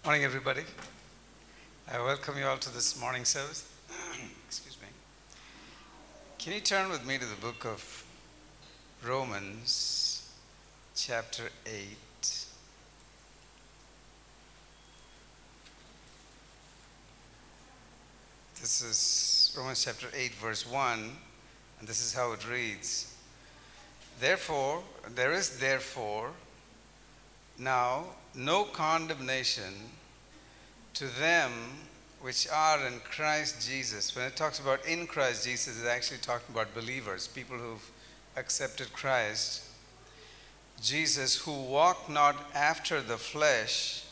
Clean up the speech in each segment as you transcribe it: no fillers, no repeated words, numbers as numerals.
Morning, everybody. I welcome you all to this morning service. Excuse me. Can you turn with me to the book of Romans, chapter 8? This is Romans chapter 8, verse 1, and this is how it reads. There is therefore now no condemnation to them which are in Christ Jesus. When it talks about in Christ Jesus, it's actually talking about believers, people who've accepted Christ Jesus, who walk not after the flesh,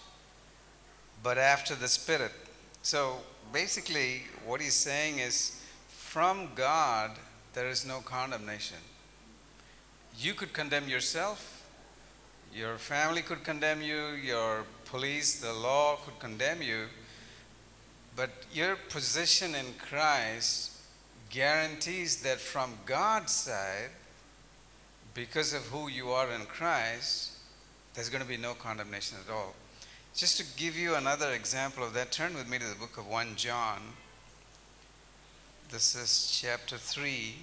but after the Spirit. So basically, what he's saying is, from God, there is no condemnation. You could condemn yourself, your family could condemn you, your police, the law could condemn you, but your position in Christ guarantees that from God's side, because of who you are in Christ, there's going to be no condemnation at all. Just to give you another example of that, turn with me to the book of 1 John. This is chapter 3.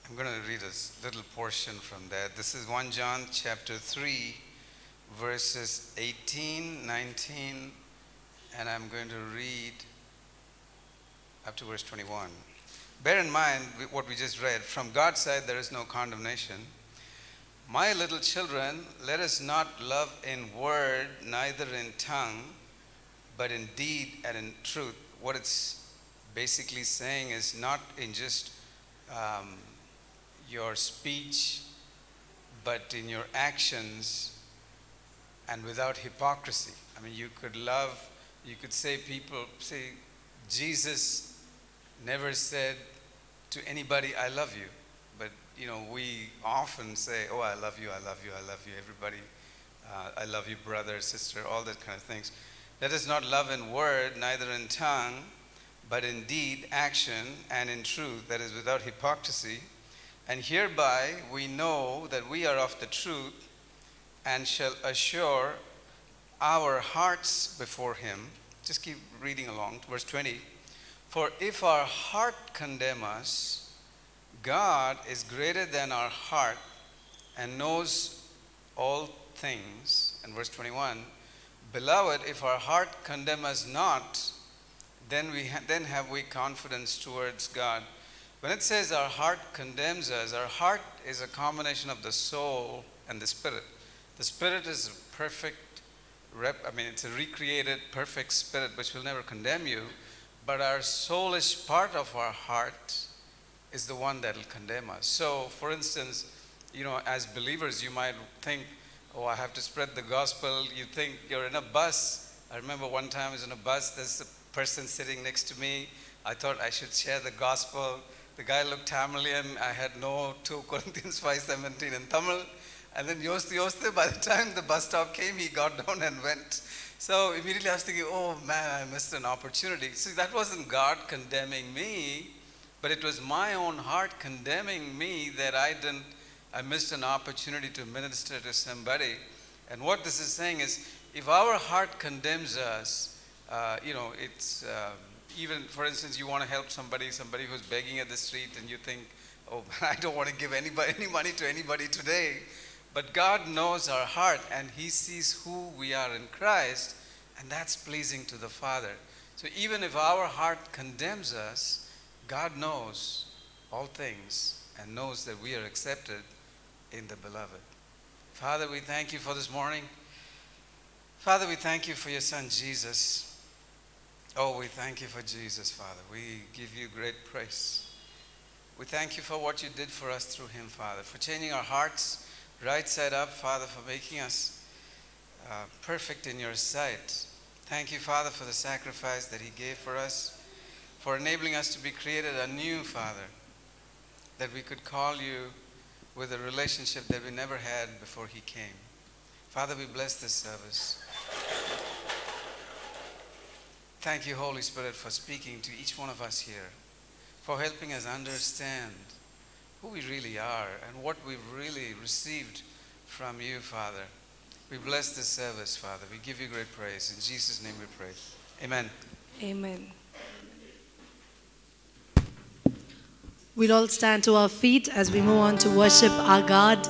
I'm going to read a little portion from that. This is 1 John chapter 3, verses 18, 19, and I'm going to read up to verse 21. Bear in mind what we just read. From God's side, there is no condemnation. My little children, let us not love in word, neither in tongue, but in deed and in truth. What it's basically saying is not in just your speech, but in your actions and without hypocrisy. I mean, you could say Jesus never said to anybody, I love you. But, we often say, oh, I love you, I love you, I love you, everybody. I love you, brother, sister, all that kind of things. Let us not love in word, neither in tongue, but in deed, action, and in truth, that is without hypocrisy. And hereby we know that we are of the truth, and shall assure our hearts before him. Just keep reading along, verse 20. For if our heart condemn us, God is greater than our heart and knows all things. And verse 21, Beloved, if our heart condemn us not, then have we confidence towards God. When it says our heart condemns us, our heart is a combination of the soul and the spirit. The spirit is a perfect, it's a recreated, perfect spirit which will never condemn you. But our soulish part of our heart is the one that will condemn us. So, for instance, as believers, you might think, oh, I have to spread the gospel. You think you're in a bus. I remember one time I was in a bus. There's a person sitting next to me. I thought I should share the gospel. The guy looked Tamilian. I had no 2 Corinthians 5:17 in Tamil. And then yoste, by the time the bus stop came, he got down and went. So immediately I was thinking, oh man, I missed an opportunity. See, that wasn't God condemning me, but it was my own heart condemning me that I missed an opportunity to minister to somebody. And what this is saying is, if our heart condemns us, it's even, for instance, you want to help somebody who's begging at the street, and you think, oh, I don't want to give any money to anybody today. But God knows our heart, and he sees who we are in Christ, and that's pleasing to the Father. So even if our heart condemns us, God knows all things and knows that we are accepted in the beloved. Father, we thank you for this morning. Father, we thank you for your son Jesus. Oh, we thank you for Jesus, Father. We give you great praise. We thank you for what you did for us through him, Father, for changing our hearts right side up, Father, for making us perfect in your sight. Thank you, Father, for the sacrifice that he gave for us, for enabling us to be created anew, Father, that we could call you with a relationship that we never had before he came. Father, we bless this service. Thank you, Holy Spirit, for speaking to each one of us here, for helping us understand who we really are and what we've really received from you, Father. We bless this service, Father. We give you great praise. In Jesus' name we pray. Amen. Amen. We'll all stand to our feet as we move on to worship our God.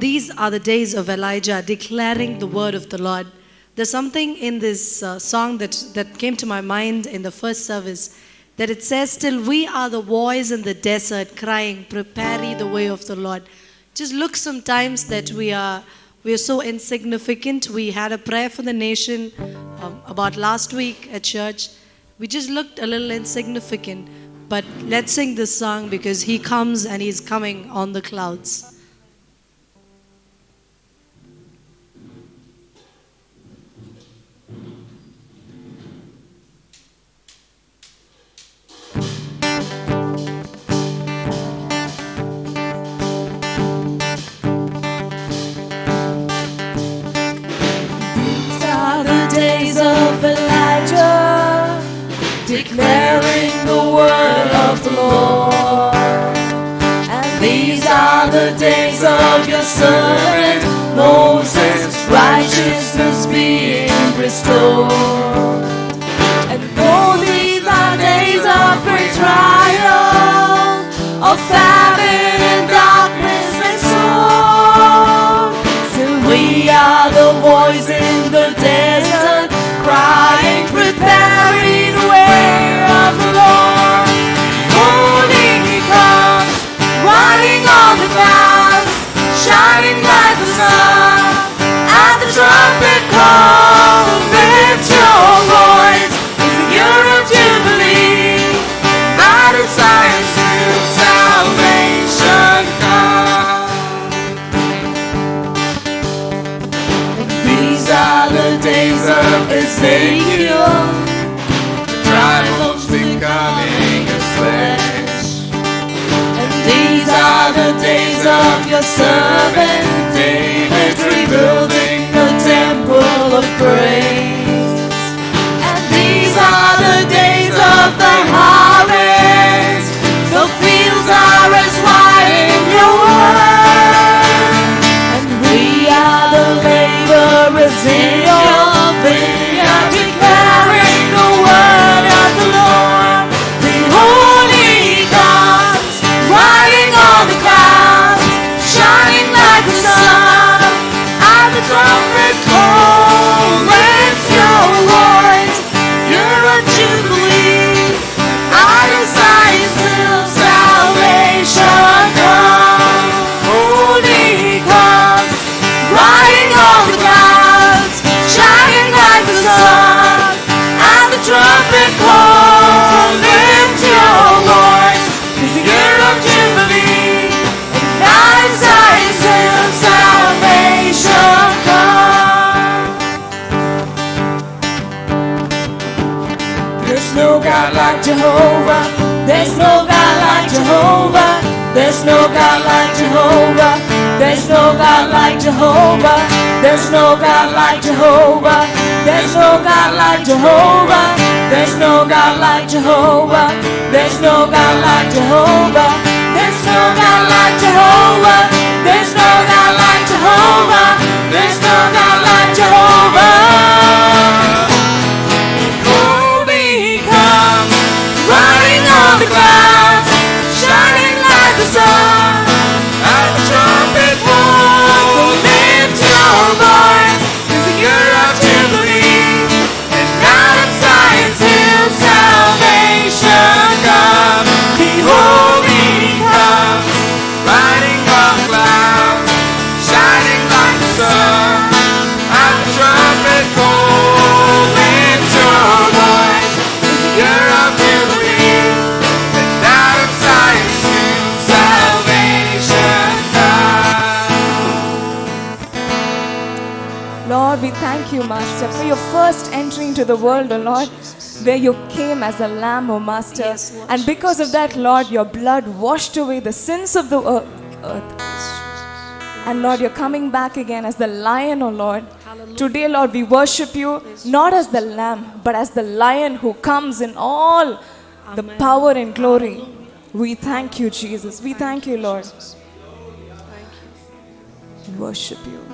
These are the days of Elijah declaring the word of the Lord. There's something in this song that came to my mind in the first service, that it says, "Still we are the voice in the desert crying, prepare ye the way of the Lord." Just look sometimes that we are so insignificant. We had a prayer for the nation about last week at church. We just looked a little insignificant. But let's sing this song because He comes and He's coming on the clouds. These are the days of Elijah, declaring the word of the Lord. And these are the days of your servant Moses, righteousness being restored. And though these are days of great trial, of famine and darkness and sorrow, still we are the voice in the desert, crying, preparing the way of the Lord. Holy He comes, riding on the clouds, shining like the sun. At the trumpet call, lift your voice. It's the year of Jubilee. Out of Zion till salvation comes. And these are the days of Ezekiel, Tribals becoming as flesh. and these are the days of your servant David, rebuilding the temple of praise. And these are the days of the harvest, the fields are as white in your word. And we are the laborers in your vineyard, declaring the word of the Lord. Behold, He comes, riding on the clouds, shining like the sun. At the trumpet call, lift your voice. Year of Jubilee, out of Zion till salvation comes. Holy He comes, riding on the clouds, shining like the sun. At the trumpet call, lift your voice. It's the year of Jubilee, and out of Zion till salvation comes. There's no God like Jehovah. There's no God like Jehovah. There's no God like Jehovah. There's no God like Jehovah. There's no God like Jehovah. There's no God like Jehovah. There's no God like Jehovah. There's no God like Jehovah. There's no God like Jehovah. There's no God like Jehovah. There's no God like Jehovah. Holy He comes, riding on the clouds, shining like the sun. At the trumpet call, so lift your voice. It's the year of Jubilee, and out of Zion till salvation comes. Behold, He comes, Riding on clouds, shining like the sun. At the trumpet call, lift your voice. It's the year of Jubilee, and out of Zion till salvation comes. Lord, we thank you, Master, for your first entry into the world, O Lord, where you came as a lamb, O Master. Yes, Lord. And because of that, Lord, your blood washed away the sins of the earth. And Lord, you're coming back again as the lion, O Lord. Hallelujah. Today, Lord, we worship you not as the lamb, but as the lion who comes in all the Amen. power and glory. We thank you, Jesus. We thank you, Lord. Thank you. We worship you.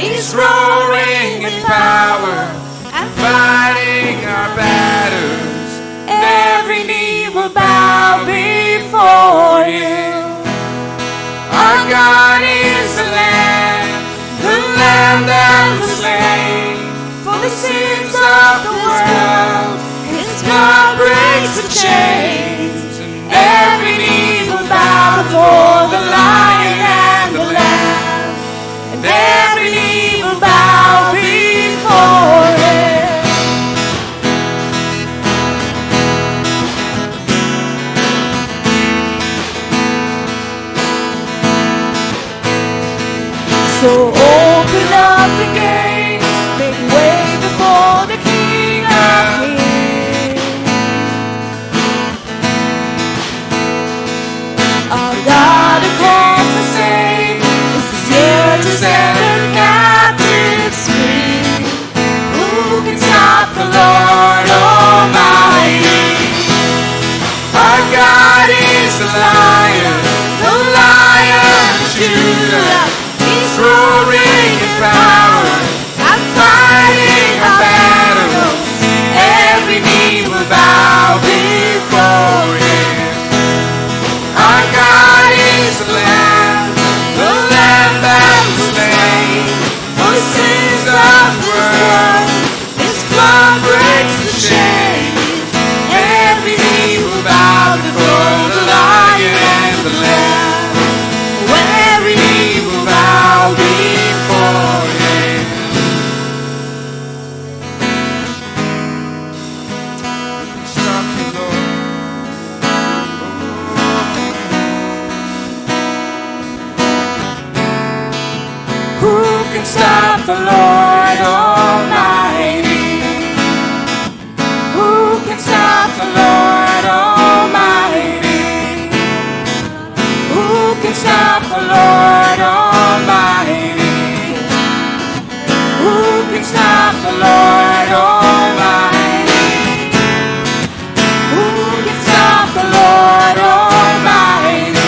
He's roaring in power, fighting our battles. every knee will bow before Him. Our God is the Lamb that was slain For the sins of the world, His blood breaks the chains. Every knee will bow before the Lion and the Lamb, and every knee will bow before Him. So open up the gates, make way before the King of Kings. Our God who calls to save is here to set the captives free. Who can stop the Lord Almighty? Our God is the Lion of Judah. He's Roaring in power, and fighting our battles. every knee will bow before Him. Our God is the Lamb that was slain for the sins of the world. His blood breaks the chains. Every knee will bow before the Lion and the Lamb. Every knee will bow before Him. Stop you, Lord. Who can stop the Lord Almighty? Who can stop the Lord Almighty? Who can stop the Lord Almighty? Who can stop the Lord Almighty? Who can stop the Lord Almighty?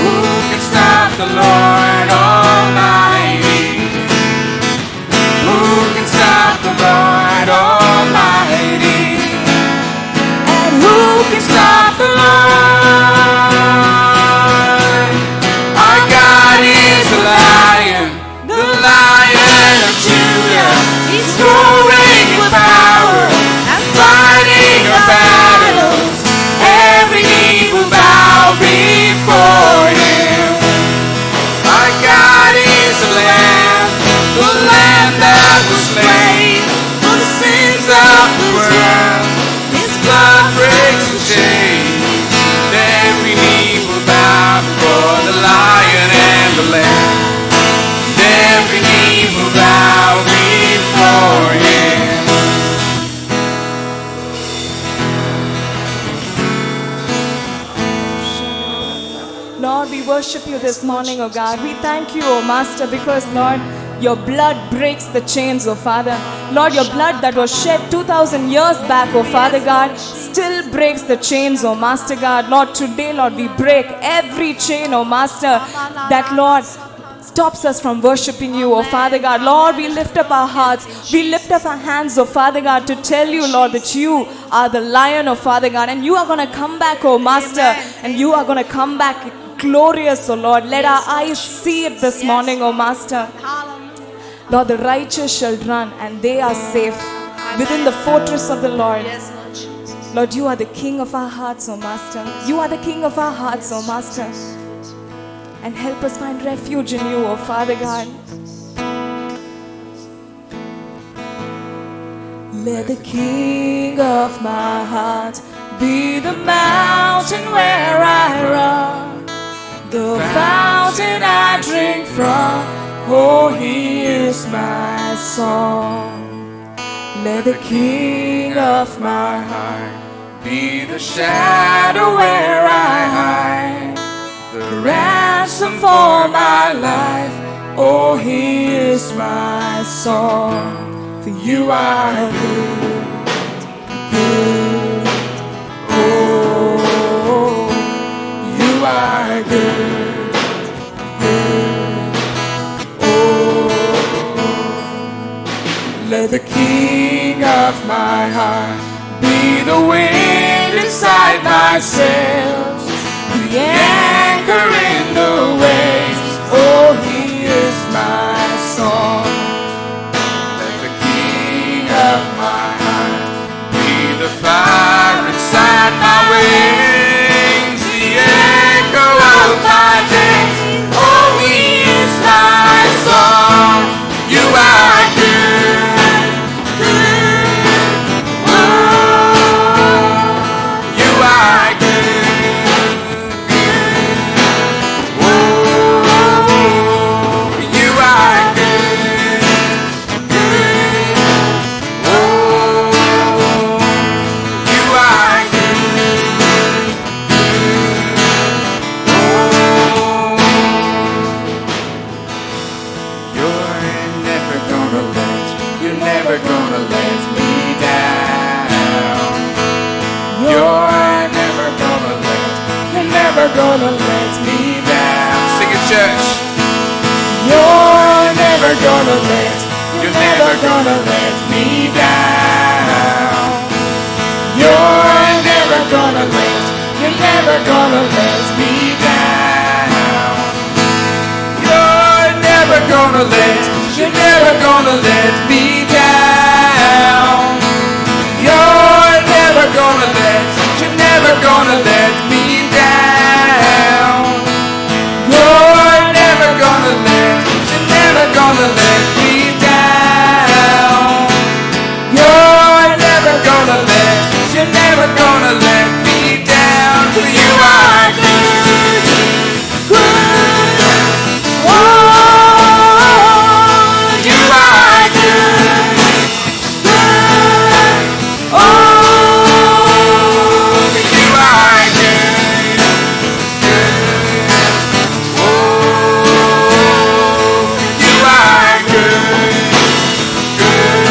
Who can stop the Lord Almighty? Who can stop the Lord Almighty? And who can stop the Lord? Our God is the Lion of Judah. He's roaring in power, and fighting our battles. Every knee will bow before Him. Our God is the Lamb that was slain for the sins of the world. His blood breaks the chains. Every knee will bow before the Lion and the Lamb. Every knee will bow before Him. Lord, we worship you this morning, oh God. We thank you, oh Master, because, Lord, your blood breaks the chains, oh Father. Lord, your blood that was shed 2,000 years back, oh Father God, still breaks the chains, oh Master God. Lord, today, Lord, we break every chain, oh Master, that, Lord, stops us from worshiping you, oh Father God. Lord, we lift up our hearts, we lift up our hands, oh Father God, to tell you, Lord, that you are the Lion, oh Father God, and you are going to come back, oh Master, and you are going to come back glorious, oh Lord. Let our eyes see it this morning, oh Master. Lord, the righteous shall run and they are safe within the fortress of the Lord. Yes, Lord Jesus. Lord, you are the King of our hearts, oh Master. You are the King of our hearts, oh Master. And help us find refuge in you, oh Father God. Let the King of my heart be the mountain where I run, the fountain I drink from. Oh, He is my song. Let the King of my heart Be the shadow where I hide, the ransom for my life. Oh, He is my song. For you are good, good. Oh, you are good, good. Oh, Let the King of my heart be the wind inside my sails, the anchor in the waves. Oh, He is my song. Let the King of my heart be the fire inside my wings, the echo of my days. Oh, He is my song. You are good, good. Oh, you are good, good. Oh, you are good, good. Oh, you are good, good. You're never gonna let me down. You're never gonna let me down. Sing it, church. You're never gonna let me down. You're never gonna let me down. You're never gonna let me down. You're never gonna let me down. You're never gonna let me down. You're never gonna let me down. For you are good, good. Oh, you are good, good. Oh, you are good, good. Oh, you are good, good.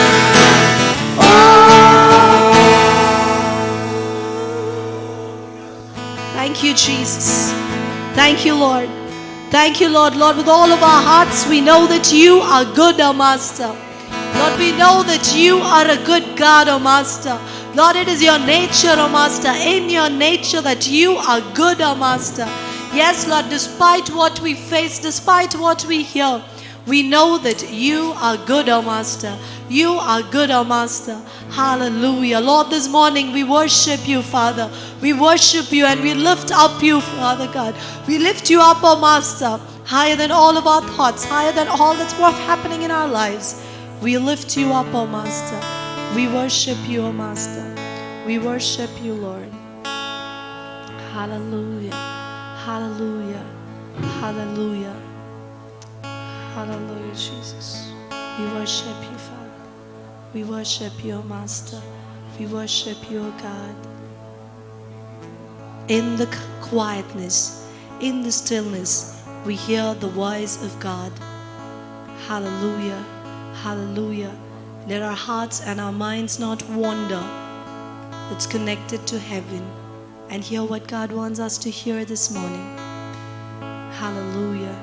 Thank you, Jesus. Thank you, Lord. Thank you, Lord. Lord, with all of our hearts, we know that you are good, O Master. Lord, we know that you are a good God, O Master. Lord, it is your nature, O Master, in your nature that you are good, O Master. Yes, Lord, despite what we face, despite what we hear, we know that you are good, O Master. You are good, O Master. Hallelujah. Lord, this morning we worship you, Father. We worship you and we lift up you, Father God. We lift you up, O Master, higher than all of our thoughts, higher than all that's what's happening in our lives. We lift you up, O Master. We worship you, O Master. We worship you, Lord. Hallelujah. Hallelujah. Hallelujah. Hallelujah, Jesus. We worship you, Father. We worship you, O Master. We worship you, O God. In the quietness, in the stillness, we hear the voice of God. Hallelujah. Hallelujah. Let our hearts and our minds not wander. It's connected to heaven. And hear what God wants us to hear this morning. Hallelujah.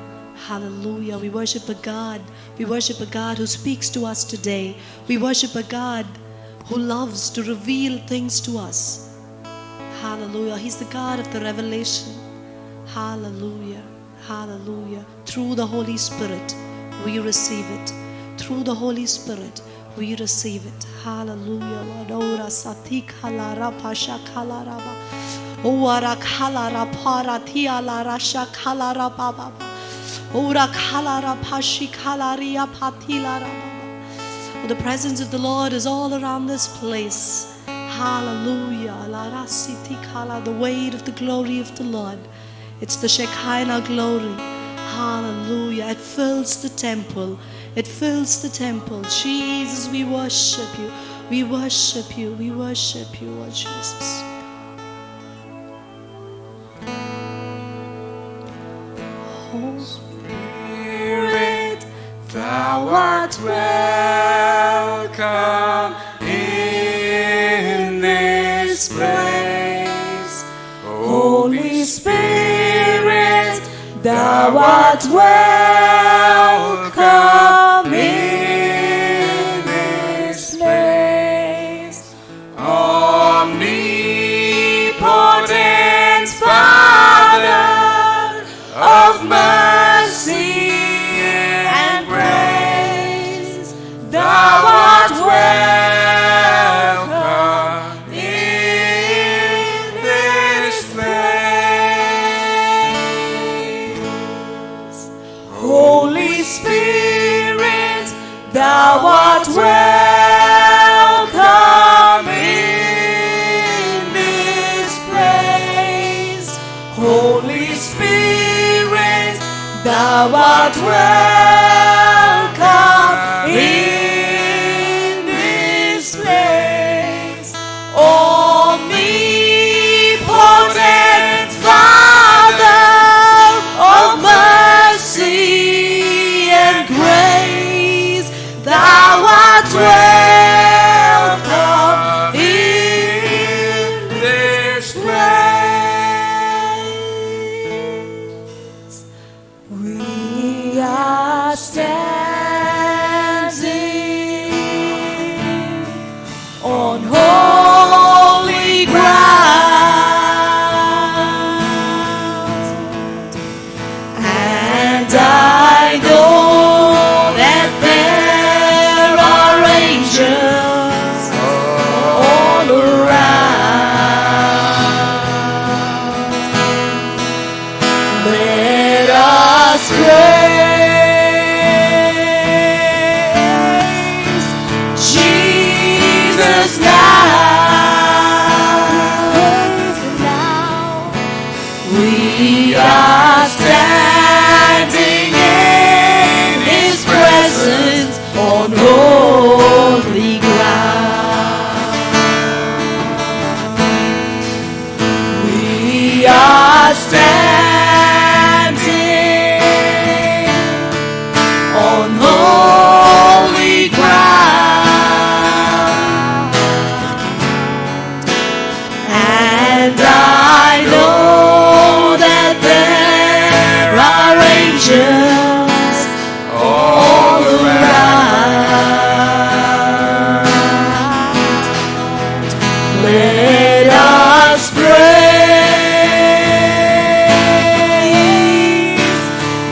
Hallelujah. We worship a God. We worship a God who speaks to us today. We worship a God who loves to reveal things to us. Hallelujah. He's the God of the revelation. Hallelujah. Hallelujah. Through the Holy Spirit, we receive it. Through the Holy Spirit, we receive it. Hallelujah. Lord. Ora satik halara pasha kalaraba. Ora kalara paratia la rasha kalara baba. Ora kalara pashi kalaria patila rababa. The presence of the Lord is all around this place. Hallelujah. La rasiti kala, the weight of the glory of the Lord. It's the Shekinah glory. Hallelujah. It fills the temple. It fills the temple. Jesus, we worship you. We worship you. We worship you, Lord Jesus. Holy Spirit, thou art welcome in this place. Holy Spirit, thou art welcome in this Thou art welcome in this place. Holy Spirit, thou art welcome in this place. Omnipotent Father of mercy and grace, thou art welcome in this place. We are standing on holy ground, and I know that there are angels all around. Let us praise Jesus now. We are standing in His presence on holy ground. We are standing on holy ground, and I know that there are angels all around. Let us praise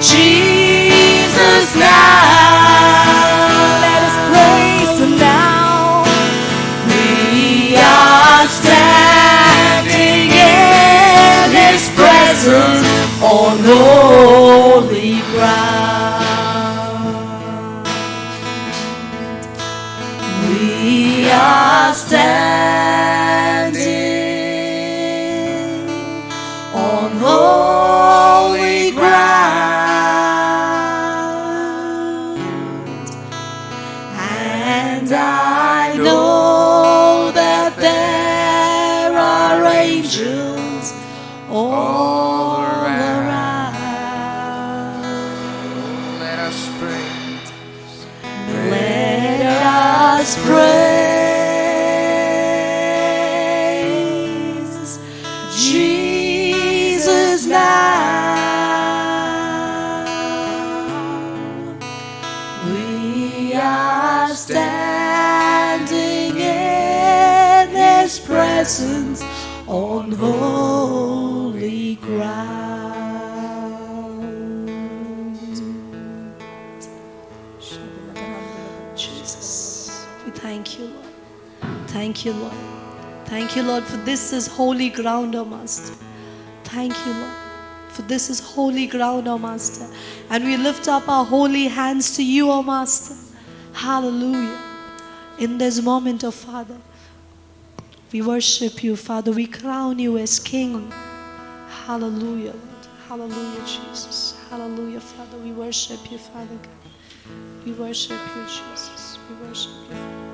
Jesus now. Let us praise Him now. We are standing in His presence on holy ground. We are standing on holy ground, and I know that there are angels all around. Let us pray. Let us praise Jesus now. We are standing in His presence on holy ground. Jesus, we thank you, Lord. Thank you, Lord. Thank you, Lord, for this is holy ground, O Master. Thank you, Lord, for this is holy ground, O Master. And we lift up our holy hands to you, O Master. Hallelujah. In this moment, O Father, we worship you, Father. We crown you as King. Hallelujah, Lord. Hallelujah, Jesus. Hallelujah, Father. We worship you, Father God. We worship you, Jesus. We worship you, Father.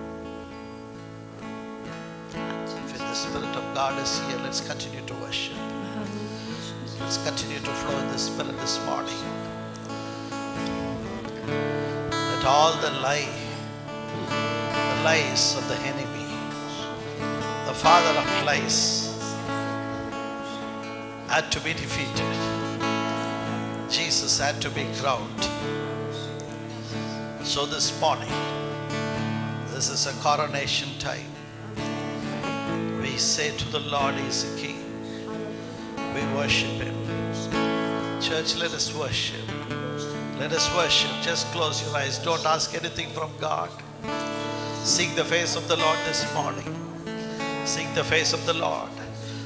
If the Spirit of God is here, let's continue to worship. Hallelujah, Jesus. Let's continue to flow in the Spirit this morning. Let all the lies of the enemy, the father of lies, had to be defeated. Jesus had to be crowned. So this morning, this is a coronation time. We say to the Lord, He is a King. We worship Him. Church, let us worship. Let us worship. Just close your eyes. Don't ask anything from God. Seek the face of the Lord this morning. Seek the face of the Lord.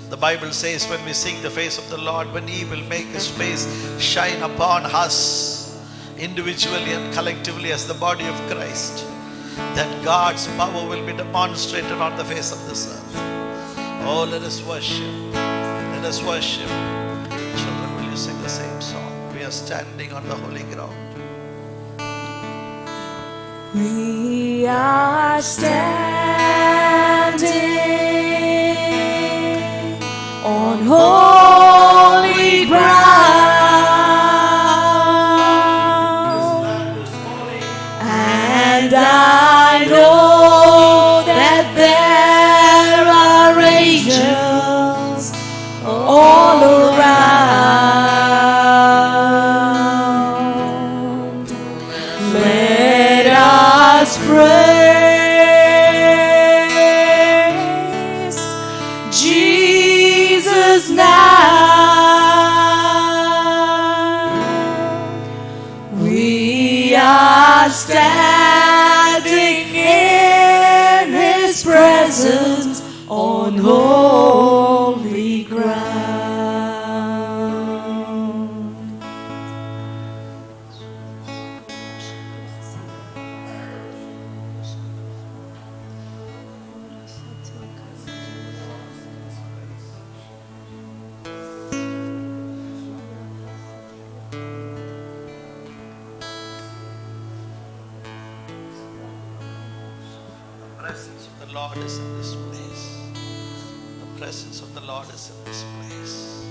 The Bible says when we seek the face of the Lord, when He will make His face shine upon us, individually and collectively as the body of Christ, that God's power will be demonstrated on the face of this earth. Oh, let us worship. Let us worship. Children, will you sing the same song? We are standing on the holy ground. We are standing on holy ground, and I know that there are angels all around. Let us praise Jesus now. We are standing in His presence on holy ground. The presence of the Lord is in this place. The presence of the Lord is in this place.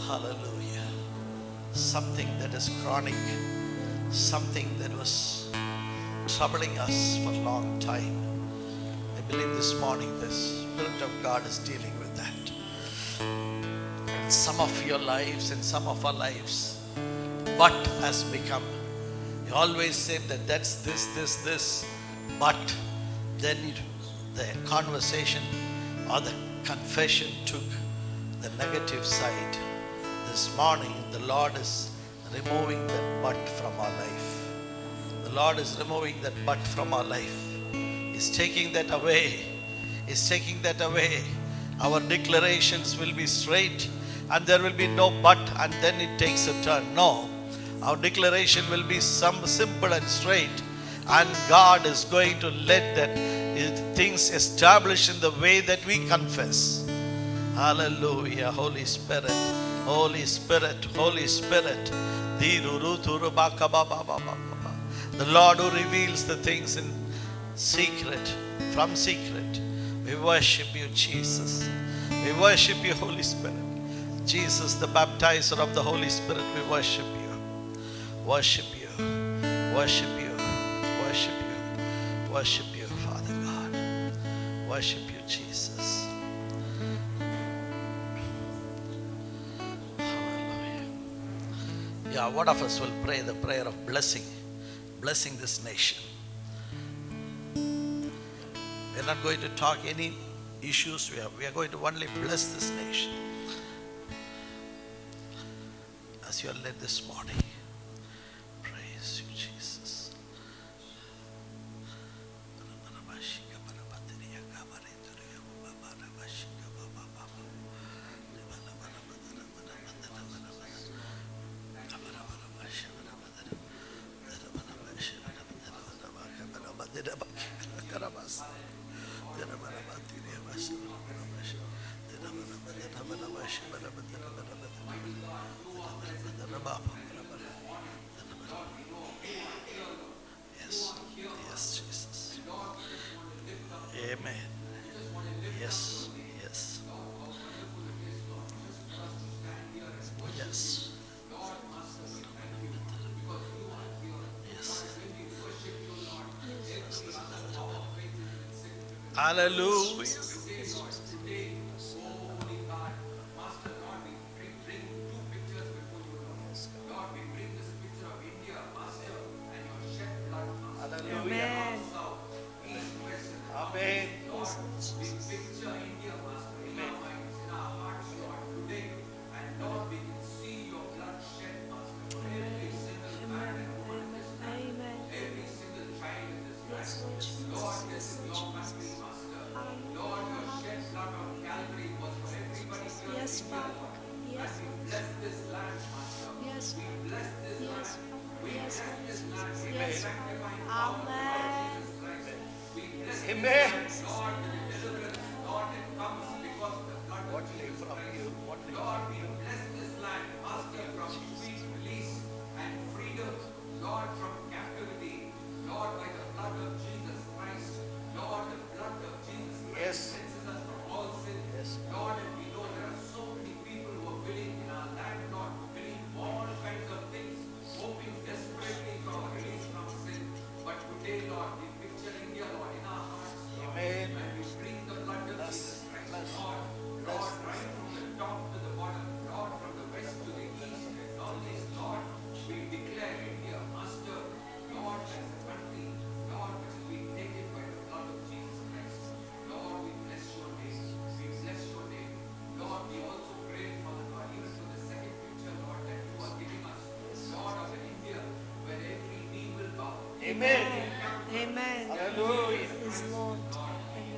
Hallelujah. Something that is chronic, something that was troubling us for a long time. I believe this morning the Spirit of God is dealing with that. And some of your lives and some of our lives, but has become. You always said that that's this, but then the conversation or the confession took the negative side. This morning, the Lord is removing that but from our life. The Lord is removing that but from our life. He's taking that away. He's taking that away. Our declarations will be straight and there will be no but and then it takes a turn. No. Our declaration will be simple and straight, and God is going to let that things establish in the way that we confess. Hallelujah. Holy Spirit, Holy Spirit, Holy Spirit. The Lord who reveals the things in secret, from secret. We worship you, Jesus. We worship you, Holy Spirit. Jesus, the baptizer of the Holy Spirit, we worship you. Worship you, worship you, worship you, worship you, Father God. Worship you, Jesus. Hallelujah. Yeah, one of us will pray the prayer of blessing this nation. We're not going to talk any issues we are going to only bless this nation. As you are led this morning. Praise you, Jesus. Yes, yes, Jesus. Amen. Yes, yes. Yes. Yes. Hallelujah. Amen. Yes. Amen. Amen. What lay from you? What lay from you? Bless this land, Master, from sweet release and freedom, Lord, from captivity, Lord, by the blood of Jesus Christ, Lord, the blood of Jesus Christ Yes. cleanses us from all sin. Yes. Lord, and we know there are so many people who are willing in our land, Lord, willing all kinds of things, hoping desperately for a release from sin. But today, Lord, we picture India, Lord, in our hearts, Lord, Amen. and we bring the blood of Jesus Christ, Lord, Lord, right from the top to the bottom, Lord, from the west to the east, and all these, Lord, we declare India, Master, Lord, as a country, Lord, which is being taken by the blood of Jesus Christ. Lord, we bless your name. We bless your name. Lord, we also pray, Father God, even for the second picture, Lord, that you are giving us, Lord, of an India where every knee will bow. Amen. Amen. Hallelujah. Yes, Lord.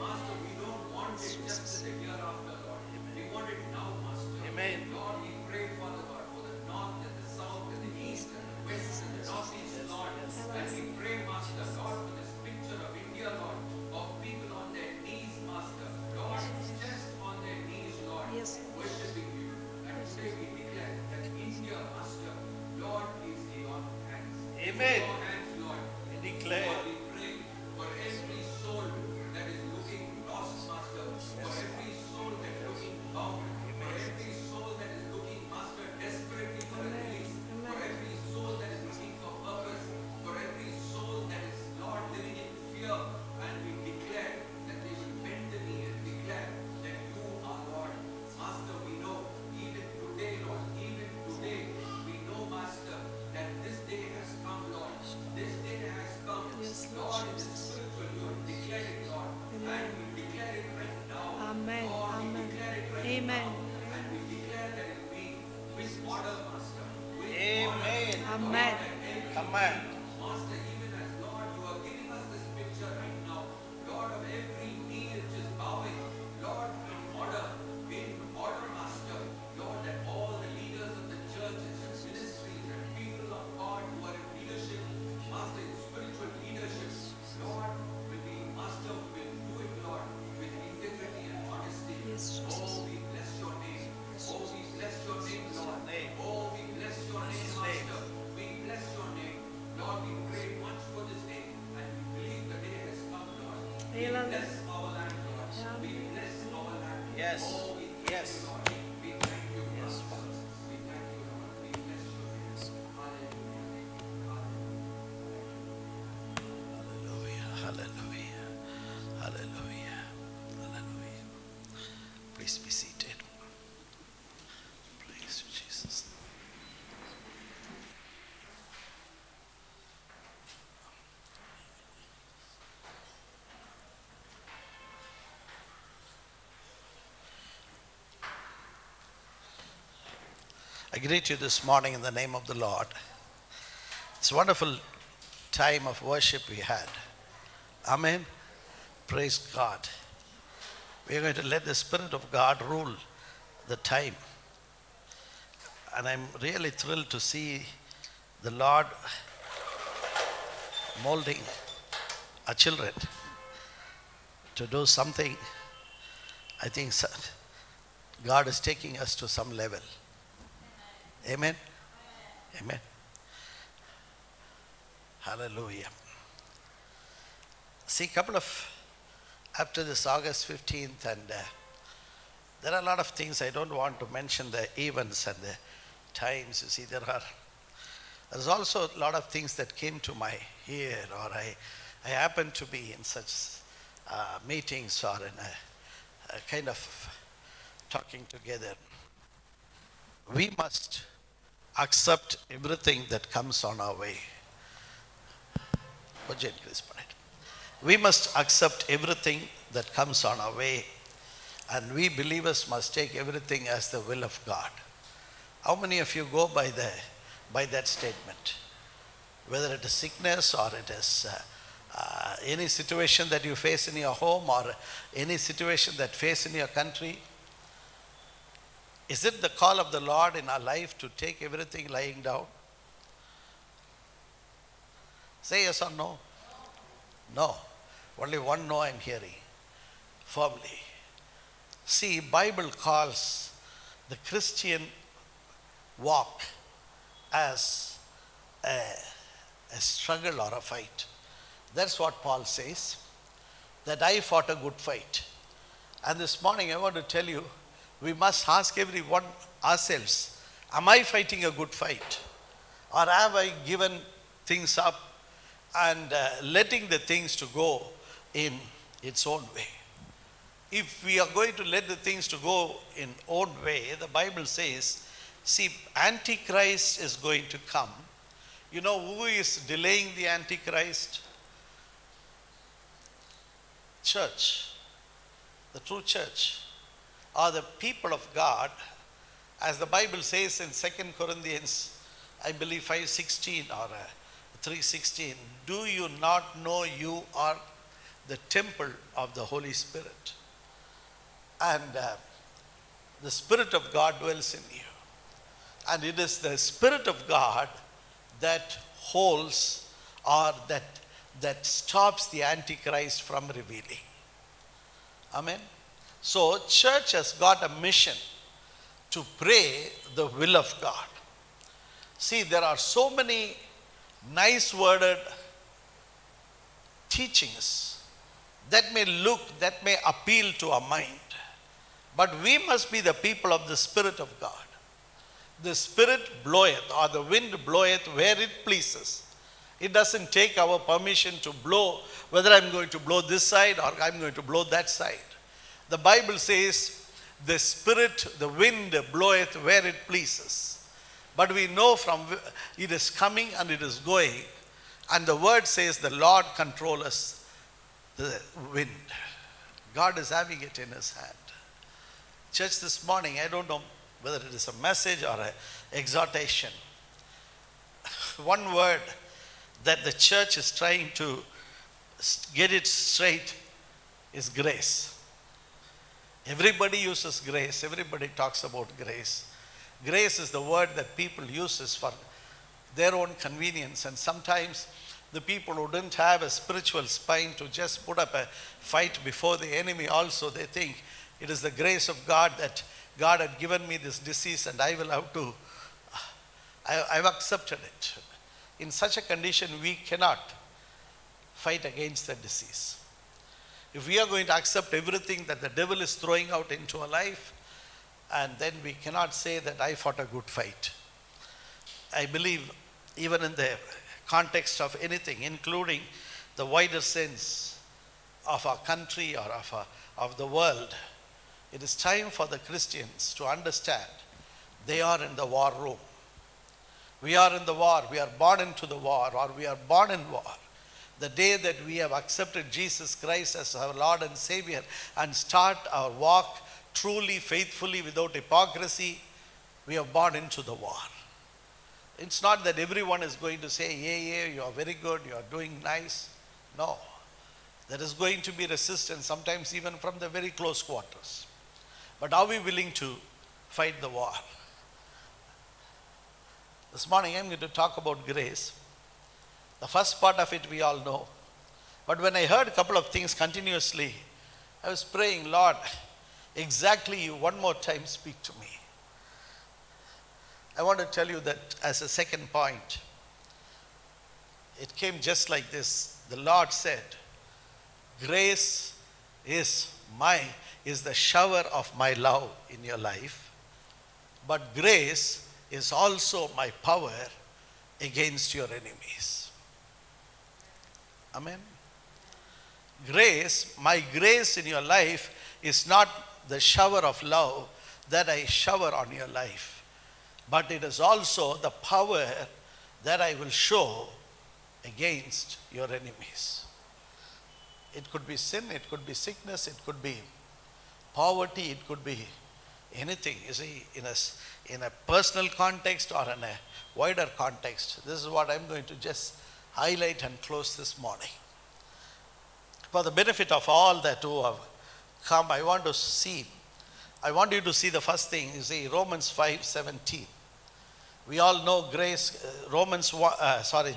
Master, we don't want it just in the hereafter, Lord. We want it now, Master. Amen. Lord, we pray, Father God, for the north and the south and the east and the west and the northeast, Lord. And we pray, Master, Lord, for this picture of India, Lord, of people on their knees, Master. Lord, just on their knees, Lord, Yes. worshiping you. And today we declare that India, Master, Lord, is in your hands. Amen. Your hands, Lord. We declare. Lord, we pray for every soul that is looking lost, Master, for every soul that is looking bound, for every soul that is looking, Master, desperately for a release, for every soul that is looking for purpose, for every soul that is, Lord, living in fear, and we declare that they will bend the knee and declare that you are Lord. Master, we know, even today, Lord, even today, we know, Master, that this day has come, Lord. This day has come. Yes, Lord, in the spiritual, you have declared it, Lord. And we declare it right now. Amen. Lord, we Amen. declare it right Amen. now. And we declare that it be with order, Master. With Amen. Amen. Amen. Master, even as Lord, you are giving us this picture right now, Lord, of every knee which is bowing, Lord, in order, Master, Lord, that all the leaders of the churches and ministries and people of God who are in leadership, Master, in spiritual leadership, Lord, will be, Master, will do it, Lord, with integrity and honesty. Yes, Jesus. Oh, we bless your name. Oh, we bless your name, Lord. name. Oh, we bless your name, His name. Master. We bless your name. Lord, we pray much for this day, and we believe the day has come, Lord. We Amen. bless our land, Lord. We bless our land. Yes. Oh, we thank Yes. you, Lord. We thank you, Yes, Master. Father. We thank you, Lord. We bless your name. Hallelujah. Hallelujah. Hallelujah. Hallelujah. Hallelujah. Hallelujah. Please be seated. Praise you, Jesus. I greet you this morning in the name of the Lord. It's a wonderful time of worship we had. Amen. Praise God. We are going to let the Spirit of God rule the time. And I'm really thrilled to see the Lord molding our children to do something. I think God is taking us to some level. Amen. Amen. Hallelujah. See, after this August 15th, and there are a lot of things. I don't want to mention the events and the times. You see, there's also a lot of things that came to my ear, or I happened to be in such meetings or in a kind of talking together. We must accept everything that comes on our way. We must accept everything that comes on our way, and we believers must take everything as the will of God. How many of you go by that statement? Whether it is sickness or it is any situation that you face in your home or any situation that face in your country, is it the call of the Lord in our life to take everything lying down? Say yes or no. No. Only one no I'm hearing firmly. See, Bible calls the Christian walk as a struggle or a fight. That's what Paul says, that I fought a good fight. And this morning I want to tell you, we must ask everyone ourselves, am I fighting a good fight? Or have I given things up and letting the things to go in its own way? If we are going to let the things to go in own way, the Bible says, see, Antichrist is going to come. You know who is delaying the Antichrist? Church. The true church are the people of God, as the Bible says in 2 Corinthians, I believe 5:16 or 3:16, do you not know you are the temple of the Holy Spirit? And the Spirit of God dwells in you. And it is the Spirit of God that holds or that stops the Antichrist from revealing. Amen. So church has got a mission to pray the will of God. See, there are so many nice worded teachings that may appeal to our mind. But we must be the people of the Spirit of God. The Spirit bloweth, or the wind bloweth where it pleases. It doesn't take our permission to blow, whether I'm going to blow this side or I'm going to blow that side. The Bible says, the Spirit, the wind bloweth where it pleases. But we know from it is coming and it is going. And the word says the Lord controls the wind. God is having it in his hand. Church, this morning, I don't know whether it is a message or an exhortation. One word that the church is trying to get it straight is grace. Everybody uses grace. Everybody talks about grace. Grace is the word that people uses for their own convenience. And sometimes the people who didn't have a spiritual spine to just put up a fight before the enemy also, they think it is the grace of God that God had given me this disease and I will have to, I've accepted it. In such a condition, we cannot fight against the disease. If we are going to accept everything that the devil is throwing out into our life, and then we cannot say that I fought a good fight. I believe even in the context of anything, including the wider sense of our country or of the world, it is time for the Christians to understand they are in the war room. We are in the war. We are born into the war, or we are born in war. The day that we have accepted Jesus Christ as our Lord and Savior and start our walk truly, faithfully, without hypocrisy, we are born into the war. It's not that everyone is going to say, yeah, you are very good, you are doing nice. No. There is going to be resistance, sometimes even from the very close quarters. But are we willing to fight the war? This morning I'm going to talk about grace. The first part of it we all know. But when I heard a couple of things continuously, I was praying, Lord, exactly you one more time speak to me. I want to tell you that as a second point, it came just like this. The Lord said, grace is the shower of my love in your life, but grace is also my power against your enemies. Amen. Grace, my grace in your life is not the shower of love that I shower on your life, but it is also the power that I will show against your enemies. It could be sin, it could be sickness, it could be poverty, it could be anything. You see, in a personal context or in a wider context. This is what I'm going to just highlight and close this morning. For the benefit of all that who have come, I want you to see the first thing. You see, Romans 5:17. We all know grace.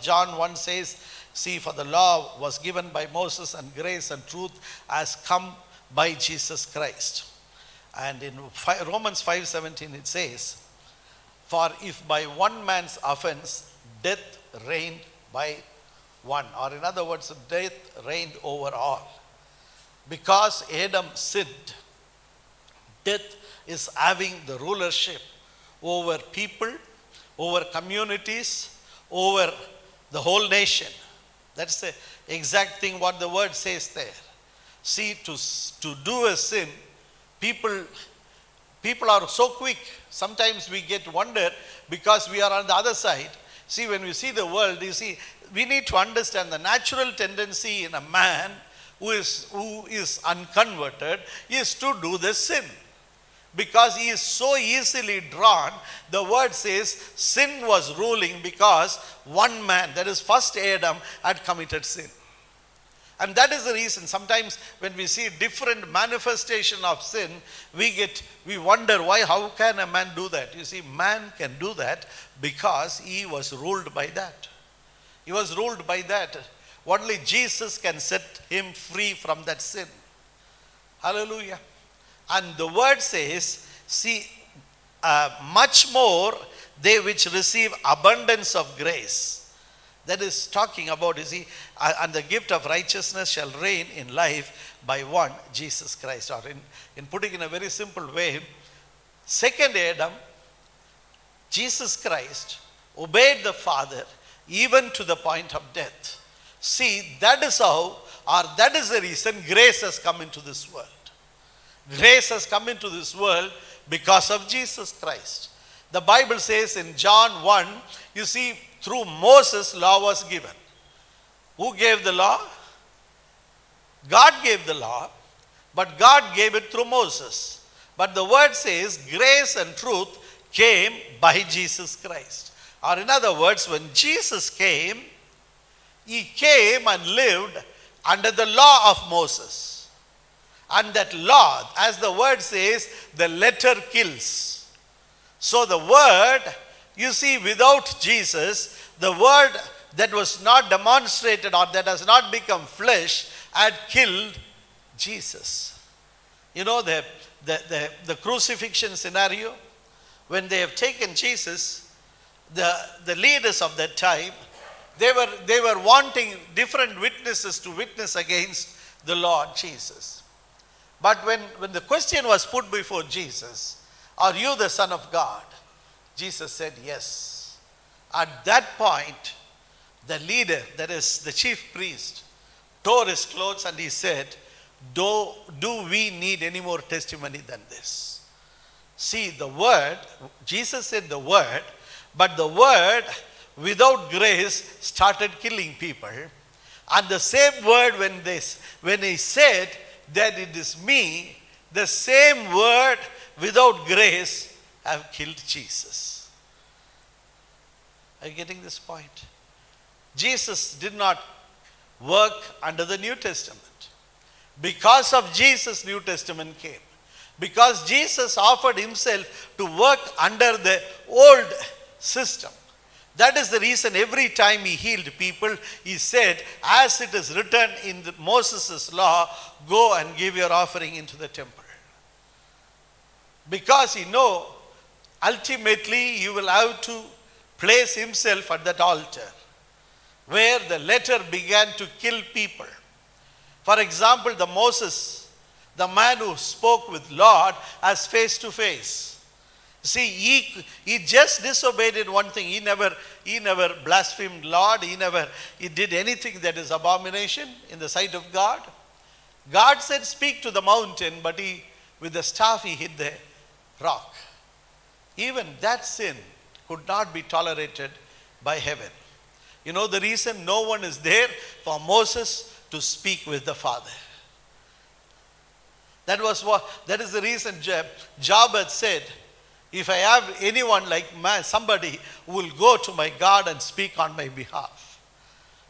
John 1 says, See, for the law was given by Moses, and grace and truth has come by Jesus Christ. And in Romans 5:17 it says, for if by one man's offense death reigned by one, or in other words, death reigned over all. Because Adam sinned, death is having the rulership over people, over communities, over the whole nation. That's the exact thing what the word says there. See, to do a sin, people are so quick. Sometimes we get wonder because we are on the other side. See, when we see the world, you see, we need to understand the natural tendency in a man who is unconverted is to do the sin. Because he is so easily drawn, the word says sin was ruling because one man, that is first Adam, had committed sin. And that is the reason sometimes when we see different manifestation of sin, we wonder why, how can a man do that? You see, man can do that because he was ruled by that. He was ruled by that. Only Jesus can set him free from that sin. Hallelujah. And the word says, see, much more they which receive abundance of grace. That is talking about, you see, and the gift of righteousness shall reign in life by one, Jesus Christ. Or in putting in a very simple way, second Adam, Jesus Christ, obeyed the Father even to the point of death. See, that is how, or that is the reason grace has come into this world. Grace has come into this world because of Jesus Christ. The Bible says in John 1, you see, through Moses, law was given. Who gave the law? God gave the law, but God gave it through Moses. But the word says grace and truth came by Jesus Christ. Or in other words, when Jesus came, he came and lived under the law of Moses. And that law, as the word says, the letter kills. So the word, you see, without Jesus, the word that was not demonstrated or that has not become flesh had killed Jesus. You know the crucifixion scenario, when they have taken Jesus, the leaders of that time, they were wanting different witnesses to witness against the Lord Jesus. But when the question was put before Jesus, are you the Son of God? Jesus said yes. At that point, the leader, that is the chief priest, tore his clothes and he said, do we need any more testimony than this? See, the word, Jesus said the word, but the word without grace started killing people. And the same word when he said that it is me, the same word without grace have killed Jesus. Are you getting this point? Jesus did not work under the New Testament. Because of Jesus, New Testament came. Because Jesus offered himself to work under the old system. That is the reason every time he healed people, he said, as it is written in Moses' law, go and give your offering into the temple. Because he knows, ultimately he will have to place himself at that altar, where the letter began to kill people. For example, Moses, the man who spoke with Lord, as face to face. See, he just disobeyed in one thing. He never blasphemed Lord. He did anything that is abomination in the sight of God. God said, speak to the mountain, but with the staff he hit the rock. Even that sin could not be tolerated by heaven. You know the reason? No one is there for Moses to speak with the Father. That is the reason Job had said, if I have anyone like somebody who will go to my God and speak on my behalf.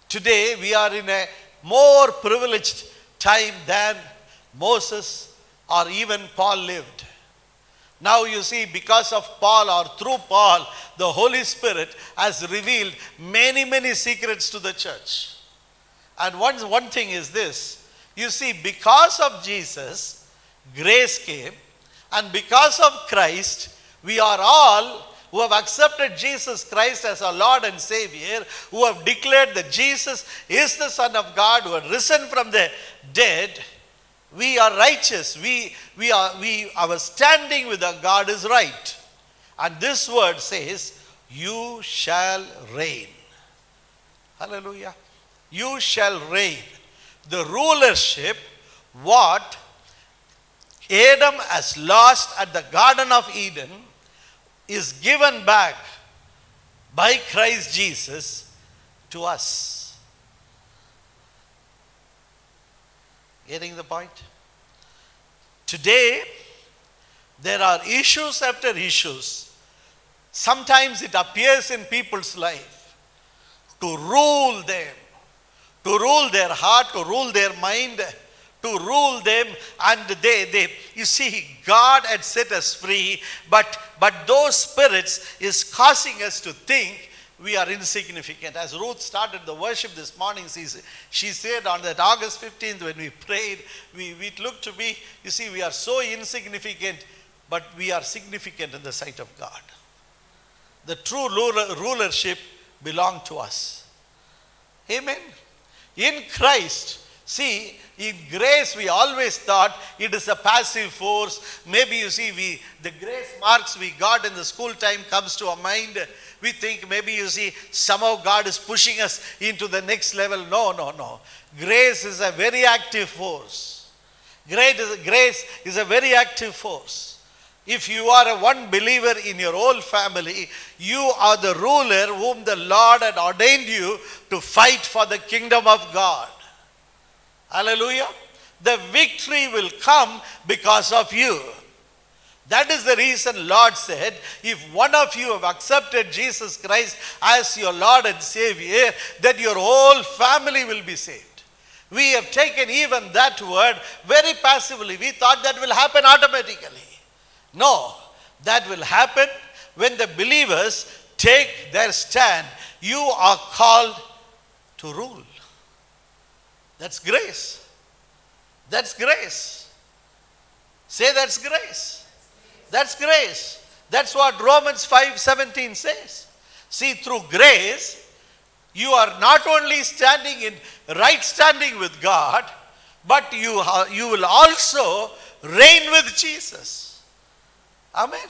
Today we are in a more privileged time than Moses or even Paul lived. Now you see, because of Paul or through Paul, the Holy Spirit has revealed many, many secrets to the church. And one thing is this. You see, because of Jesus, grace came. And because of Christ, we are all who have accepted Jesus Christ as our Lord and Savior, who have declared that Jesus is the Son of God, who had risen from the dead, we are righteous. Our standing with our God is right. And this word says, you shall reign. Hallelujah. You shall reign. The rulership, what Adam has lost at the Garden of Eden, is given back by Christ Jesus to us. Getting the point? Today, there are issues after issues. Sometimes it appears in people's life to rule them, to rule their heart, to rule their mind, to rule them, and you see, God had set us free, but those spirits is causing us to think we are insignificant. As Ruth started the worship this morning, she said on that August 15th when we prayed, we looked to be, you see, we are so insignificant, but we are significant in the sight of God. The true rulership belongs to us. Amen. In Christ, see, in grace we always thought it is a passive force. Maybe you see, the grace marks we got in the school time comes to our mind. We think maybe you see somehow God is pushing us into the next level. No. Grace is a very active force. Grace is a very active force. If you are a one believer in your whole family, you are the ruler whom the Lord had ordained you to fight for the kingdom of God. Hallelujah. The victory will come because of you. That is the reason Lord said, if one of you have accepted Jesus Christ as your Lord and Savior, that your whole family will be saved. We have taken even that word very passively. We thought that will happen automatically. No, that will happen when the believers take their stand. You are called to rule. That's grace. That's grace. Say that's grace. That's grace. That's what Romans 5:17 says. See, through grace, you are not only standing in right standing with God, but you will also reign with Jesus. Amen.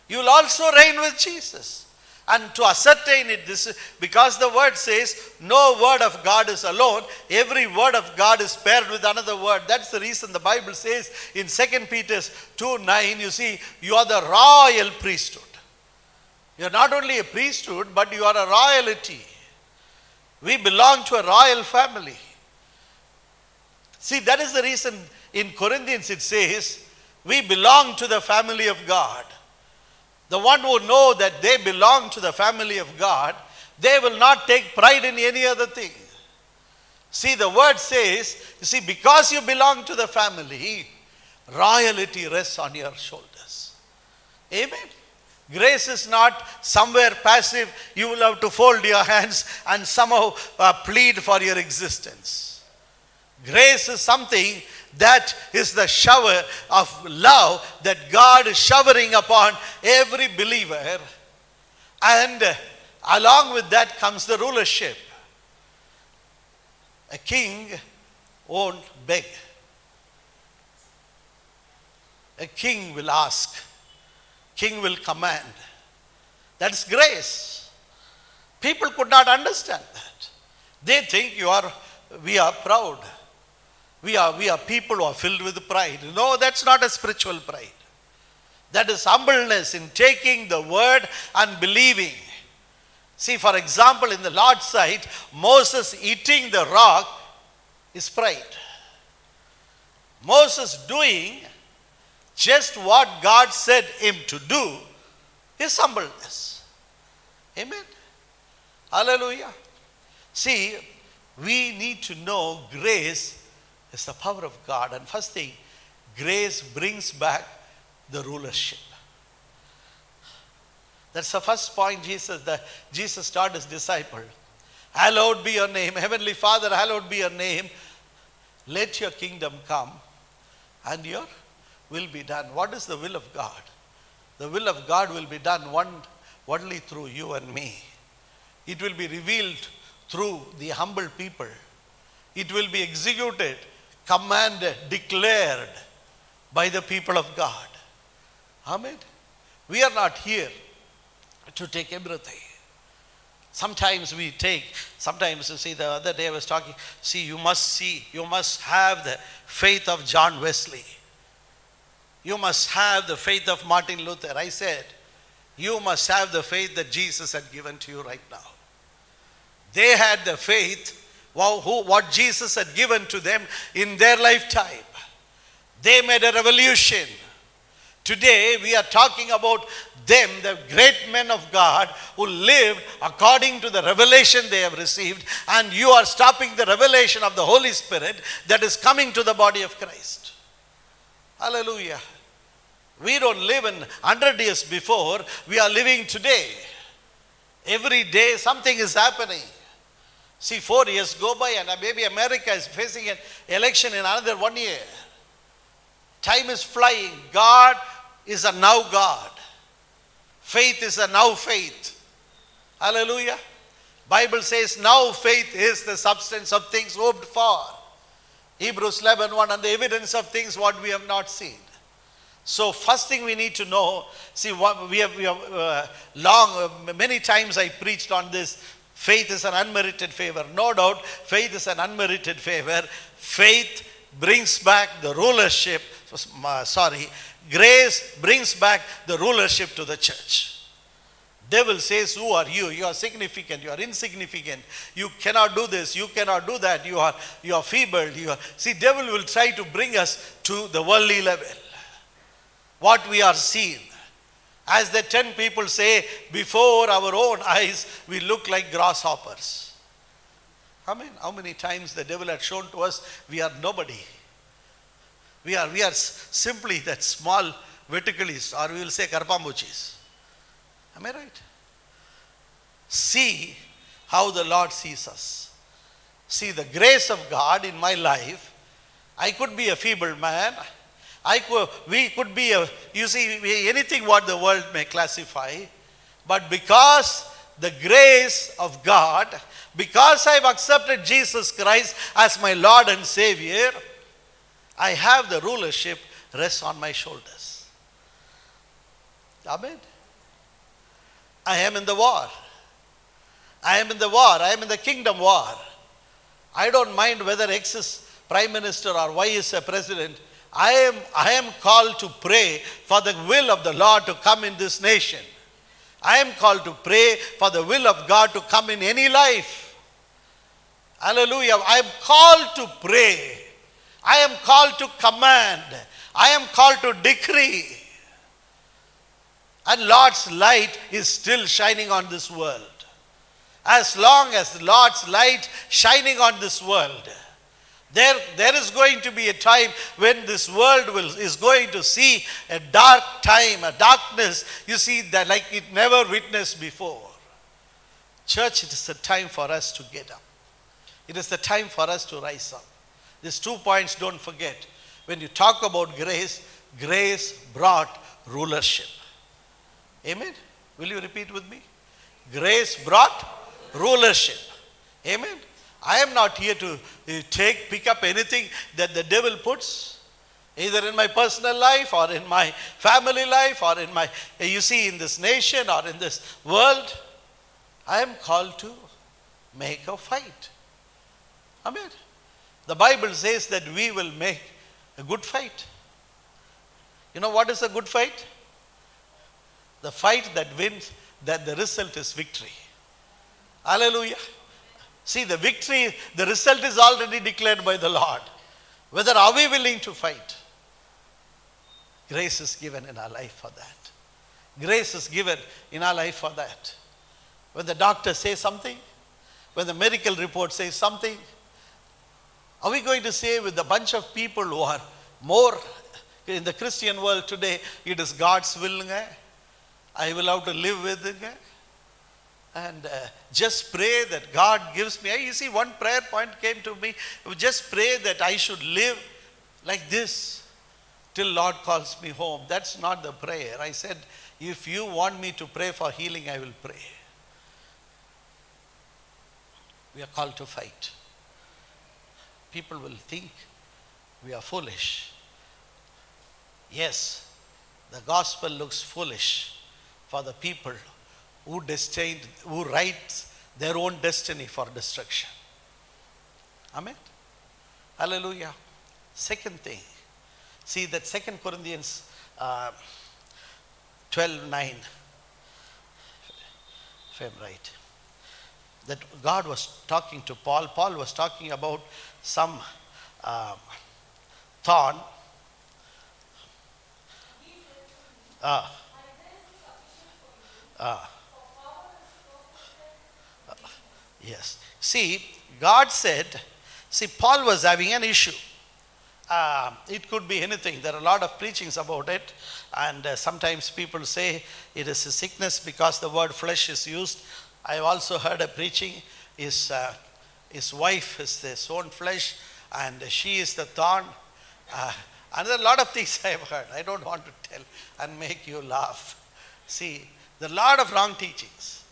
You will also reign with Jesus. And to ascertain it, this because the word says, no word of God is alone. Every word of God is paired with another word. That's the reason the Bible says in 2 Peter 2:9, you see, you are the royal priesthood. You are not only a priesthood, but you are a royalty. We belong to a royal family. See, that is the reason in Corinthians it says, we belong to the family of God. The one who know that they belong to the family of God, they will not take pride in any other thing. See, the word says, you see, because you belong to the family, royalty rests on your shoulders. Amen. Grace is not somewhere passive. You will have to fold your hands and somehow plead for your existence. Grace is something that is the shower of love that God is showering upon every believer. And along with that comes the rulership. A king won't beg. A king will ask. King will command. That's grace. People could not understand that. They think we are proud. We are people who are filled with pride. No, that's not a spiritual pride. That is humbleness in taking the word and believing. See, for example, in the Lord's sight, Moses eating the rock is pride. Moses doing just what God said him to do is humbleness. Amen. Hallelujah. See, we need to know grace is the power of God. And first thing, grace brings back the rulership. That's the first point Jesus taught his disciple. Hallowed be your name. Heavenly Father, hallowed be your name. Let your kingdom come and your will be done. What is the will of God? The will of God will be done only through you and me. It will be revealed through the humble people. It will be executed, commanded, declared by the people of God. Amen. We are not here to take everything. Sometimes you see, the other day I was talking, you must have the faith of John Wesley. You must have the faith of Martin Luther. I said, you must have the faith that Jesus had given to you right now. They had the faith, what Jesus had given to them in their lifetime. They made a revolution. Today we are talking about them, the great men of God who lived according to the revelation they have received, and you are stopping the revelation of the Holy Spirit that is coming to the body of Christ. Hallelujah. We don't live in 100 years before, we are living today. Every day something is happening. See, 4 years go by and maybe America is facing an election in another 1 year. Time is flying. God is a now God. Faith is a now faith. Hallelujah. Bible says now faith is the substance of things hoped for. Hebrews 11:1, and the evidence of things what we have not seen. So first thing we need to know, see, many times I preached on this. Faith is an unmerited favor. No doubt, faith is an unmerited favor. Faith brings back the rulership. Grace brings back the rulership to the church. Devil says, who are you? You are significant. You are insignificant. You cannot do this. You cannot do that. You are feeble. See, devil will try to bring us to the worldly level. What we are seeing. As the 10 people say, before our own eyes, we look like grasshoppers. Amen. How many times the devil had shown to us, we are nobody. We are simply that small verticalists, or we will say karpambuchis. Am I right? See how the Lord sees us. See the grace of God in my life. I could be a feeble man. We could be anything what the world may classify. But because the grace of God, because I have accepted Jesus Christ as my Lord and Savior, I have the rulership rests on my shoulders. Amen. I am in the war. I am in the war. I am in the kingdom war. I don't mind whether X is prime minister or Y is a president. I am called to pray for the will of the Lord to come in this nation. I am called to pray for the will of God to come in any life. Hallelujah. I am called to pray. I am called to command. I am called to decree. And Lord's light is still shining on this world. As long as the Lord's light shining on this world, there is going to be a time when this world is going to see a dark time, a darkness, you see, that like it never witnessed before. Church, it is the time for us to get up. It is the time for us to rise up. These 2 points, don't forget. When you talk about grace, grace brought rulership. Amen? Will you repeat with me? Grace brought rulership. Amen? I am not here to pick up anything that the devil puts, either in my personal life or in my family life or in my, in this nation or in this world. I am called to make a fight. Amen. The Bible says that we will make a good fight. You know what is a good fight? The fight that wins, that the result is victory. Hallelujah. See, the victory, the result is already declared by the Lord. Whether are we willing to fight? Grace is given in our life for that. Grace is given in our life for that. When the doctor says something, when the medical report says something, are we going to say with a bunch of people who are more in the Christian world today, it is God's will, I will have to live with it? And just pray that God gives me. You see, one prayer point came to me. Just pray that I should live like this till Lord calls me home. That's not the prayer. I said, if you want me to pray for healing, I will pray. We are called to fight. People will think we are foolish. Yes, the gospel looks foolish for the people who write their own destiny for destruction. Amen. Hallelujah. Second thing, see that 2 Corinthians 12:9, if I'm right, that God was talking to Paul. Paul was talking about some thorn. Yes. See, God said, see, Paul was having an issue. It could be anything. There are a lot of preachings about it. And sometimes people say it is a sickness because the word flesh is used. I have also heard a preaching, his wife is his own flesh and she is the thorn. And there are a lot of things I have heard. I don't want to tell and make you laugh. See, there are a lot of wrong teachings.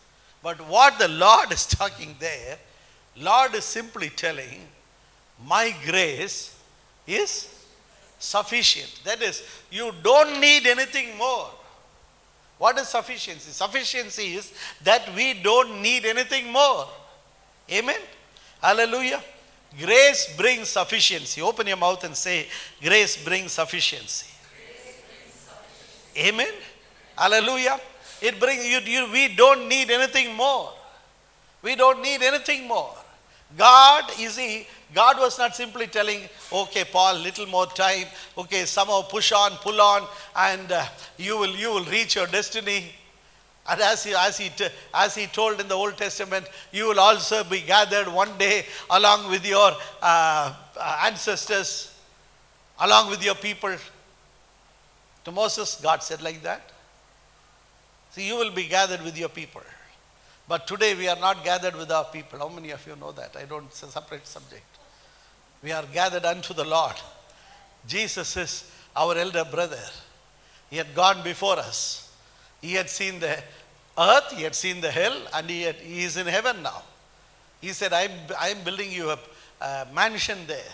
But what the Lord is talking there, Lord is simply telling, my grace is sufficient. That is, you don't need anything more. What is sufficiency? Sufficiency is that we don't need anything more. Amen. Hallelujah. Grace brings sufficiency. Open your mouth and say, grace brings sufficiency. Amen. Hallelujah. It brings we don't need anything more. We don't need anything more. God, you see, God was not simply telling, okay, Paul, little more time. Okay, somehow push on, pull on, and you will reach your destiny. And as he told in the Old Testament, you will also be gathered one day along with your ancestors, along with your people. To Moses, God said like that. See, you will be gathered with your people. But today we are not gathered with our people. How many of you know that? I don't, it's a separate subject. We are gathered unto the Lord. Jesus is our elder brother. He had gone before us. He had seen the earth, he had seen the hell, and he is in heaven now. He said, I am building you a mansion there.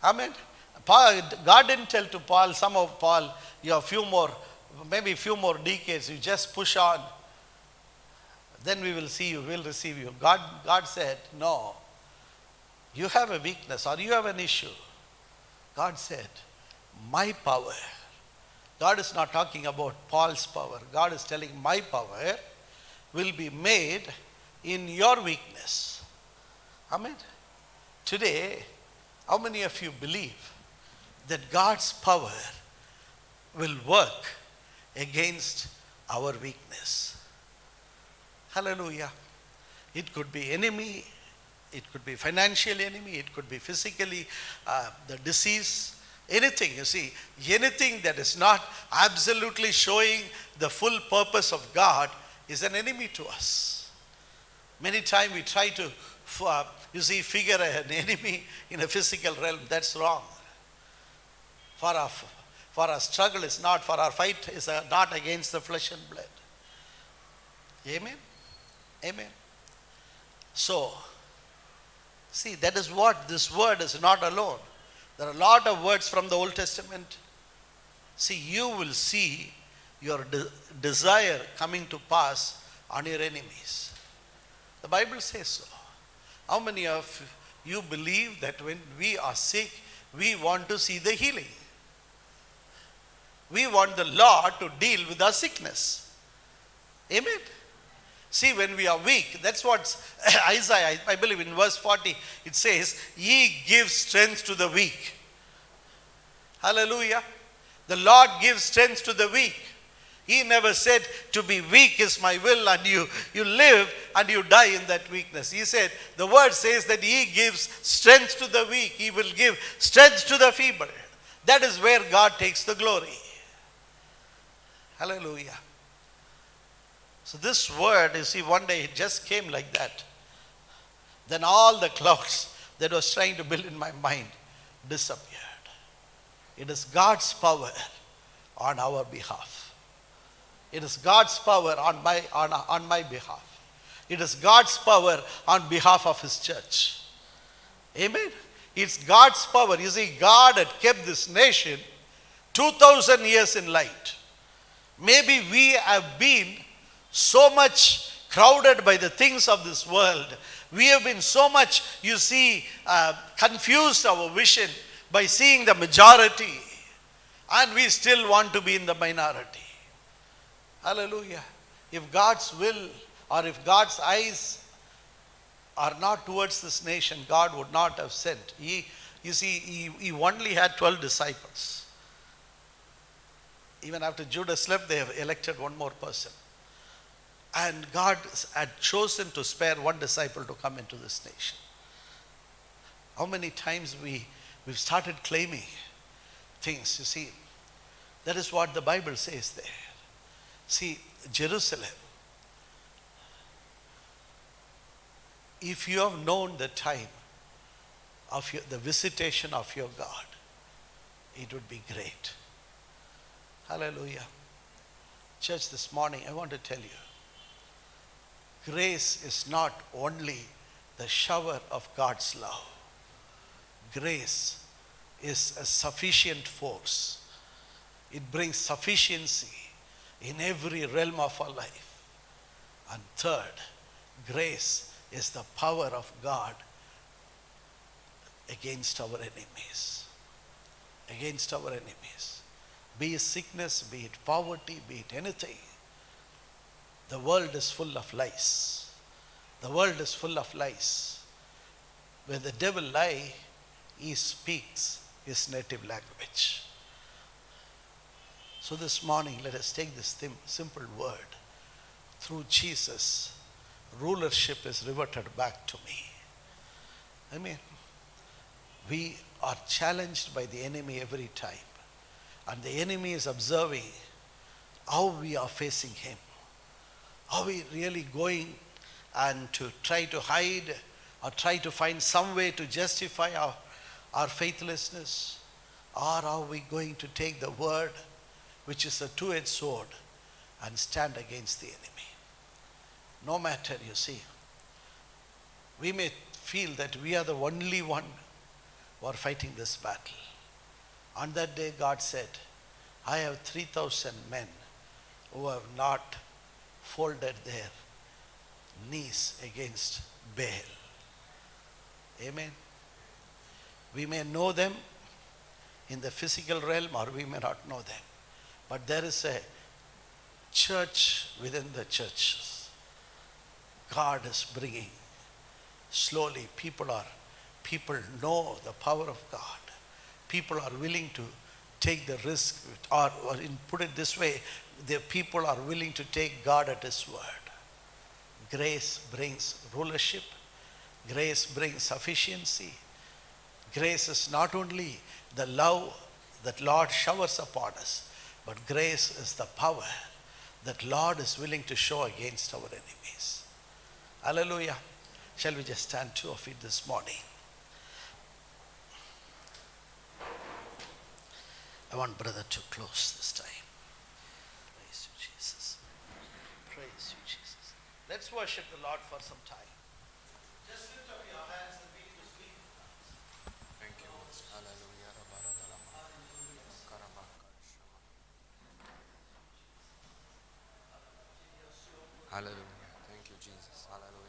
Amen. God didn't tell to Paul, somehow Paul, you have maybe a few more decades, you just push on. Then we will see you, we'll receive you. God said, no. You have a weakness or you have an issue. God said, my power. God is not talking about Paul's power. God is telling my power will be made in your weakness. Amen. Today, how many of you believe that God's power will work against our weakness? Hallelujah. It could be enemy, it could be financial enemy, it could be physically the disease, anything, you see, anything that is not absolutely showing the full purpose of God is an enemy to us. Many times we try to, figure an enemy in a physical realm. That's wrong. For our struggle is not, for our fight is not against the flesh and blood. Amen. Amen. So, see, that is what this word is not alone. There are a lot of words from the Old Testament. See, you will see your desire coming to pass on your enemies. The Bible says so. How many of you believe that when we are sick, we want to see the healing? We want the Lord to deal with our sickness. Amen. See, when we are weak, that's what Isaiah, I believe in verse 40, it says, ye give strength to the weak. Hallelujah. The Lord gives strength to the weak. He never said to be weak is my will and you live and you die in that weakness. He said, the word says that he gives strength to the weak. He will give strength to the feeble. That is where God takes the glory. Hallelujah. So this word, you see, one day it just came like that. Then all the clouds that was trying to build in my mind disappeared. It is God's power on our behalf. It is God's power on my behalf. It is God's power on behalf of His church. Amen. It's God's power. You see, God had kept this nation 2000 years in light. Maybe we have been so much crowded by the things of this world. We have been so much, you see, confused our vision by seeing the majority, and we still want to be in the minority. Hallelujah. If God's will or if God's eyes are not towards this nation, God would not have sent. He only had 12 disciples. Even after Judas left, they have elected one more person. And God had chosen to spare one disciple to come into this nation. How many times we've started claiming things, you see. That is what the Bible says there. See, Jerusalem, if you have known the time of the visitation of your God, it would be great. Hallelujah. Church, this morning I want to tell you, grace is not only the shower of God's love. Grace is a sufficient force. It brings sufficiency in every realm of our life. And third, grace is the power of God against our enemies. Against our enemies. Be it sickness, be it poverty, be it anything. The world is full of lies. The world is full of lies. When the devil lies, he speaks his native language. So this morning, let us take this simple word. Through Jesus, rulership is reverted back to me. I mean, we are challenged by the enemy every time. And the enemy is observing how we are facing him. Are we really going and to try to hide or try to find some way to justify our faithlessness? Or are we going to take the word, which is a two-edged sword, and stand against the enemy? No matter, you see, we may feel that we are the only one who are fighting this battle. On that day, God said, I have 3,000 men who have not folded their knees against Baal. Amen. We may know them in the physical realm or we may not know them. But there is a church within the churches. God is bringing slowly. People know the power of God. People are willing to take the risk, or put it this way, the people are willing to take God at His word. Grace brings rulership. Grace brings sufficiency. Grace is not only the love that Lord showers upon us, but grace is the power that Lord is willing to show against our enemies. Hallelujah. Shall we just stand to our feet this morning? I want brother to close this time. Praise you, Jesus. Praise you, Jesus. Let's worship the Lord for some time. Just lift up your hands and begin to speak. Thank you. Hallelujah. Hallelujah. Thank you, Jesus. Hallelujah.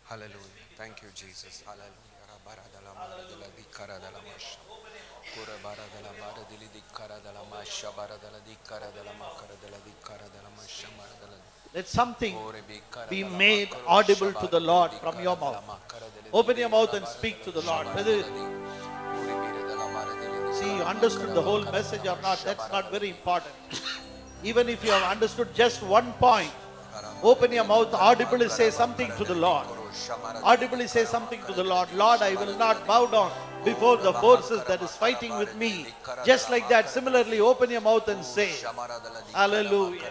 Hallelujah. Thank you, Jesus. Hallelujah. Let something be made audible to the Lord from your mouth. Open your mouth and speak to the Lord. Whether see you understood the whole message or not, that's not very important. Even if you have understood just one point, open your mouth audibly, say something to the Lord. Audibly say something to the Lord. Lord, I will not bow down before the forces that is fighting with me. Just like that, similarly, open your mouth and say, Hallelujah.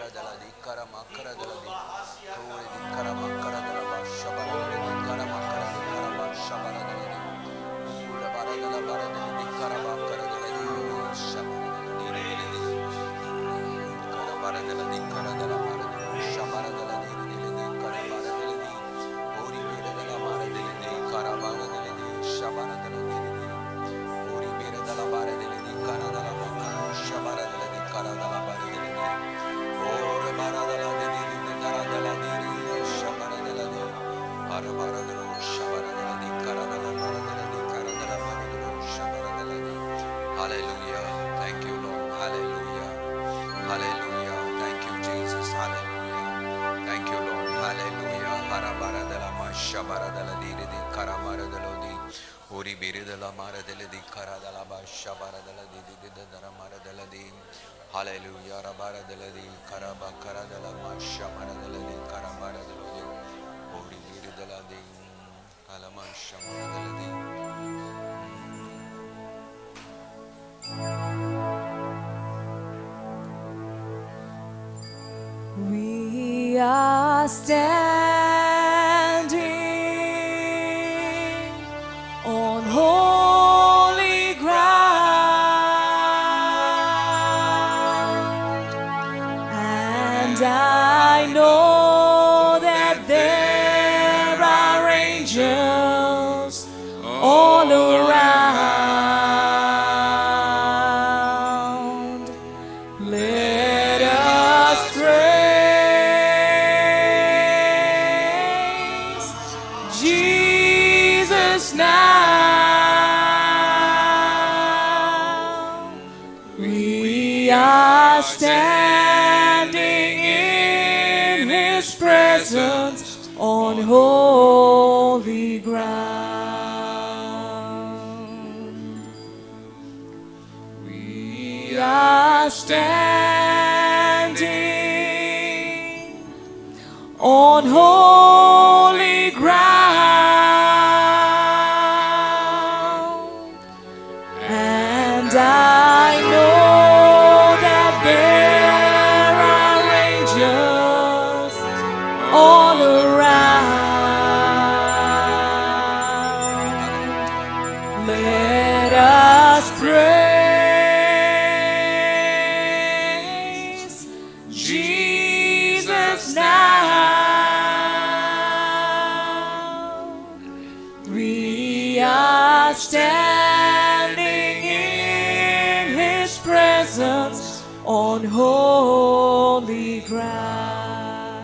Hallelujah. Thank you, Lord. Hallelujah. Hallelujah. Thank you, Jesus. Hallelujah. Thank you, Lord. Hallelujah. Harabaradala mashabaradala diridi karamaradala di uri biridala maradala di karadala bashabaradala di didara maradala di. Hallelujah. Rabaradala di karabakaradala mashabaradala di karamaradala di uri biridala di alamashabaradala di. We are standing on holy ground, and I know that there are angels all around. Let us praise Jesus now. We are standing in His presence on holy ground. We are standing on holy ground, and I know that there are angels all around. Let us praise Jesus now. We are standing in His presence on holy ground.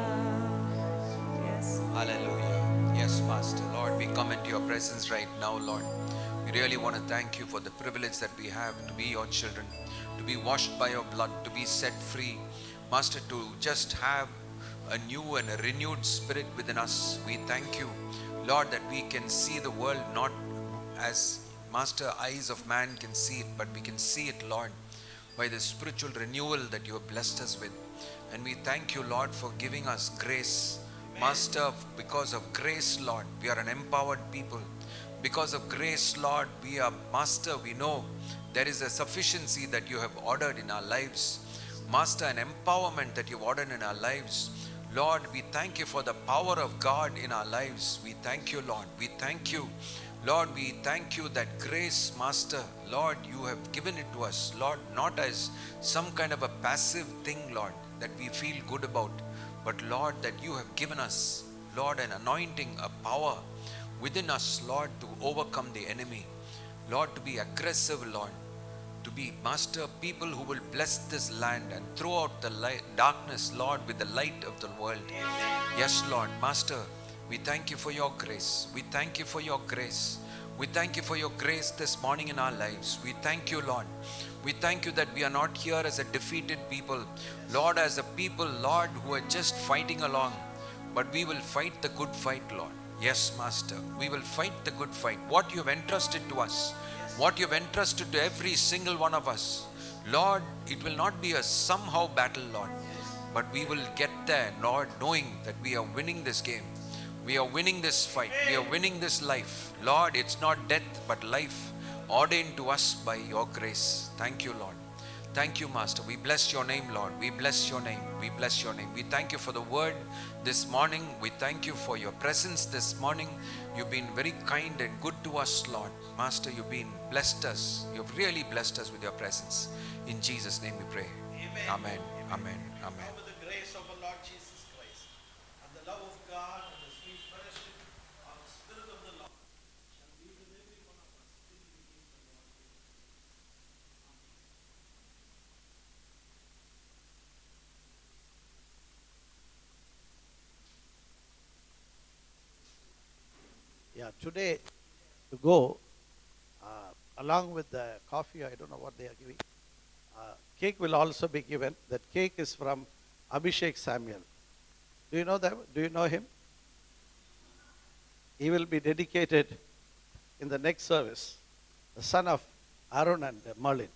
Yes. Hallelujah. Yes, Master. Lord, we come into your presence right now, Lord. We really want to thank you for the privilege that we have to be your children, to be washed by your blood, to be set free. Master, to just have a new and a renewed spirit within us. We thank you, Lord, that we can see the world not as Master eyes of man can see it, but we can see it, Lord, by the spiritual renewal that you have blessed us with. And we thank you, Lord, for giving us grace. Master, because of grace, Lord, we are an empowered people. Because of grace, Lord, we are, Master, we know there is a sufficiency that you have ordered in our lives. Master, an empowerment that you've ordered in our lives. Lord, we thank you for the power of God in our lives. We thank you, Lord. We thank you. Lord, we thank you that grace, Master, Lord, you have given it to us, Lord, not as some kind of a passive thing, Lord, that we feel good about, but Lord, that you have given us, Lord, an anointing, a power within us, Lord, to overcome the enemy. Lord, to be aggressive, Lord, to be, Master, people who will bless this land and throw out the darkness, Lord, with the light of the world. Yes, Lord, Master, we thank you for your grace. We thank you for your grace. We thank you for your grace this morning in our lives. We thank you, Lord. We thank you that we are not here as a defeated people, Lord, as a people, Lord, who are just fighting along, but we will fight the good fight, Lord. Yes, Master, we will fight the good fight. What you have entrusted to us, what you have entrusted to every single one of us, Lord, it will not be a somehow battle, Lord, but we will get there, Lord, knowing that we are winning this game. We are winning this fight. We are winning this life. Lord, it's not death but life ordained to us by your grace. Thank you, Lord. Thank you, Master. We bless your name, Lord. We bless your name. We bless your name. We thank you for the word this morning. We thank you for your presence this morning. You've been very kind and good to us, Lord. Master, you've been blessed us. You've really blessed us with your presence. In Jesus' name we pray. Amen. Amen. Amen. Now with the grace of our Lord Jesus Christ and the love of God and the sweet fellowship of the Spirit of the Lord shall be with every one of us till we meet the Lord. Yeah, today to go along with the coffee, I don't know what they are giving. Cake will also be given. That cake is from Abhishek Samuel. Do you know that? Do you know him? He will be dedicated in the next service. The son of Aaron and Merlin.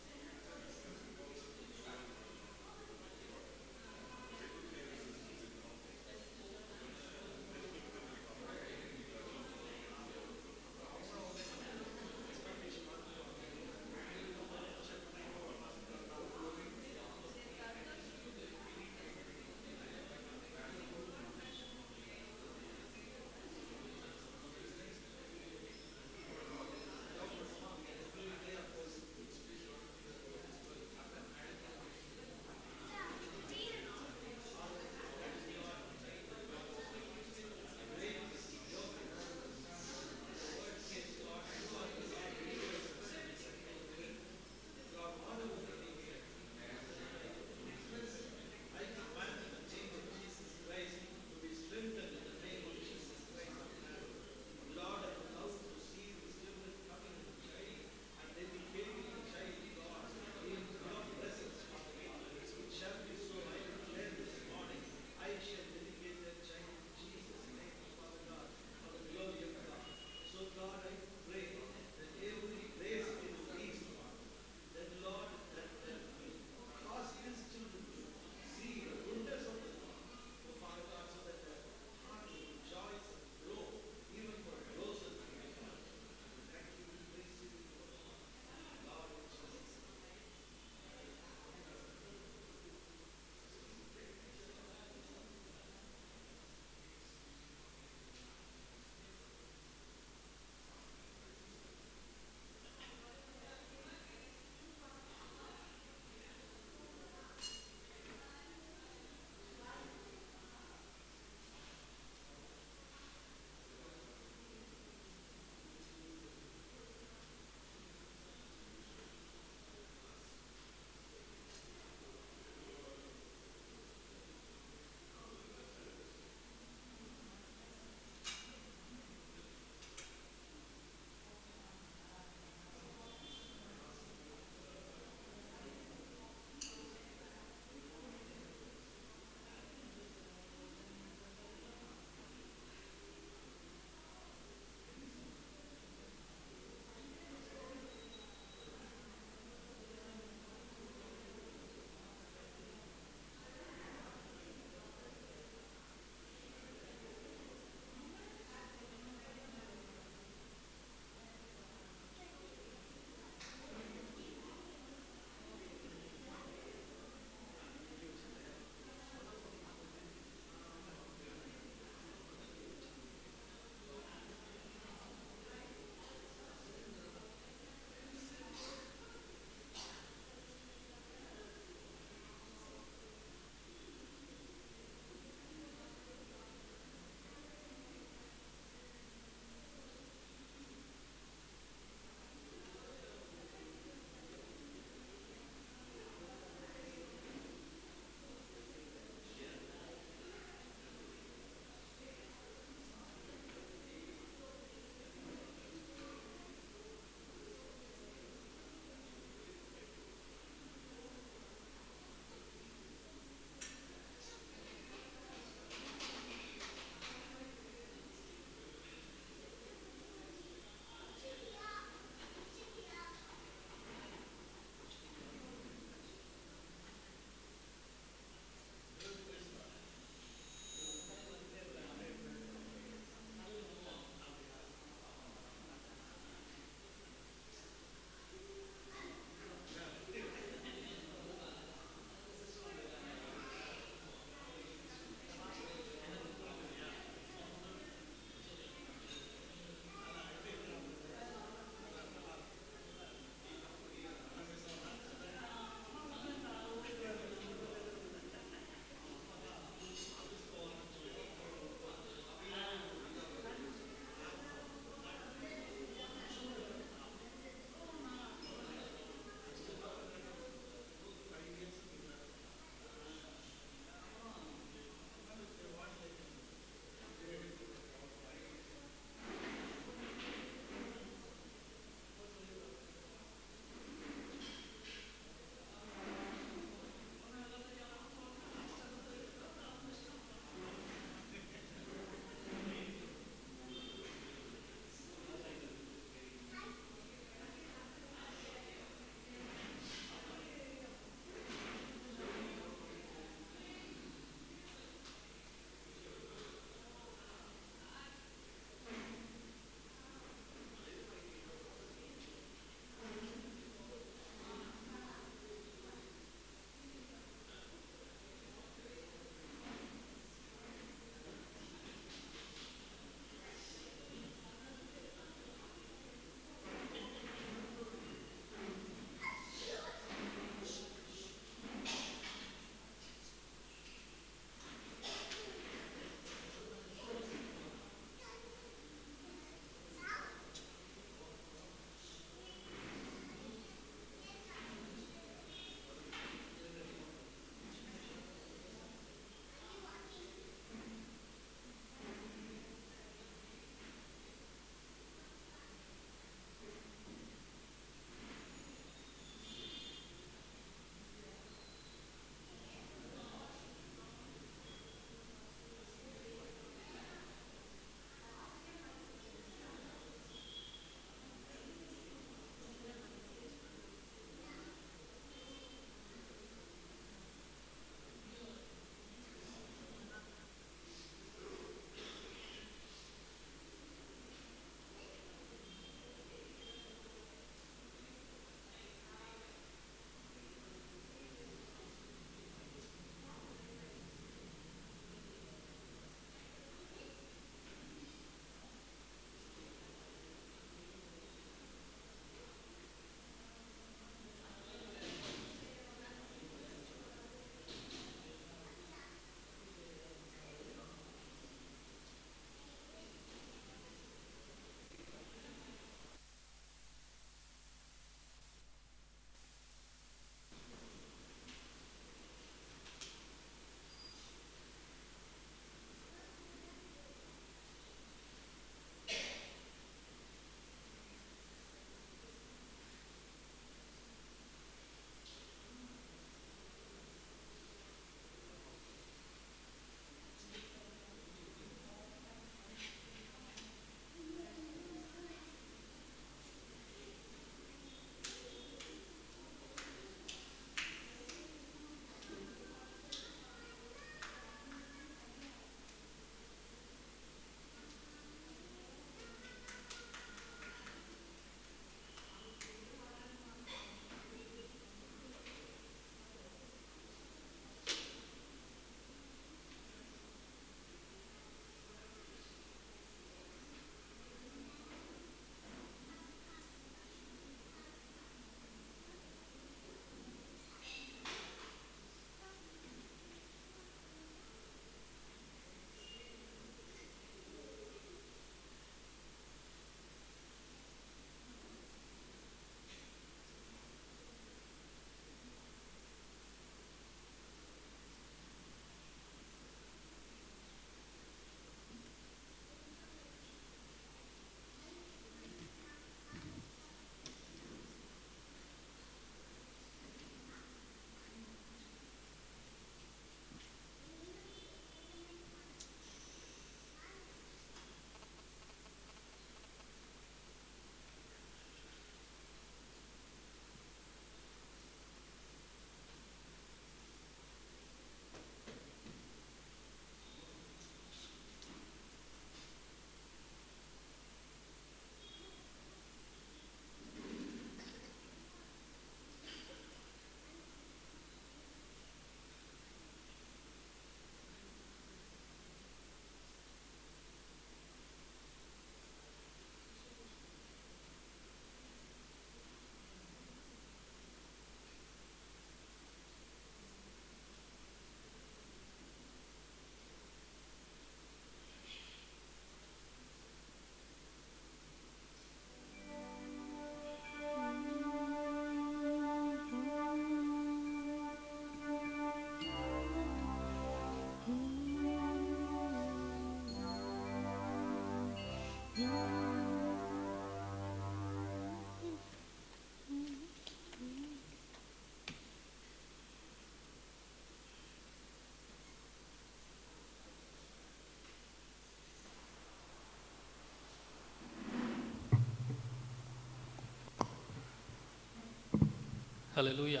ஹல்லேலூயா.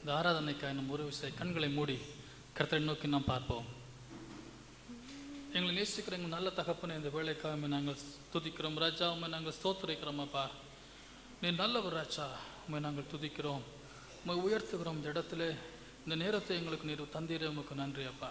இந்த ஆராதனைக்காக நம்ம ஒரு விஷயம் கண்களை மூடி கர்த்தரை நோக்கி நாம் பார்ப்போம். எங்களை நேசிக்கிற எங்கள் நல்ல தகப்பனை இந்த வேலைக்காக நாங்கள் துதிக்கிறோம் ராஜா. உண்மை நாங்கள் ஸ்தோத்திரிக்கிறோம் அப்பா. நீ நல்லவர் ராஜா. உண்மை நாங்கள் துதிக்கிறோம், உண்மை உயர்த்துகிறோம். இந்த இடத்துல இந்த நேரத்தை எங்களுக்கு நீர் தந்தீரே, உமக்கு நன்றி அப்பா.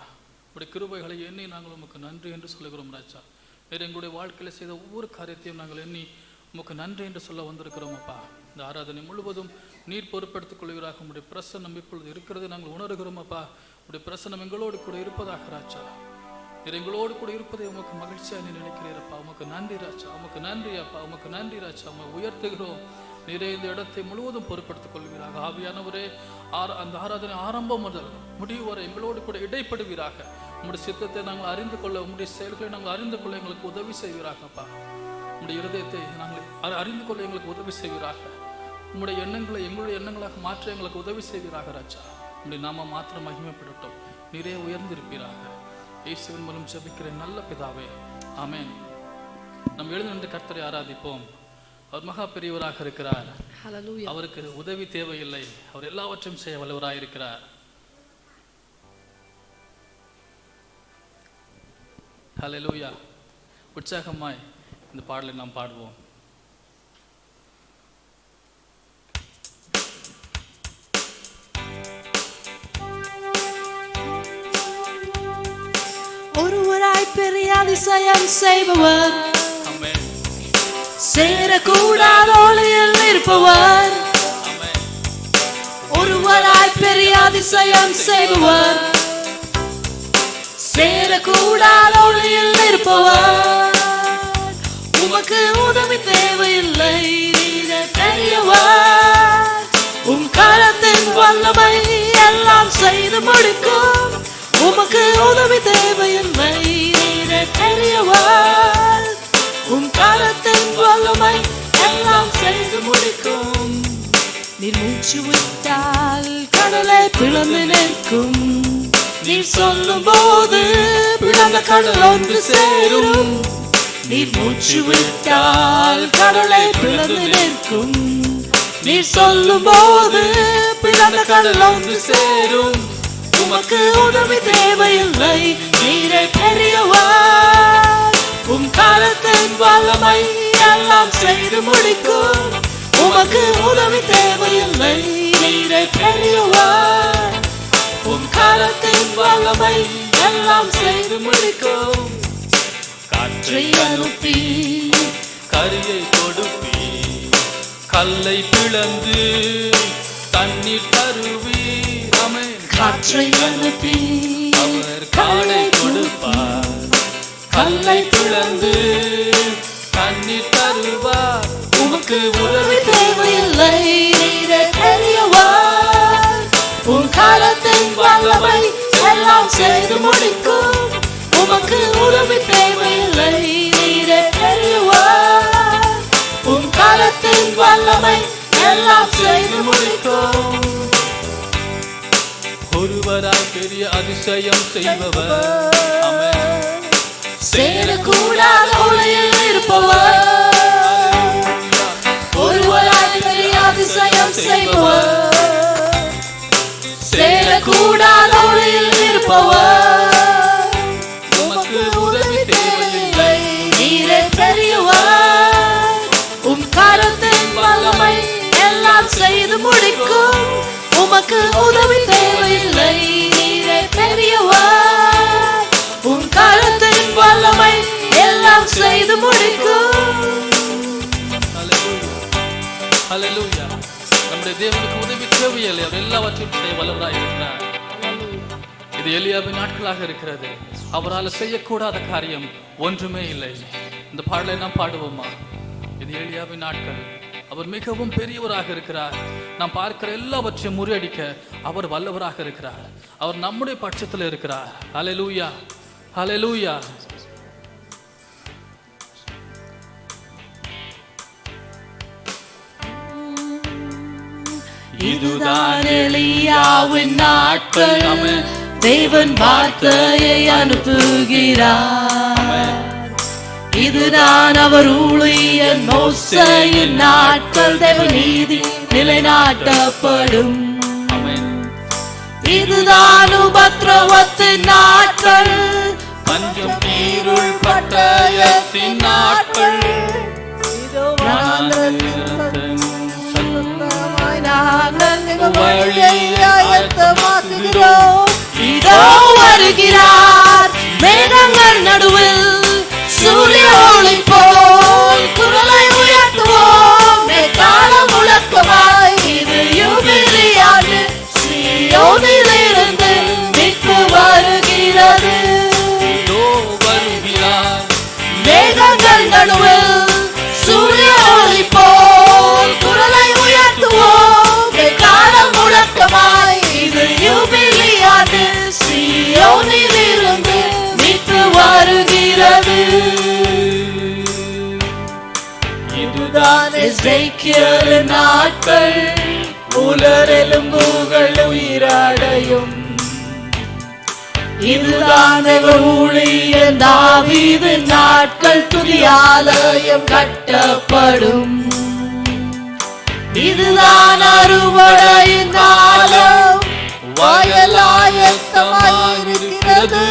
உடைய கிருபைகளை எண்ணி நாங்கள் உமக்கு நன்றி என்று சொல்லுகிறோம் ராஜா. நீர் எங்களுடைய வாழ்க்கையில் செய்த ஒவ்வொரு காரியத்தையும் நாங்கள் எண்ணி உமக்கு நன்றி என்று சொல்ல வந்திருக்கிறோம் அப்பா. இந்த ஆராதனை முழுவதும் நீர் பொறுப்படுத்திக் கொள்கிறாக. உங்களுடைய பிரசன்னம் இப்பொழுது இருக்கிறது நாங்கள் உணர்கிறோம் அப்பா. உடைய பிரசன்னம் எங்களோடு கூட இருப்பதாக ராஜா. நீர் எங்களோடு கூட இருப்பதை உமக்கு மகிழ்ச்சியாக நீ நினைக்கிறீரப்பா. உமக்கு நன்றி ராஜா. உமக்கு நன்றி அப்பா. உமக்கு நன்றி ராஜா. உம்மை உயர்த்துகிறோம். நீரே இந்த இடத்தை முழுவதும் பொறுப்படுத்திக் கொள்வீராக. ஆவியானவரே, அந்த ஆராதனை ஆரம்பம் முதல் முடிவு வரை எங்களோடு கூட இடைப்படுவீராக. உங்களுடைய சித்தத்தை நாங்கள் அறிந்து கொள்ள, உங்களுடைய செயல்களை நாங்கள் அறிந்து கொள்ள எங்களுக்கு உதவி செய்வீராகப்பா. உங்களுடைய இருதயத்தை நாங்கள் அறிந்து கொள்ள எங்களுக்கு உதவி செய்வீராக. உங்களுடைய எண்ணங்களை எங்களுடைய எண்ணங்களாக மாற்ற எங்களுக்கு உதவி செய்வீராக ராஜா. உங்களுடைய நாம மாத்திரம் மகிமைப்படட்டும். நீரே உயர்ந்திருப்பீராக. இயேசுவின் மூலம் ஜெபிக்கிற நல்ல பிதாவே, ஆமென். நம்ம எழுந்து நின்று கர்த்தரை ஆராதிப்போம். அவர் மகா பெரியவராக இருக்கிறார். அவருக்கு உதவி தேவையில்லை. அவர் எல்லாவற்றையும் செய்ய வல்லவராக இருக்கிறார். ஹல்லேலூயா. உற்சாகமாய் இந்த பாடலை நாம் பாடுவோம். ஒருவராய் பெரிய அதிசயம் செய்பவர், சேரக்கூடாத ஒளியில் இருப்பவர். ஒருவராய் பெரிய அதிசயம் செய்பவர், சேரக்கூடாத ஒளியில் இருப்பவர். உமக்கு உதவி தேவையில்லை, நீரே பெரியவர். உம் கரத்தின் வல்லமை எல்லாம் செய்து முடிக்கும். உமக்கு உதவி தேவையில்லை, நீரே பெரியவர். உம் கரத்தின் வல்லமை எல்லாம் செய்து முடிக்கும். நீர் மூச்சு விட்டால் கடலை பிளந்து நிற்கும். நீர் சொல்லும் போது பிளந்த கடல் ஒன்று சேரும். நீர் மூச்சு விட்டால் கடலை பிளந்து நிற்கும். நீர் சொல்லும் போது பிளந்த கடல் ஒன்று சேரும். உமக்கு உதவி தேவையில்லை, நீரே பெரியவர். உம் கரத்தின் வல்லமை எல்லாம் செய்து முடிக்கும். உமக்கு உதவி தேவையில்லை, நீரே பெரியவர். உம் கரத்தின் வல்லமை எல்லாம் செய்து முடிக்கும். காற்றை அனுப்பி கரியை கொடுப்பி, கல்லை பிளந்து தண்ணீர் தருவீர். ஆமென். காற்றை அனுப்பி அவர் காடை கொடுப்பார், கல்லை பிளந்து தண்ணீர் தருவார். உமக்கு உதவி தேவையில்லை, நீரே பெரியவர். உம் கரத்தின் வல்லமை எல்லாம் செய்து முடிக்கும். உமக்கு உதவி தேவையில்லை, நீரே பெரியவர். உம் கரத்தின் வல்லமை எல்லாம் செய்து முடிக்கும். ஒருவராய் பெரிய அதிசயம் செய்பவர், ஆமென். சேரக்கூடாத ஒளியில் இருப்பவர். ஒருவராய் பெரிய அதிசயம் செய்பவர், சேரக்கூடாத ஒளியில் இருப்பவர். உமக்கு உதவி தேவையில்லை, நீரே பெரியவர். உம் கரத்தின் வல்லமை எல்லாம் செய்து முடிக்கும். உமக்கு உதவி தேவையில்லை, நீரே பெரியவர். உம் கரத்தின் வல்லமை எல்லாம் செய்து முடிக்கும். ஹல்லேலூயா. நம்முடைய தேவனுக்கு உதவி தேவையில்லை, அவர் எல்லாவற்றையும் செய்ய வல்லவராய் இருக்கிறார். இது எலியாவின் நாட்களாக இருக்கிறது. அவரால் செய்யக்கூடாத காரியம் ஒன்றுமே இல்லை. இந்த பாடலை நாம் பாடுவோமா? இது எலியாவின் நாட்கள். அவர் மிகவும் பெரியவராக இருக்கிறார். நாம் பார்க்கிற எல்லாவற்றையும் முறியடிக்க அவர் வல்லவராக இருக்கிறார். அவர் நம்முடைய பட்சத்தில் இருக்கிறார். ஹல்லேலூயா, ஹல்லேலூயா. இதுதான் எலியாவின் நாட்கள். தேவன் வார்த்தையை அனுப்புகிறார். இதுதான் அவர் ஊழியன் மோசேயின் நாட்கள். தேவ நீதி நிலைநாட்டப்படும். ஆமென். இதுதான் உபத்திரவத்தின் நாட்கள், பஞ்சம் இருள் பட்டயத்தின் நாட்கள், இதோ வருகிறார் மேகங்கள் நடுவில் சூரிய ஒளி போல் குரலை உயர்த்துவோம் கால முழக்கமாய். இது யூபிலி ஆண்டு, சீயோனிலிருந்து மீட்பு வருகிறது. இதோ வருகிறார் மேகங்கள் நடுவில் சூரிய ஒளி போல் குரலை உயர்த்துவோம் கால முழக்கமாய். இது யூபிலி ஆண்டு, சீயோனிலிருந்து மீட்பு வருகிறது. இதுதான் எசேக்கியேலின் நாட்கள், உலரெலும்புகள் உயிரடையும். இதுதான் ஊழியன் தாவீதின் நாட்கள், துதியாலயம் கட்டப்படும். இதுதான் அறுவடையின் காலம், வயலாயத்தமாயிருக்கிறது.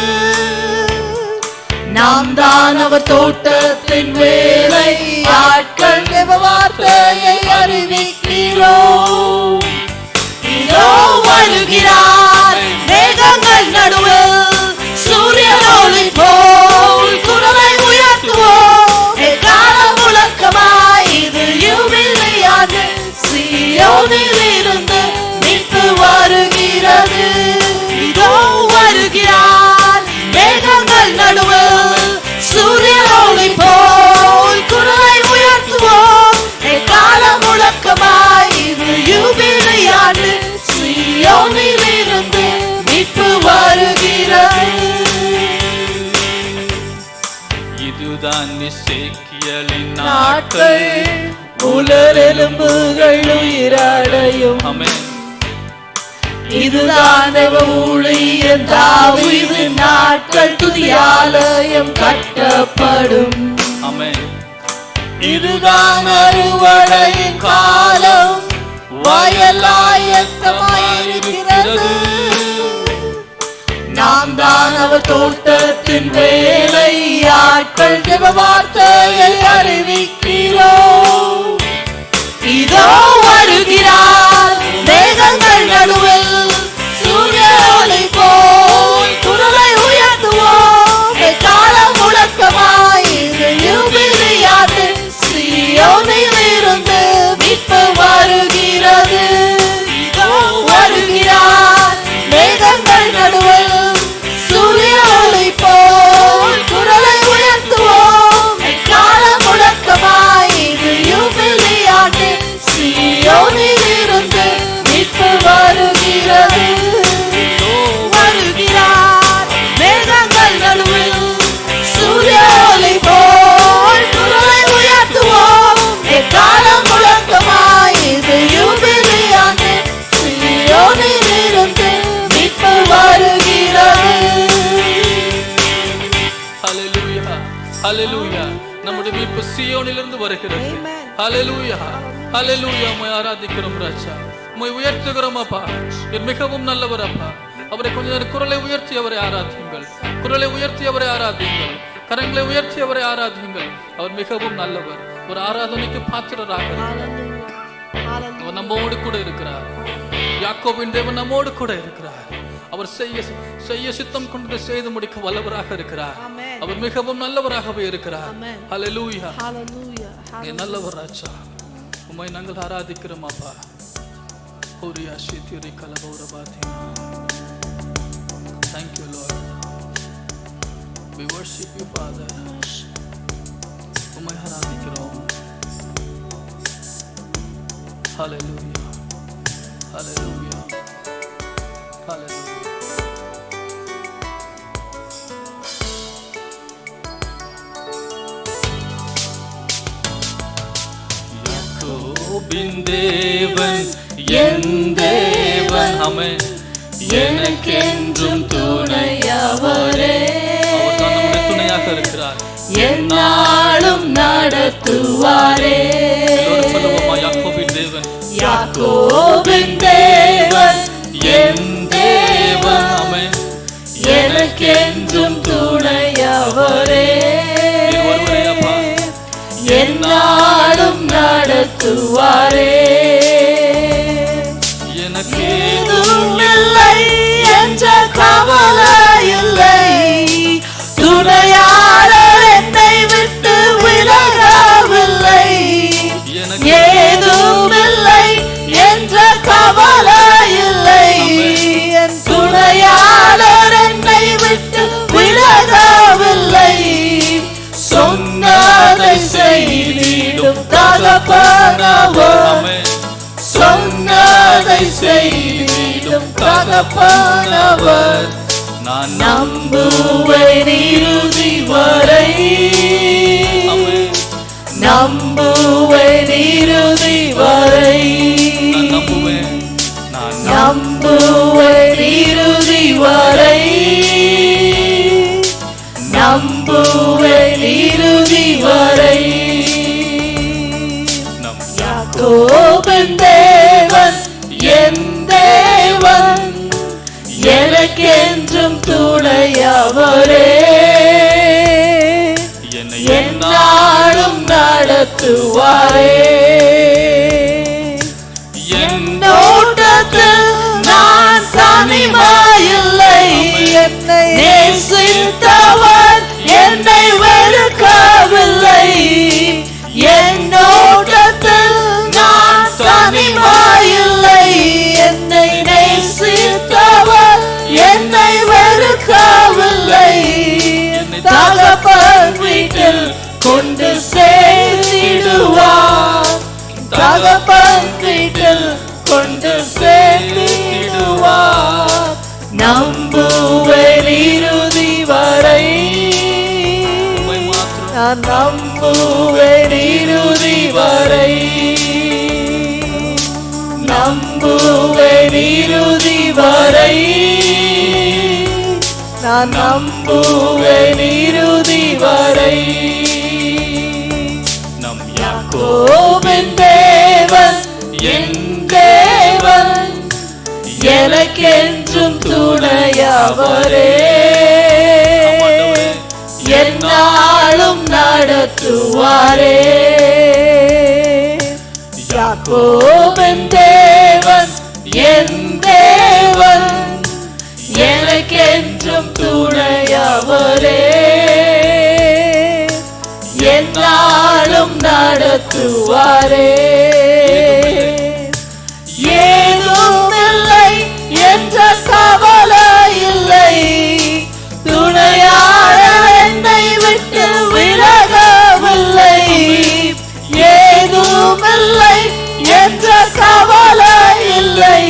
நாம் தான் அவர் தோட்டத்தின் வேலை ஆட்கள், வார்த்தையை அறிவிக்கிறோம். இதோ வருகிறார் மேகங்கள் நடுவில் சூரிய ஒளி போல் குரலை உயர்த்துவோம் கால முழக்கமாய். இது யூபிலி ஆண்டு, சீயோனிலிருந்து மீட்பு வருகிறது. இதோ வருகிறார் மேகங்கள் நடுவில் சூரிய ஒளி போல் குரலை உயர்த்துவோம் கால முழக்கமாய். இது யூபிலி ஆண்டு, சீயோனிலிருந்து மீட்பு வருகிறது. இதுதான் எசேக்கியேலின் நாட்கள், நாட்கள், உலரெலும்புகள் உயிரடையும். ஆமென். இதுதான் ஊழியன் தாவீதின் நாட்கள், துதியாலயம் கட்டப்படும். ஆமென். இதுதான் அறுவடையின் காலம், வயலாயத்தமாயிருக்கிறது. நாம் தான் அவர் தோட்டத்தின் வேலை ஆட்கள், ஜெப வார்த்தையை அறிவிக்கிறோம். இதோ வருகிறார் மேகங்கள் நடுவில் சூரிய ஒளி போல் குரலை உயர்த்துவோம் கால முழக்கமாய். இது யூபிலி ஆண்டு, சீயோனிலிருந்து மீட்பு வருகிறது. இதோ வருகிறார் மேகங்கள் நடுவில் சூரிய ஒளி போல் குரலை உயர்த்துவோம் கால முழக்கமாய். இது யூபிலி ஆண்டு, சீயோனிலிருந்து மீட்பு வருகிறது. வருகிறார் மேகங்கள் நடுவில் சூரிய ஒளி போல் குரலை உயர்த்துவோம் கால முழக்கமாய். இது யூபிலி ஆண்டு, சீயோனிலிருந்து மீட்பு வருகிறது. ஹல்லேலூயா, ஹல்லேலூயா. நம்முடைய மீட்பு சீயோனிலிருந்து வருகிறது. ஹல்லேலூயா, ஹல்லேலூயா. உம்மை ஆராதிக்கிறோம் ராஜா, உம்மை உயர்த்துகிறோம் அப்பா. நீர் மிகவும் நல்லவர் அப்பா. அவரை கொஞ்ச நேரம் குரலை உயர்த்தி அவரை ஆராதியுங்கள், குரலை உயர்த்தி அவரை ஆராதியுங்கள், கரங்களை உயர்த்தி அவரை ஆராதியுங்கள். அவர் மிகவும் நல்லவர். ஒரு ஆராதனைக்கு பாத்திரராக இருக்கிறார். அவர் நம்மோடு கூட இருக்கிறார். யாக்கோபின் தேவன் நம்மோடு கூட இருக்கிறார். அவர் செய்ய சித்தம் கொண்டு செய்து முடிக்க வல்லவராக இருக்கிறார். அவர் மிகவும் நல்லவராகவே இருக்கிறார். ஹல்லேலூயா, நல்லவர் ராஜா. உம்மை நாங்கள் ஆராதிக்கிறோம் அப்பா. ஹோரியா ஷித்யுரி கலபௌரபாதி. Thank you Lord. We worship you Father. உம்மை ஆராதிக்கிறோம். Hallelujah. Hallelujah. Hallelujah. யாக்கோபின் தேவன் என் தேவன், ஆமென். எனக்கென்றும் துணையவரே, அவர் தான் நம்முடைய துணையாக இருக்கிறார். என்னாலும் நடத்துவாரே. சொல்லுவோமா, யாக்கோபின் தேவன் தேவன், யாக்கோபின் தேவன் என் தேவன், ஆமென். எனக்கென்றும் துணையவரே, ஒருவரே அப்பா, என்னாலும் நடத்துவாரே. எனக்கு ஏதும் இல்லை என்ற கவலை இல்லை, துணையாளர் என்னை விட்டு விலகவில்லை. ஏதும் இல்லை என்ற கவலை இல்லை, என் துணையாளர் என்னை விட்டு விலகவில்லை. சொன்னதை செய்திடும் தகப்பனவர், சொன்னதை செய்திடும் தகப்பனவர். நான் நம்புவேன் இறுதி வரை, நம்புவேன் இறுதி வரை, நம்புவேன், நான் நம்புவேன் இறுதி வரை, நம்புவேன் இறுதி வரை. யாக்கோபின் தேவன் என் தேவன், எனக்கென்றும் துணையவரே, என்னாலும் நடத்துவாரே. என்னோட்டத்தில் நான் தனிமையில்லை, என்னை நேசித்தவர் என்னை வெறுக்கவில்லை. என்னோட்டத்தில் நான் தனிமையில்லை, என்னை நேசித்தவர் என்னை வெறுக்கவில்லை. தகப்பன் வீட்டில் கொண்டு சேர்த்திடுவார், தகப்பன் வீட்டில் கொண்டு சேர்த்திடுவார். நம்புவேன் இறுதி வரை, நான் நம்புவேன் இறுதி வரை, நம்புவேன் இறுதி வரை, நான் நம்புவேன் இறுதி வரை. நம் யாக்கோபின் தேவன் என் தேவன், எனக்கென்றும் துணையவரே, என்னாலும் நடத்துவாரே. யாக்கோபின் தேவன் என் தேவன், எனக்கென்றும் துணையவரே, என்னாலும் நடத்துவாரே. ஏதும் இல்லை என்ற கவலை இல்லை, துணையாளர் என்னை விட்டு விலகவில்லை. ஏதும் இல்லை என்ற கவலை இல்லை,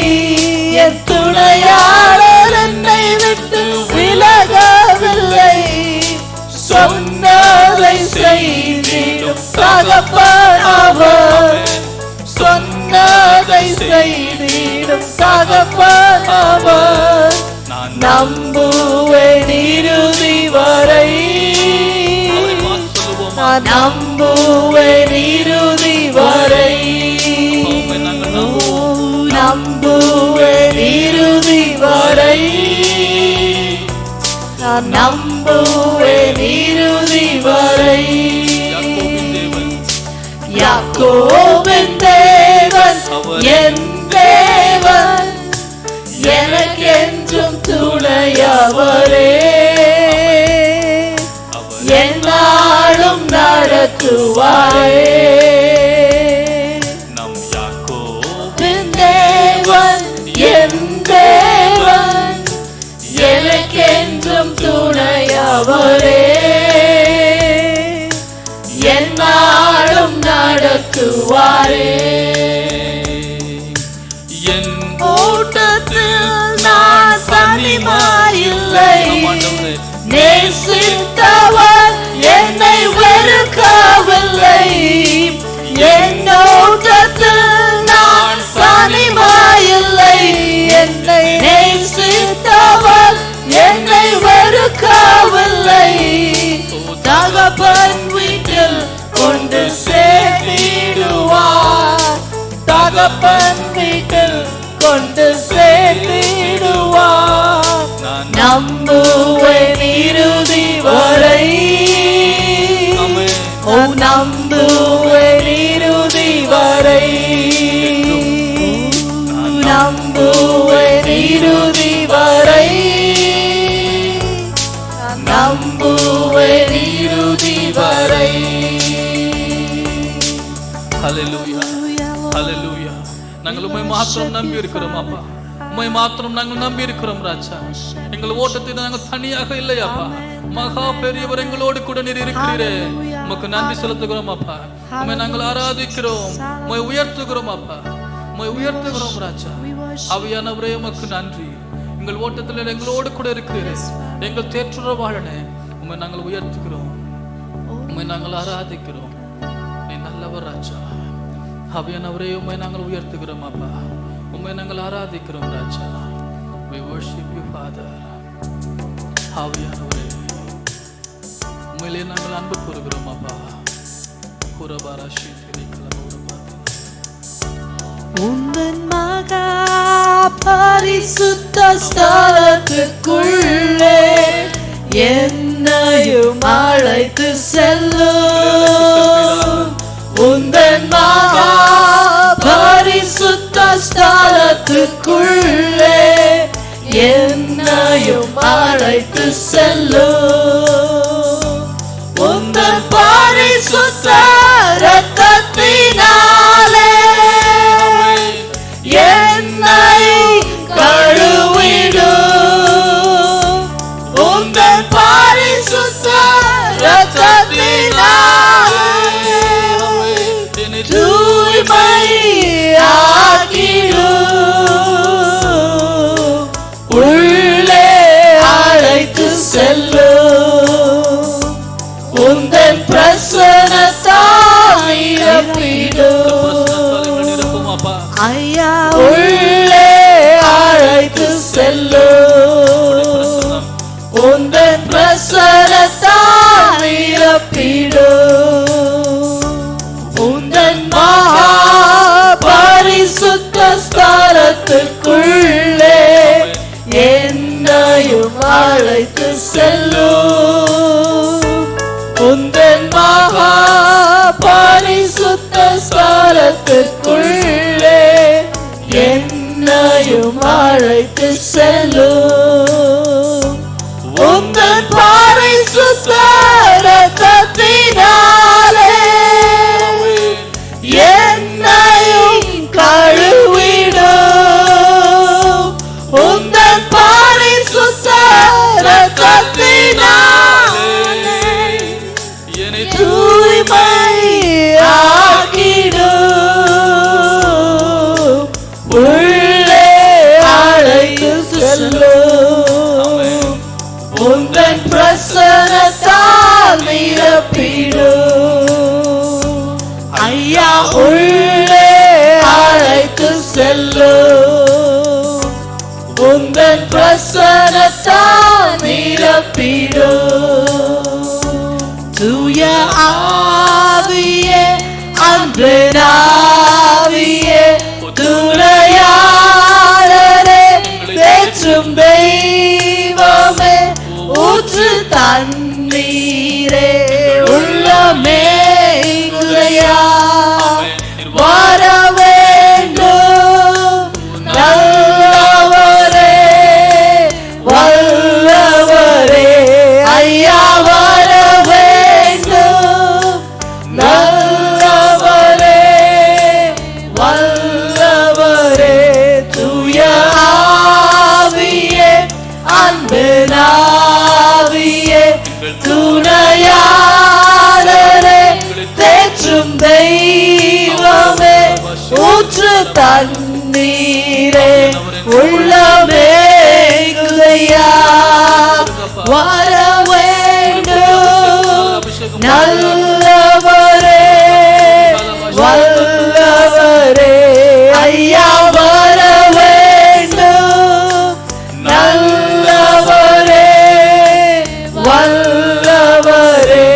என் துணையாளர் என்னை விட்டு விலகவில்லை. சொன்னதை செய்திடும் தகப்பனவர், சொன்னதை செய்திடும் தகப்பனவர். நம்புவேன் இறுதி வரை, நான் நம்புவேன் இறுதி வரை, நம்புவேன் இறுதி வரை, நான் நம்புவேன் இறுதி வரை. யாக்கோபின் தேவன் என் தேவன், எனக்கென்றும் துணையவரே, என்னாலும் நடத்துவாரே. நம் யாக்கோபின் தேவன் என் தேவன், எனக்கென்றும் துணையவரே, என்னாலும் நடத்துவாரே. என் ஓட்டத்தில் நான் தனிமையில்லை, நேசித்தவர் என்னை வெறுக்கவில்லை. என்னோட்டத்தில் நான் தனிமையில்லை, என்னை நேசித்தவர் என்னை வெறுக்கவில்லை. தகப்பன் வீட்டில் கொண்டு சேர்த்திடுவார், தகப்பன் வீட்டில் கொண்டு சேர்த்திடுவார். நம்புவேன் இறுதி வரை, ஓ நம்புவேன் இறுதி வரை, நம்புவேன் இறுதி வரை, நம்புவேன் இறுதி வரை. ஹல்லேலூயா, ஹல்லேலூயா. நாங்கள் உம்மை மாத்திரம் நம்பி இருக்கிறோம் அப்பா, உம்மை மாத்திரம் நாங்கள் நம்பி இருக்கிறோம் ராஜா. எங்கள் ஓட்டத்தில் நாங்கள் தனியாக இல்லையாப்பா, மகா பெரியவர் எங்களோடு கூட நீர் இருக்கிறீரே. உமக்கு நன்றி செலுத்துகிறோம் அப்பா. உம்மை நாங்கள் ஆராதிக்கிறோம், உம்மை உயர்த்துகிறோம் அப்பா, உம்மை உயர்த்துகிறோம் ராஜா. ஆவியானவரே உமக்கு நன்றி. எங்கள் ஓட்டத்தில் எங்களோடு கூட இருக்கிறீரே, எங்கள் தேற்றுறவாளனே, உம்மை நாங்கள் உயர்த்துகிறோம், உம்மை நாங்கள் ஆராதிக்கிறோம். நீ நல்லவர் ராஜா. ஆவியானவரே உம்மை நாங்கள் உயர்த்துகிறோம் அப்பா, உம்மை நாங்கள் ஆராதிக்கிறோம் ராஜா. We worship you Father. ஆவியானவரே உம்மிலே நாங்கள் அன்பு கூறுகிறோம் அப்பா. குரபாராஷி உந்தன் மகா பரிசுத்த ஸ்தலத்துக்குள்ளே என்னையும் அழைத்து செல்லும். உந்தன் மகா பரிசுத்த ஸ்தலத்துக்குள்ளே என்னையும் அழைத்து செல்லும். உந்தன் பரிசுத்த இரத்தத்தினாலே என்னை கழுவிடும். உந்தன் பரிசுத்த இரத்தத்தினாலே தூய்மையாக்கிடும். உள்ளே அழைத்து செல்லும். உந்தன் பிரசன்னத்தால் நிரப்பிடும். ஐயா உள்ளே அழைத்து செல்லும். உந்தன் பிரசன்னத்தால் நிரப்பிடும். உந்தன் மகா பரிசுத்த ஸ்தலத்துக்குள்ளே என்னையும் அழைத்து செல்லும். உந்தன் மகா பரிசுத்த ஸ்தலத்துக்குள்ளே என்னையும் அழைத்து செல்லும். உந்தன் பரிசுத்த இரத்தத்தினாலே என்னையும் கழுவிடும். உந்தன் பரிசுத்த இரத்தத்தினாலே தூய்மையாக்கிடும். உள்ளே அழைத்து செல்லும். உந்தன் பிரசன்னத்தால் நிரப்பிடும். ஐயா உள்ளே அழைத்து செல்லும். உந்தன் பிரசன்னத்தால் நிரப்பிடும். தூய ஆவியே அன்பின் ஆவியே துணையாளரே தேற்றும் தெய்வமே ஊற்று தண்ணீரே உள்ளமே குறையா வர வேண்டும். நல்லவரே வல்லவரே ஐயா வர வேண்டும். நல்லவரே வல்லவரே தூய ஆவியே அன்பின் ஆவியே துணையாளரே தேற்றும் தெய்வமே ஊற்று தண்ணீரே உள்ளமே குறையா வர வேண்டும். நல்லவரே வல்லவரே ஐயா வர வேண்டும். நல்லவரே வல்லவரே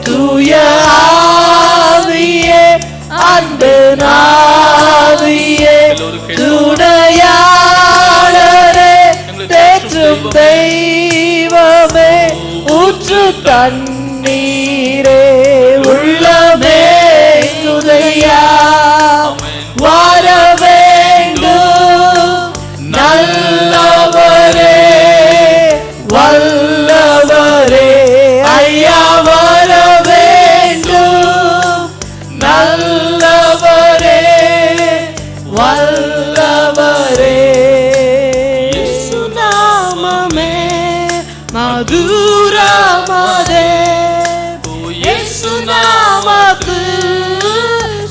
தூய ஆவியே அன்பின் ஆவியே தண்ணீரே உள்ளமே உதையா வர வேண்டும் நல்லவரே வல்லவரே ஐயா வர வேண்டும் நல்லவரே வல்லவரே இயேசு நாமமே மதுரமதே இயேசு நாமத்து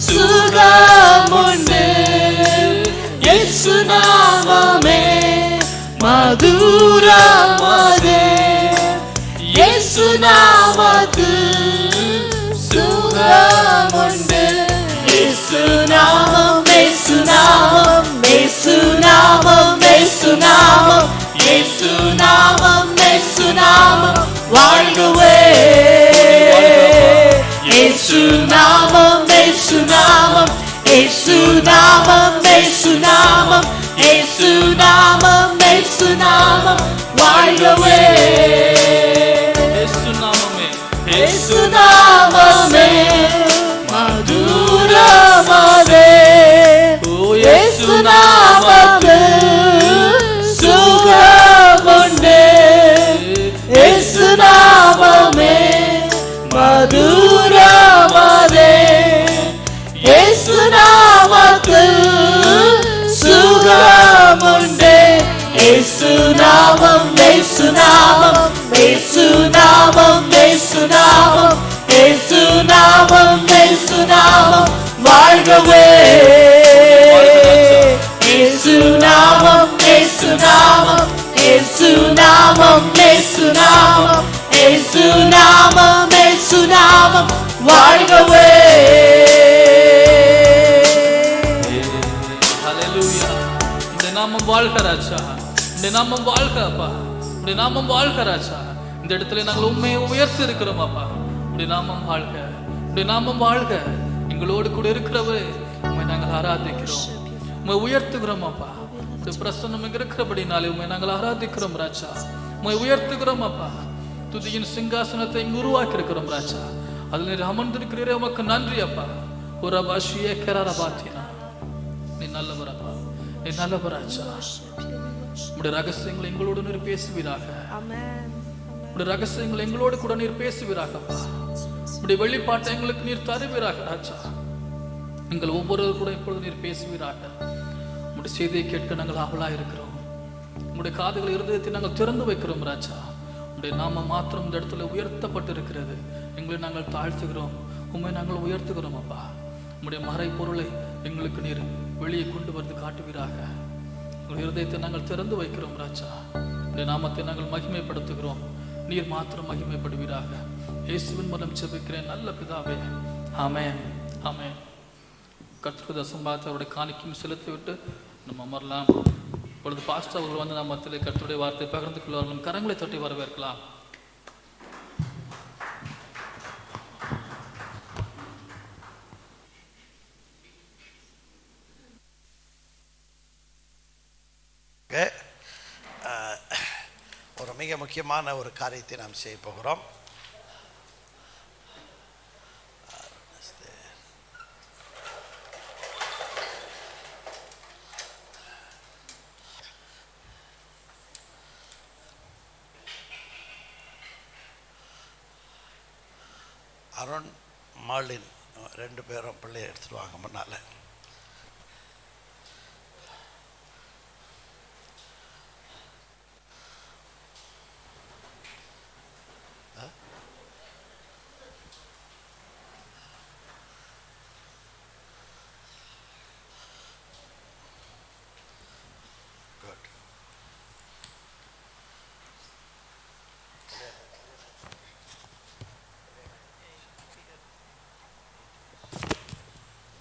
சுகமுண்டு இயேசு நாமமே மதுரமதே இயேசு நாமத்து சுகமுண்டு இயேசு நாமம் இயேசு நாமம் இயேசு நாமம் இயேசு நாமம் இயேசு நாமம் இயேசு நாமம் வாழ்கவே இயேசு நாமம் இயேசு நாமம் இயேசு நாமம் இயேசு நாமம் இயேசு நாமம் இயேசு நாமம் வாழ்கவே இயேசு நாமமே இயேசு நாமமே மதுரமதே இயேசு நாமத்து சுகமுண்டு இயேசு நாமமே மதுரமதே இயேசு நாமத்து சுகமுண்டு இயேசு நாமம் இயேசு நாமம் இயேசு நாமம் இயேசு நாமம் இயேசு நாமம் இயேசு நாமம் வாழ்கவே இயேசு நாமம் இயேசு நாமம் இயேசு நாமம் இயேசு நாமம் இயேசு நாமம் இயேசு நாமம் வாழ்கவே ஹalleluya இந்த நாமம் வாழ்க ராஜா இந்த நாமம் வாழ்க அப்பா இந்த நாமம் வாழ்க ராஜா இந்த இடத்துல நாங்கள் உண்மையை உயர்த்தி இருக்கிறோம் அப்பா இந்த நாமம் வாழ்க இந்த நாமம் வாழ்க எங்களோடு கூட இருக்கிறவரே உண்மை நாங்கள் ஆராதிக்கிறோம் உண்மை உயர்த்துகிறோம் அப்பா இந்த பிரசன்னம் இங்க இருக்கிறபடினாலே உண்மை நாங்கள் ஆராதிக்கிறோம் ராஜா உண்மை உயர்த்துகிறோம் அப்பா துதியின் சிங்காசனத்தை இங்கு உருவாக்கி இருக்கிறோம் ராஜா அதில் நீர் அமர்ந்திருக்கிறீரே உமக்கு நன்றி அப்பா ஒரு பாஷியே கேராரபாத்தினா நீ நல்லவர் அப்பா நீ நல்லவர் ராஜா உடைய ரகசியங்களை எங்களோடு நீர் பேசுவீராக உடைய ரகசியங்களை எங்களோடு கூட நீர் பேசுவீராகப்பா உடைய வெளிப்பாட்டை எங்களுக்கு நீர் தருவீராக ராஜா எங்கள் ஒவ்வொருவர் கூட இப்பொழுது நீர் பேசுவீராக உடைய செய்தியை கேட்க நாங்கள் ஆவலா இருக்கிறோம் உடைய காதுகளை இருதயத்தை நாங்கள் திறந்து வைக்கிறோம் ராஜா உடைய நாம மாத்திரம் இந்த இடத்துல உயர்த்தப்பட்டு இருக்கிறது எங்களை நாங்கள் தாழ்த்துகிறோம் உண்மை நாங்கள் உயர்த்துகிறோம் அப்பா உடைய மறை பொருளை எங்களுக்கு நீர் வெளியே கொண்டு வந்து காட்டுவீராக உங்கள் இருதயத்தை நாங்கள் திறந்து வைக்கிறோம் ராஜா உடைய நாமத்தை நாங்கள் மகிமைப்படுத்துகிறோம் நீர் மாத்திரம் மகிமைப்படுவீராக இயேசுவின் மூலம் ஜெபிக்கிறேன் நல்ல பிதாவே ஆமென் ஆமென் கர்த்தருடைய சம்பாதத்தை அவருடைய காணிக்கையும் செலுத்தி விட்டு நம்ம அமரலாம் இப்பொழுது பாஸ்டர் அவர்கள் வந்து நம்ம மத்தியிலே கர்த்தருடைய வார்த்தை பகிர்ந்து கொள்வார்களும் கரங்களை தட்டி வரவேற்கலாம் ஒரு மிக முக்கியமான ஒரு காரியத்தை நாம் செய்ய போகிறோம். அருண் மாலின் ரெண்டு பேரும் பிள்ளையை எடுத்துட்டு வாங்க முன்னால.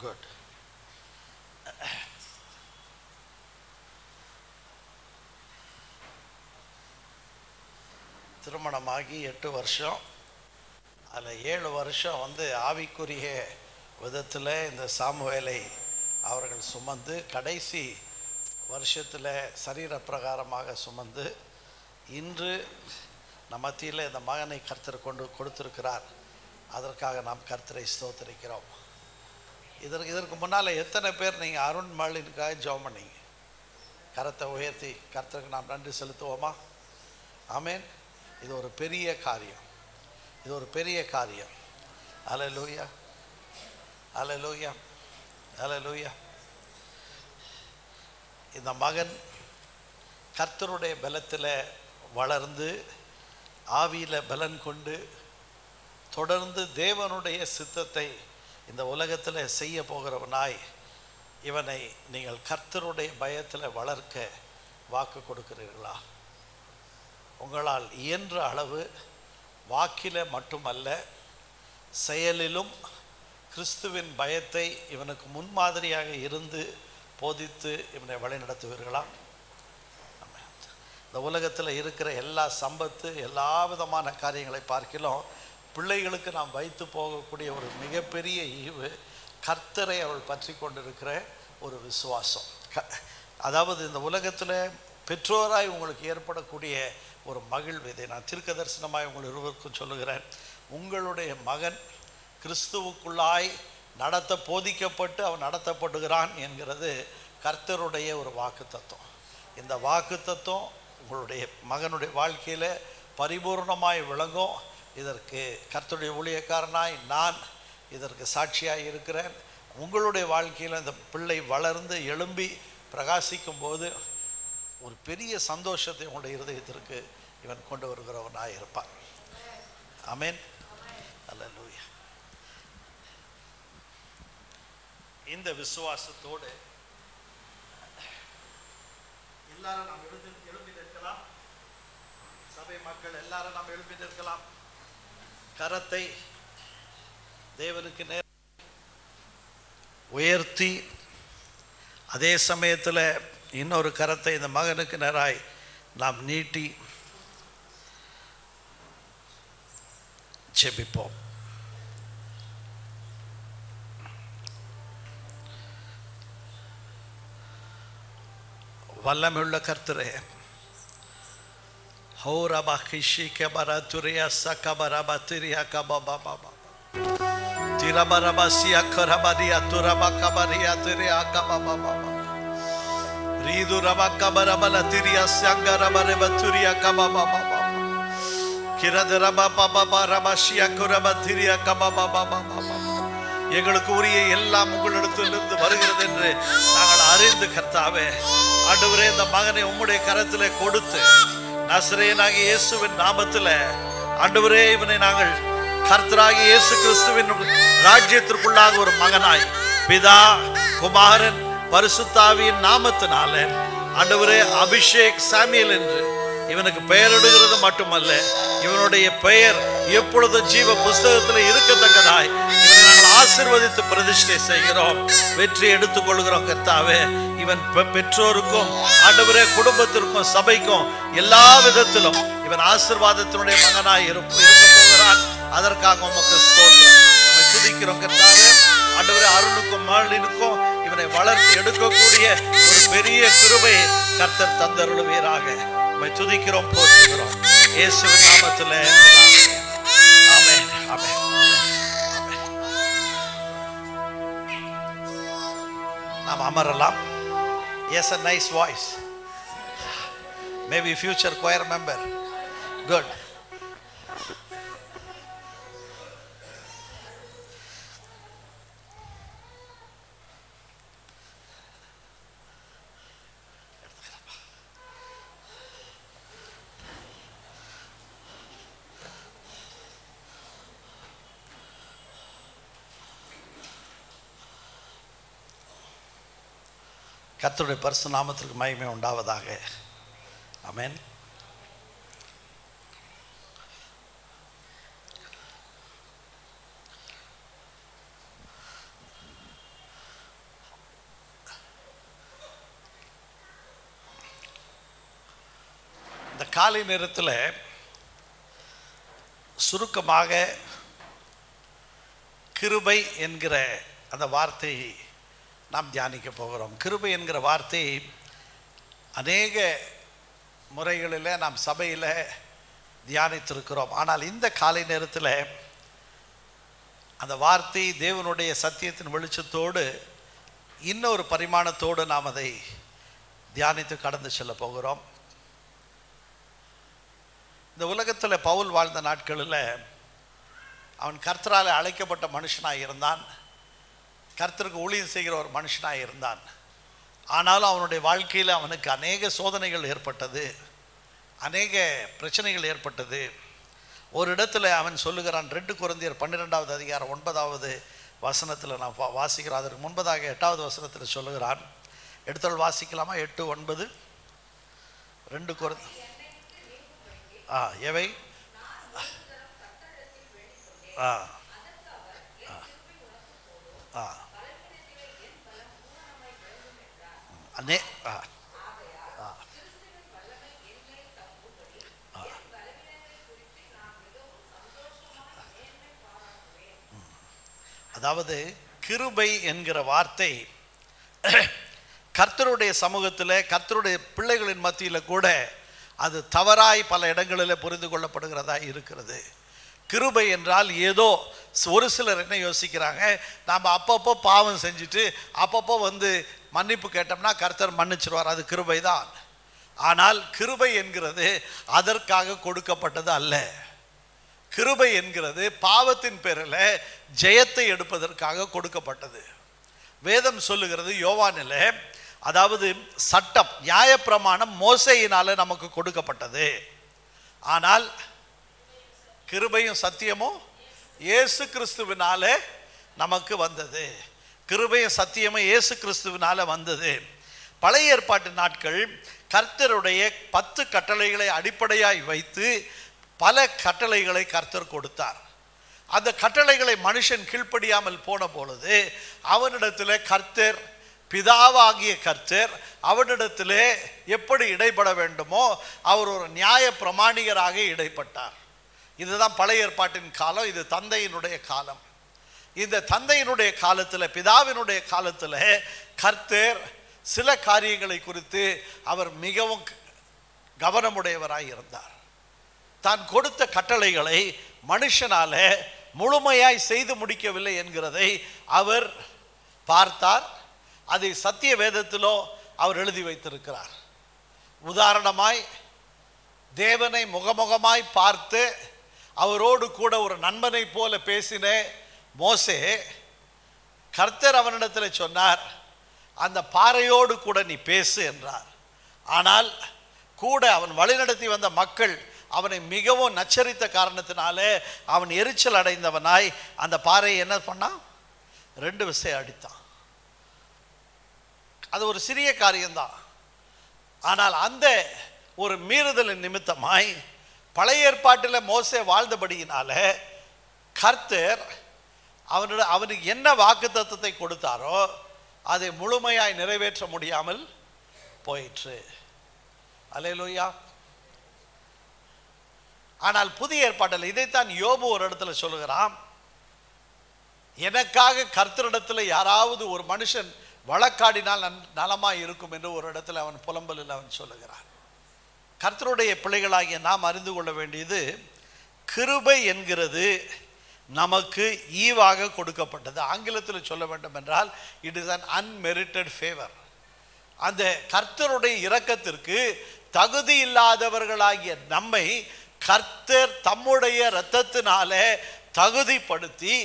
Good. திருமணமாகி 8 வருஷம், அதில் 7 வருஷம் ஆவிக்குரிய விதத்தில் இந்த சாமுவேலை அவர்கள் சுமந்து, கடைசி வருஷத்தில் சரீர பிரகாரமாக சுமந்து, இன்று நம் மத்தியில் இந்த மகனை கர்த்தர் கொடுத்திருக்கிறார். அதற்காக நாம் கர்த்தரை ஸ்தோத்திரிக்கிறோம். இதற்கு முன்னால் எத்தனை பேர் நீங்கள் அருண் மாலினுக்காக ஜெபம் பண்ணீங்க? கரத்தை உயர்த்தி கர்த்தருக்கு நாம் நன்றி செலுத்துவோமா? ஆமென். இது ஒரு பெரிய காரியம், இது ஒரு பெரிய காரியம். அல்லேலூயா, அல்லேலூயா, அல்லேலூயா. இந்த மகன் கர்த்தருடைய பலத்தில் வளர்ந்து ஆவியில் பலன் கொண்டு தொடர்ந்து தேவனுடைய சித்தத்தை இந்த உலகத்தில் செய்ய போகிறவனாய் இவனை நீங்கள் கர்த்தருடைய பயத்தில் வளர்க்க வாக்கு கொடுக்கிறீர்களா? உங்களால் இயன்ற அளவு வாக்கில மட்டுமல்ல, செயலிலும் கிறிஸ்துவின் பயத்தை இவனுக்கு முன்மாதிரியாக இருந்து போதித்து இவனை வழிநடத்துவீர்களா? இந்த உலகத்தில் இருக்கிற எல்லா சம்பத்து, எல்லா விதமான காரியங்களை பார்க்கிலும் பிள்ளைகளுக்கு நாம் வைத்து போகக்கூடிய ஒரு மிகப்பெரிய ஈவு கர்த்தரை அவள் பற்றி கொண்டிருக்கிற ஒரு விசுவாசம். அதாவது இந்த உலகத்தில் பெற்றோராய் உங்களுக்கு ஏற்படக்கூடிய ஒரு மகிழ்வு, இதை நான் தீர்க்க தரிசனமாய் உங்கள் இருவருக்கும் சொல்லுகிறேன். உங்களுடைய மகன் கிறிஸ்துவுக்குள்ளாய் போதிக்கப்பட்டு அவன் நடத்தப்படுகிறான் என்கிறது கர்த்தருடைய ஒரு வாக்கு தத்துவம். இந்த வாக்கு தத்துவம் உங்களுடைய மகனுடைய வாழ்க்கையில் பரிபூர்ணமாய் விளங்கும். இதற்கு கர்த்தருடைய ஊழியக்காரனாய் நான் இதற்கு சாட்சியாக இருக்கிறேன். உங்களுடைய வாழ்க்கையில் இந்த பிள்ளை வளர்ந்து எழும்பி பிரகாசிக்கும் போது ஒரு பெரிய சந்தோஷத்தை உங்களுடைய இருதயத்திற்கு இவன் கொண்டு வருகிறவனாய் இருப்பான். ஆமென், அல்லேலூயா. இந்த விசுவாசத்தோடு எல்லாரும் நாம் எழுப்பி நிற்கலாம். சபை மக்கள் எல்லாரும் நாம் எழுப்பி நிற்கலாம். கரத்தை தேவனுக்கு நேர் உயர்த்தி அதே சமயத்தில் இன்னொரு கரத்தை இந்த மகனுக்கு நேராய் நாம் நீட்டி ஜெபிப்போம். வல்லமையுள்ள கர்த்தரே, ஹோரபா கிஷிக பரதுரியா சகபரபா திரியா கபபபா திரபரபசியா கரபரியா துரபா கபரியா திரியா கபபபா ரீதுரபா கபரபல திரியா சங்கரபரப துரியா கபபபா கிரதரபா பபபா ரபசியா குரபா திரியா கபபபா. எங்களுக்கு உரிய எல்லாம் உங்களிடத்திலிருந்து வருகிறது என்று நாங்கள் அறிந்து கர்த்தாவே, ஆண்டவரே, இந்த மகனை உம்முடைய கரத்திலே கொடுத்து நசரேயனாகிய இயேசுவின் நாமத்தில் ஆண்டவரே, இவனை நாங்கள் கர்த்தராகிய இயேசு கிறிஸ்துவின் ராஜ்யத்திற்குள்ளாக ஒரு மகனாய் பிதா குமாரன் பரிசுத்தாவியின் நாமத்தினாலே ஆண்டவரே அபிஷேக் சாமியல் என்று இவனுக்கு பெயரிடுகிறது மட்டுமல்ல, இவனுடைய பெயர் எப்பொழுதும் ஜீவ புஸ்தகத்தில் இருக்கத்தக்கதாய் இவனை நாங்கள் ஆசீர்வதித்து பிரதிஷ்டை செய்கிறோம். வெற்றி எடுத்துக் கொள்கிறோம் கர்த்தாவே. இவன் பெற்றோருக்கும் ஆண்டவரே குடும்பத்திற்கும் சபைக்கும் எல்லா விதத்திலும் இவன் ஆசீர்வாதத்தினுடைய மகனாய் இருக்க போகிறான். அதற்காக உமக்கு ஸ்தோத்திரம். துதிக்கிறோம் கர்த்தாவே. ஆண்டவரே, அருணுக்கும் மாலினுக்கும் இவனை வளர்த்து எடுக்கக்கூடிய ஒரு பெரிய கிருபையை கர்த்தர் தந்தருளுவீராக. உம்மை துதிக்கிறோம், போற்றுகிறோம் இயேசுவின் நாமத்திலே. ஆமென், ஆமென். நாம் அமரலாம். Yes, a nice voice. Maybe future choir member. Good. கர்த்தருடைய பரிசுத்த நாமத்திற்கு மகிமை உண்டாவதாக. ஆமென். இந்த காலை நேரத்தில் சுருக்கமாக கிருபை என்கிற அந்த வார்த்தையை நாம் தியானிக்க போகிறோம். கிருபை என்கிற வார்த்தை அநேக முறைகளில் நாம் சபையில் தியானித்திருக்கிறோம். ஆனால் இந்த காலை நேரத்தில் அந்த வார்த்தை தேவனுடைய சத்தியத்தின் வெளிச்சத்தோடு இன்னொரு பரிமாணத்தோடு நாம் அதை தியானித்து கடந்து செல்ல போகிறோம். இந்த உலகத்தில் பவுல் வாழ்ந்த நாட்களில் அவன் கர்த்தரால் அழைக்கப்பட்ட மனுஷனாக இருந்தான், கர்த்தருக்கு ஊழியம் செய்கிற ஒரு மனுஷனாக இருந்தான். ஆனாலும் அவனுடைய வாழ்க்கையில் அவனுக்கு அநேக சோதனைகள் ஏற்பட்டது, அநேக பிரச்சனைகள் ஏற்பட்டது. ஒரு இடத்துல அவன் சொல்லுகிறான், 2 கொரிந்தியர் 12வது அதிகாரம் 9வது வசனத்தில் நான் வாசிக்கிறோம். அதற்கு முன்பதாக 8வது வசனத்தில் சொல்லுகிறான். எடுத்தவள் வாசிக்கலாமா? 8:9. 2 கொரிந்தியர் எவை அதாவது கிருபை என்கிற வார்த்தை கர்த்தருடைய சமூகத்தில், கர்த்தருடைய பிள்ளைகளின் மத்தியில் கூட அது தவறாய் பல இடங்களில் புரிந்து கொள்ளப்படுகிறதா இருக்கிறது. கிருபை என்றால் ஏதோ ஒரு சிலர் என்ன யோசிக்கிறாங்க, நாம் அப்பப்போ பாவம் செஞ்சுட்டு அப்பப்போ மன்னிப்பு கேட்டோம்னா கர்த்தர் மன்னிச்சிருவார், அது கிருபை தான். ஆனால் கிருபை என்கிறது அதற்காக கொடுக்கப்பட்டது அல்ல. கிருபை என்கிறது பாவத்தின் பேரில் ஜெயத்தை எடுப்பதற்காக கொடுக்கப்பட்டது. வேதம் சொல்லுகிறது யோவானில், அதாவது சட்டம், நியாயப்பிரமாணம் மோசேயினால நமக்கு கொடுக்கப்பட்டது. ஆனால் கிருபையும் சத்தியமும் இயேசு கிறிஸ்துவினால நமக்கு வந்தது. கிருபையும் சத்தியமும் இயேசு கிறிஸ்துவினால வந்தது. பழைய ஏற்பாட்டு நாட்கள் கர்த்தருடைய 10 கட்டளைகளை அடிப்படையாய் வைத்து பல கட்டளைகளை கர்த்தர் கொடுத்தார். அந்த கட்டளைகளை மனுஷன் கீழ்ப்படியாமல் போன பொழுது அவனிடத்தில் கர்த்தர், பிதாவாகிய கர்த்தர் அவனிடத்திலே எப்படி இடைப்பட வேண்டுமோ அவர் ஒரு நியாய பிரமாணிகராக இடைப்பட்டார். இதுதான் பழைய ஏற்பாட்டின் காலம். இது தந்தையினுடைய காலம். இந்த தந்தையினுடைய காலத்தில், பிதாவினுடைய காலத்தில் கர்த்தர் சில காரியங்களை குறித்து அவர் மிகவும் கவனமுடையவராய் இருந்தார். தான் கொடுத்த கட்டளைகளை மனுஷனால முழுமையாய் செய்து முடிக்கவில்லை என்கிறதை அவர் பார்த்தார். அதை சத்திய வேதத்திலோ அவர் எழுதி வைத்திருக்கிறார். உதாரணமாய் தேவனை முகமுகமாய் பார்த்து அவரோடு கூட ஒரு நண்பனை போல பேசின மோசே, கர்த்தர் அவனிடத்தில் சொன்னார், அந்த பாறையோடு கூட நீ பேசு என்றார். ஆனால் கூட அவன் வழிநடத்தி வந்த மக்கள் அவனை மிகவும் நச்சரித்த காரணத்தினாலே அவன் எரிச்சல் அடைந்தவனாய் அந்த பாறையை என்ன பண்ணான்? 2 விசை அடித்தான். அது ஒரு சிறிய காரியம்தான். ஆனால் அந்த ஒரு மீறுதலின் நிமித்தமாய் பழைய ஏற்பாட்டில் மோசே வாழ்ந்தபடியினால கர்த்தர் அவனுக்கு என்ன வாக்குத்தத்தத்தை கொடுத்தாரோ அதை முழுமையாய் நிறைவேற்ற முடியாமல் போயிற்று. அல்லேலூயா. ஆனால் புதிய ஏற்பாட்டில் இதைத்தான் யோபு ஒரு இடத்துல சொல்லுகிறான், எனக்காக கர்த்தரிடத்தில் யாராவது ஒரு மனுஷன் வழக்காடினால் நலமாய் இருக்கும் என்று ஒரு இடத்துல அவன் புலம்பலில் அவன் சொல்லுகிறான். கர்த்தருடைய பிள்ளைகளாகிய நாம் அறிந்து கொள்ள வேண்டியது, கிருபை என்கிறது நமக்கு ஈவாக கொடுக்கப்பட்டது. ஆங்கிலத்தில் சொல்ல வேண்டும் என்றால் it is an unmerited favour. அந்த கர்த்தருடைய இரக்கத்திற்கு தகுதி இல்லாதவர்களாகிய நம்மை கர்த்தர் தம்முடைய இரத்தத்தினாலே தகுதிப்படுத்தி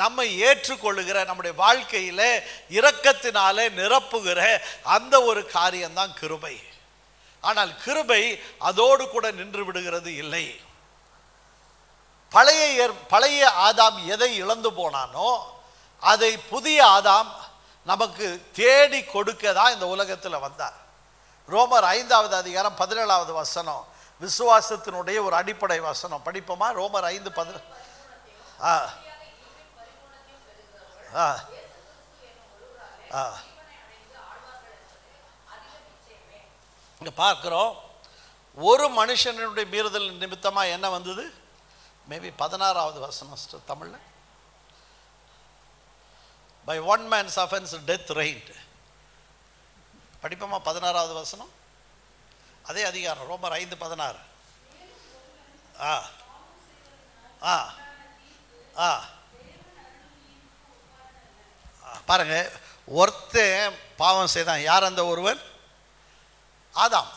நம்மை ஏற்றுக்கொள்ளுகிற, நம்முடைய வாழ்க்கையில் இரக்கத்தினாலே நிரப்புகிற அந்த ஒரு காரியம்தான் கிருபை. ஆனால் கிருபை அதோடு கூட நின்று விடுகிறது இல்லை. பழைய ஆதாம் எதை இழந்து போனானோ அதை புதிய ஆதாம் நமக்கு தேடி கொடுக்க தான் இந்த உலகத்தில் வந்தார். ரோமர் 5வது அதிகாரம் 17வது வசனம் விசுவாசத்தினுடைய ஒரு அடிப்படை வசனம். படிப்போமா? ரோமர் 5:17. இங்க பார்க்கிறோம், ஒரு மனுஷனுடைய மீறுதல் நிமித்தமா என்ன வந்தது? மேபி 16வது வசனம் தமிழ்ல, by one man's offense death reigned. படிப்போமா 16வது வசனம்? அதே அதிகாரம் ரோமர் 5:16. ஆ ஆ ஆ பாருங்க, ஒருத்தன் பாவம் செய்தான். யார் அந்த ஒருவன்? ஆதாம்.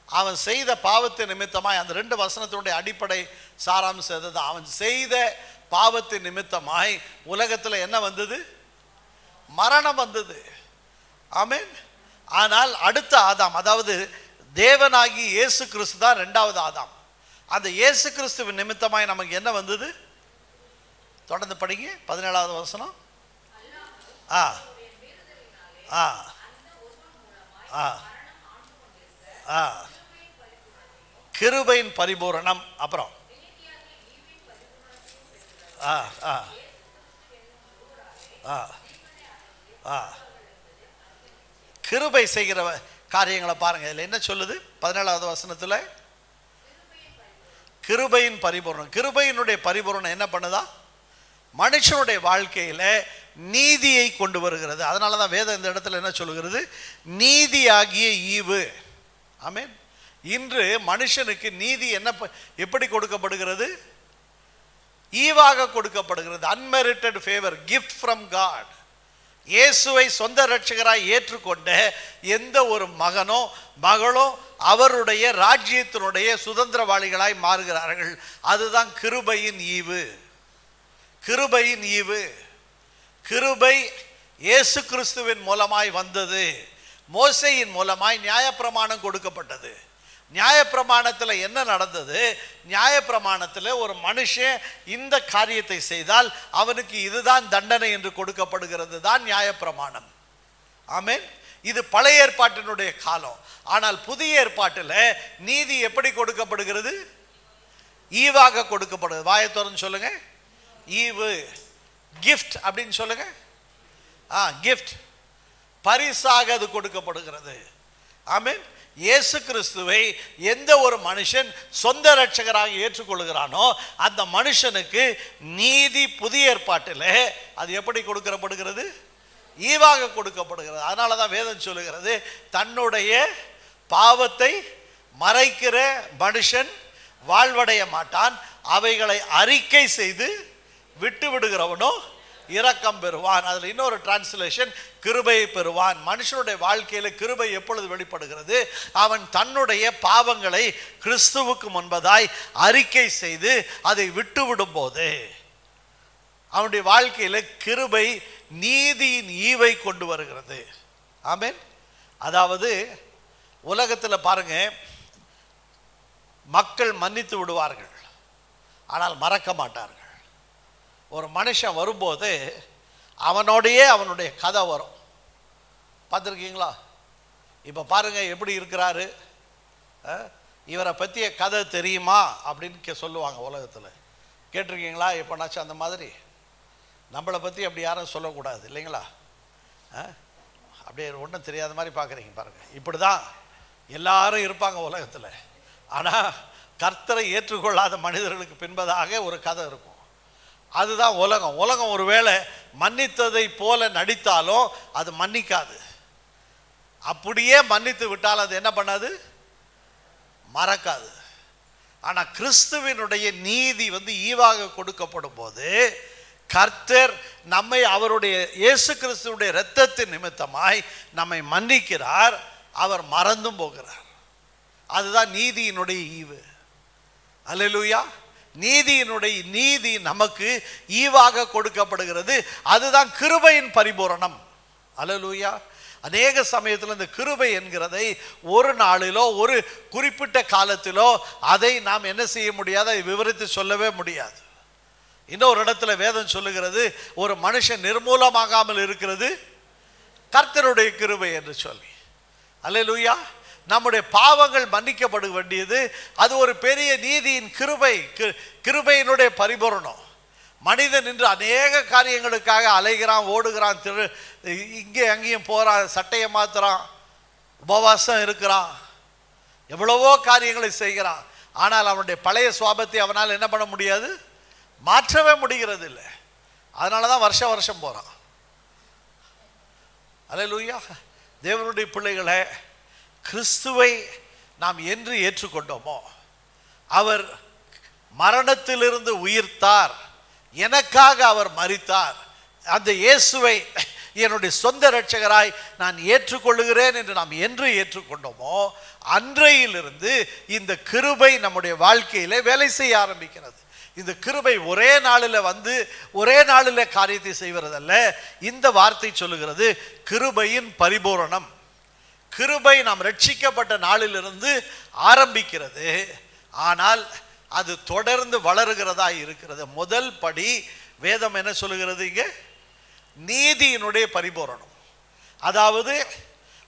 அவன் செய்த பாவத்தின் நிமித்தமாய், அந்த 2 வசனத்தினுடைய அடிப்படை சாராம்சம் தான், அவன் செய்த பாவத்தின் நிமித்தமாய் உலகத்தில் என்ன வந்தது? மரணம் வந்தது. ஆமென். ஆனால் அடுத்த ஆதாம், அதாவது தேவனாகி இயேசு கிறிஸ்து தான் 2வது ஆதாம். அந்த இயேசு கிறிஸ்துவின் நிமித்தமாய் நமக்கு என்ன வந்தது? தொடர்ந்து படிங்க 17வது வசனம். ஆ ஆ ஆ ஆ கிருபையின் பரிபூரணம். அப்புறம் ஆ ஆ ஆ ஆ கிருபை செய்கிற காரியங்களை பாருங்க. இதில் என்ன சொல்லுது? 17வது வசனத்தில் கிருபையின் பரிபூரணம். கிருபையினுடைய பரிபூரணம் என்ன பண்ணுதா? மனுஷனுடைய வாழ்க்கையில் நீதியை கொண்டு வருகிறது. அதனால தான் வேதம் இந்த இடத்துல என்ன சொல்லுகிறது? நீதியாகிய ஈவு. ஆமென். இன்று மனுஷனுக்கு நீதி என்ன, எப்படி கொடுக்கப்படுகிறது? ஈவாக கொடுக்கப்படுகிறது. Unmerited favour, gift from God. இயேசுவை சொந்த இரட்சகராய் ஏற்றுக்கொண்ட எந்த ஒரு மகனோ மகளோ அவருடைய ராஜ்யத்தினுடைய சுதந்திரவாளிகளாய் மாறுகிறார்கள். அதுதான் கிருபையின் ஈவு. கிருபையின் ஈவு. கிருபை இயேசு கிறிஸ்துவின் மூலமாய் வந்தது. மோசேயின் மூலமாய் நியாயப்பிரமாணம் கொடுக்கப்பட்டது. நியாயப்பிரமாணத்தில் என்ன நடந்தது? நியாயப்பிரமாணத்தில் ஒரு மனுஷன் இந்த காரியத்தை செய்தால் அவனுக்கு இதுதான் தண்டனை என்று கொடுக்கப்படுகிறது தான் நியாயப்பிரமாணம். ஆமென். இது பழைய ஏற்பாட்டினுடைய காலம். ஆனால் புதிய ஏற்பாட்டில் நீதி எப்படி கொடுக்கப்படுகிறது? ஈவாக கொடுக்கப்படுகிறது. வாயை திறந்து சொல்லுங்க. ஈவு, கிஃப்ட் அப்படின்னு சொல்லுங்க. கிஃப்ட், பரிசாக அது கொடுக்கப்படுகிறது. ஆமென். இயேசு கிறிஸ்துவை எந்த ஒரு மனுஷன் சொந்த இரட்சகராக ஏற்றுக்கொள்கிறானோ அந்த மனுஷனுக்கு நீதி புதிய ஏற்பாட்டில் அது எப்படி கொடுக்கப்படுகிறது? ஈவாக கொடுக்கப்படுகிறது. அதனால தான் வேதம் சொல்லுகிறது, தன்னுடைய பாவத்தை மறைக்கிற மனுஷன் வாழ்வடைய மாட்டான், அவைகளை அறிக்கை செய்து விட்டு விடுகிறவனோ இரக்கம் பெறுவான். அதில் இன்னொரு டிரான்ஸ்லேஷன், கிருபையை பெறுவான். மனுஷனுடைய வாழ்க்கையில் கிருபை எப்பொழுது வெளிப்படுகிறது? அவன் தன்னுடைய பாவங்களை கிறிஸ்துவுக்கு முன்பதாய் அறிக்கை செய்து அதை விட்டு விடும் போது அவனுடைய வாழ்க்கையில் கிருபை நீதியின் ஈவை கொண்டு வருகிறது. ஆமென். அதாவது உலகத்தில் பாருங்க, மக்கள் மன்னித்து விடுவார்கள், ஆனால் மறக்க மாட்டார்கள். ஒரு மனுஷன் வரும்போது அவனோடையே அவனுடைய கதை வரும். பார்த்துருக்கீங்களா? இப்போ பாருங்க எப்படி இருக்கிறாரு, இவரை பற்றிய கதை தெரியுமா அப்படின்னு சொல்லுவாங்க உலகத்தில். கேட்டிருக்கீங்களா எப்போனாச்சும் அந்த மாதிரி? நம்மளை பற்றி அப்படி யாரும் சொல்லக்கூடாது இல்லைங்களா? அப்படியே ஒன்றும் தெரியாத மாதிரி பார்க்குறீங்க பாருங்கள். இப்படி தான் எல்லாரும் இருப்பாங்க உலகத்தில். ஆனால் கர்த்தரை ஏற்றுக்கொள்ளாத மனிதர்களுக்கு பின்பதாக ஒரு கதை இருக்கும். அதுதான் உலகம். உலகம் ஒருவேளை மன்னித்ததை போல நடித்தாலும் அது மன்னிக்காது. அப்படியே மன்னித்து விட்டால் அது என்ன பண்ணாது? மறக்காது. ஆனால் கிறிஸ்துவினுடைய நீதி ஈவாக கொடுக்கப்படும் போது கர்த்தர் நம்மை அவருடைய இயேசு கிறிஸ்துவுடைய இரத்தத்தின் நிமித்தமாய் நம்மை மன்னிக்கிறார், அவர் மறந்தும் போகிறார். அதுதான் நீதியினுடைய ஈவு. அல்லேலூயா. நீதியினுடைய நீதி நமக்கு ஈவாக கொடுக்கப்படுகிறது. அதுதான் கிருபையின் பரிபூரணம். அல்லேலூயா. அநேக சமயத்தில் இந்த கிருபை என்கிறதை ஒரு நாளிலோ ஒரு குறிப்பிட்ட காலத்திலோ அதை நாம் என்ன செய்ய முடியாது, அதை விவரித்து சொல்லவே முடியாது. இன்னொரு இடத்துல வேதம் சொல்லுகிறது, ஒரு மனுஷன் நிர்மூலமாகாமல் இருக்கிறது கர்த்தருடைய கிருபை என்று சொல்லி. அல்லேலூயா. நம்முடைய பாவங்கள் மன்னிக்கப்பட வேண்டியது அது ஒரு பெரிய நீதியின் கிருபை, கிருபையினுடைய பரிபூரணம். மனிதன் இன்று அநேக காரியங்களுக்காக அலைகிறான், ஓடுகிறான், இங்கே அங்கேயும் போகிறான், சட்டையை மாற்றுறான், உபவாசம் இருக்கிறான், எவ்வளவோ காரியங்களை செய்கிறான். ஆனால் அவனுடைய பழைய சுவாபத்தை அவனால் என்ன பண்ண முடியாது, மாற்றவே முடிகிறது இல்லை. அதனால தான் வருஷம் வருஷம் போகிறான். அல்லேலூயா. தேவனுடைய பிள்ளைகளை, கிறிஸ்துவை நாம் என்று ஏற்றுக்கொண்டோமோ அவர் மரணத்திலிருந்து உயிர்த்தார், எனக்காக அவர் மரித்தார், அந்த இயேசுவை என்னுடைய சொந்த இரட்சகராய் நான் ஏற்றுக்கொள்ளுகிறேன் என்று நாம் என்று ஏற்றுக்கொண்டோமோ அன்றையிலிருந்து இந்த கிருபை நம்முடைய வாழ்க்கையிலே வேலை செய்ய ஆரம்பிக்கிறது. இந்த கிருபை ஒரே நாளில் வந்து ஒரே நாளில் காரியத்தை செய்வதல்ல. இந்த வார்த்தை சொல்லுகிறது கிருபையின் பரிபூரணம். கிருபை நாம் ரட்சிக்கப்பட்ட நாளிலிருந்து ஆரம்பிக்கிறது, ஆனால் அது தொடர்ந்து வளருகிறதா இருக்கிறது. முதல் படி வேதம் என்ன சொல்லுகிறது இங்கே? நீதியினுடைய பரிபூரணம். அதாவது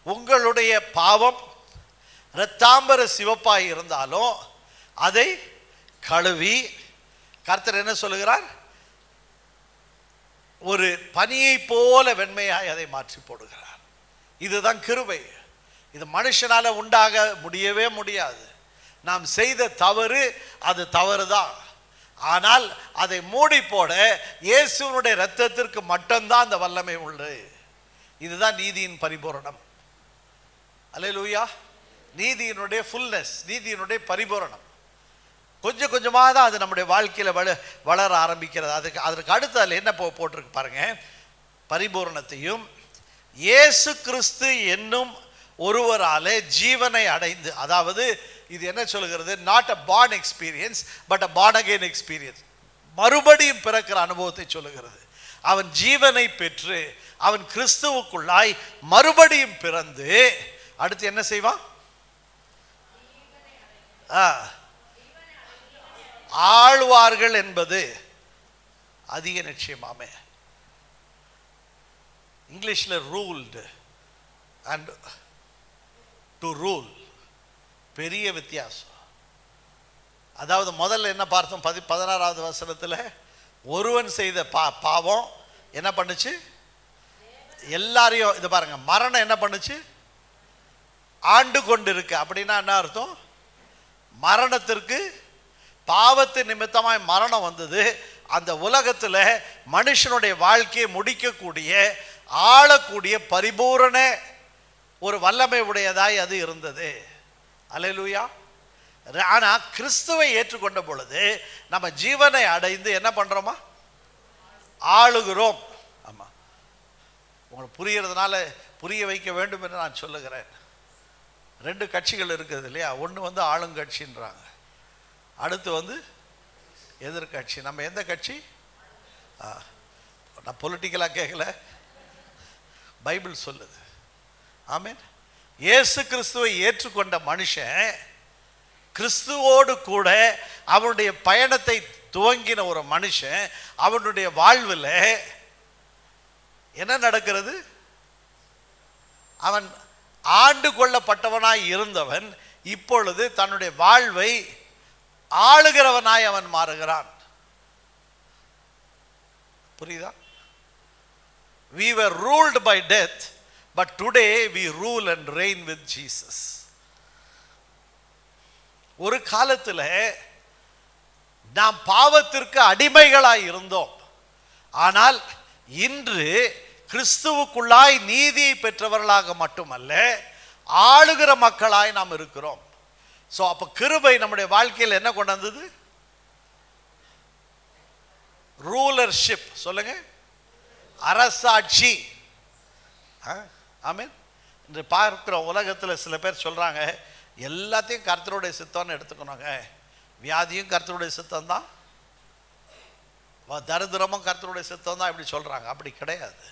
உங்களுடைய பாவம் இரத்தாம்பர சிவப்பாய் இருந்தாலும் அதை கழுவி கர்த்தர் என்ன சொல்லுகிறார்? ஒரு பனியை போல வெண்மையாய் அதை மாற்றி போடுகிறார். இதுதான் கிருபை. இது மனுஷனால உண்டாக முடியவே முடியாது. நாம் செய்த தவறு அது தவறுதான், ஆனால் அதை மூடி போட இயேசுவினுடைய இரத்தத்திற்கு மட்டும்தான் அந்த வல்லமை உள்ளது. இதுதான் நீதியின் பரிபூரணம். அல்லேலூயா. நீதியினுடைய ஃபுல்னஸ், நீதியினுடைய பரிபூரணம். கொஞ்சம் கொஞ்சமாக தான் அது நம்முடைய வாழ்க்கையில் வளர ஆரம்பிக்கிறது. அதற்கு அடுத்து அதில் என்ன போட்டிருக்கு பாருங்க, பரிபூரணத்தையும் இயேசு கிறிஸ்து என்னும் ஒருவராலே ஜீவனை அடைந்து. அதாவது இது என்ன சொல்லுகிறது? Not a born experience but a born again experience. மறுபடியும் பிறக்கிற அனுபவத்தை சொல்லுகிறது. அவன் ஜீவனை பெற்று அவன் கிறிஸ்துவுக்குள்ளாய் மறுபடியும் பிறந்து அடுத்து என்ன செய்வான்? ஆழ்வார்கள் என்பது அதிக நிச்சயமாமே. இங்கிலீஷ்ல ரூல்டு அண்ட் டு ரூல் பெரிய வித்தியாசம். அதாவது முதல்ல என்ன பார்த்தோம்? 16வது வசனத்தில் ஒருவன் செய்த பாவம் என்ன பண்ணுச்சு? எல்லாரையும். இது பாருங்க, மரணம் என்ன பண்ணுச்சு? ஆண்டு கொண்டு இருக்கு. அப்படின்னா என்ன அர்த்தம்? மரணத்திற்கு பாவத்து நிமித்தமாய் மரணம் வந்தது. அந்த உலகத்தில் மனுஷனுடைய வாழ்க்கையை முடிக்கக்கூடிய ஆளக்கூடிய பரிபூரண ஒரு வல்லமை உடையதாய் அது இருந்தது. அல்லேலூயா. ஆனால் கிறிஸ்துவை ஏற்றுக்கொண்ட பொழுது நம்ம ஜீவனை அடைந்து என்ன பண்றோமா? ஆளுகிறோம். ஆமா, உங்களுக்கு புரியறதுனால புரிய வைக்க வேண்டும் என்று நான் சொல்லுகிறேன். 2 கட்சிகள் இருக்குது இல்லையா? ஒன்று ஆளுங்கட்சின்றாங்க, அடுத்து எதிர்கட்சி. நம்ம எந்த கட்சி? நான் பொலிட்டிக்கலாக கேட்கல, பைபிள் சொல்லுது. ஆமென். இயேசு கிறிஸ்துவை ஏற்றுக்கொண்ட மனுஷன் கிறிஸ்துவோடு கூட அவனுடைய பயணத்தை துவங்கின ஒரு மனுஷன் அவனுடைய வாழ்வில் என்ன நடக்கிறது? அவன் ஆண்டு கொள்ளப்பட்டவனாய் இருந்தவன் இப்பொழுது தன்னுடைய வாழ்வை ஆளுகிறவனாய் அவன் மாறுகிறான். புரியுதா? We were ruled by death, but today we rule and reign with Jesus. ஒரு காலத்தில் நாம் பாவத்திற்கு அடிமைகளாய் இருந்தோம், ஆனால் இன்று கிறிஸ்துவுக்குள்ளாய் நீதியை பெற்றவர்களாக மட்டுமல்ல ஆளுகிற மக்களாய் நாம் இருக்கிறோம். ஸோ அப்போ கிருபை நம்முடைய வாழ்க்கையில் என்ன கொண்டு வந்தது? ரூலர்ஷிப். சொல்லுங்க, அரசாட்சி. ஆமென். இன்று பார்க்கிற உலகத்தில் சில பேர் சொல்றாங்க எல்லாத்தையும் கர்த்தருடைய சித்தம்னு எடுத்துக்கணுங்க. வியாதியும் கர்த்தருடைய சித்தம் தான், தரித்திரமும் கர்த்தருடைய சித்தம் தான் இப்படி சொல்றாங்க. அப்படி கிடையாது.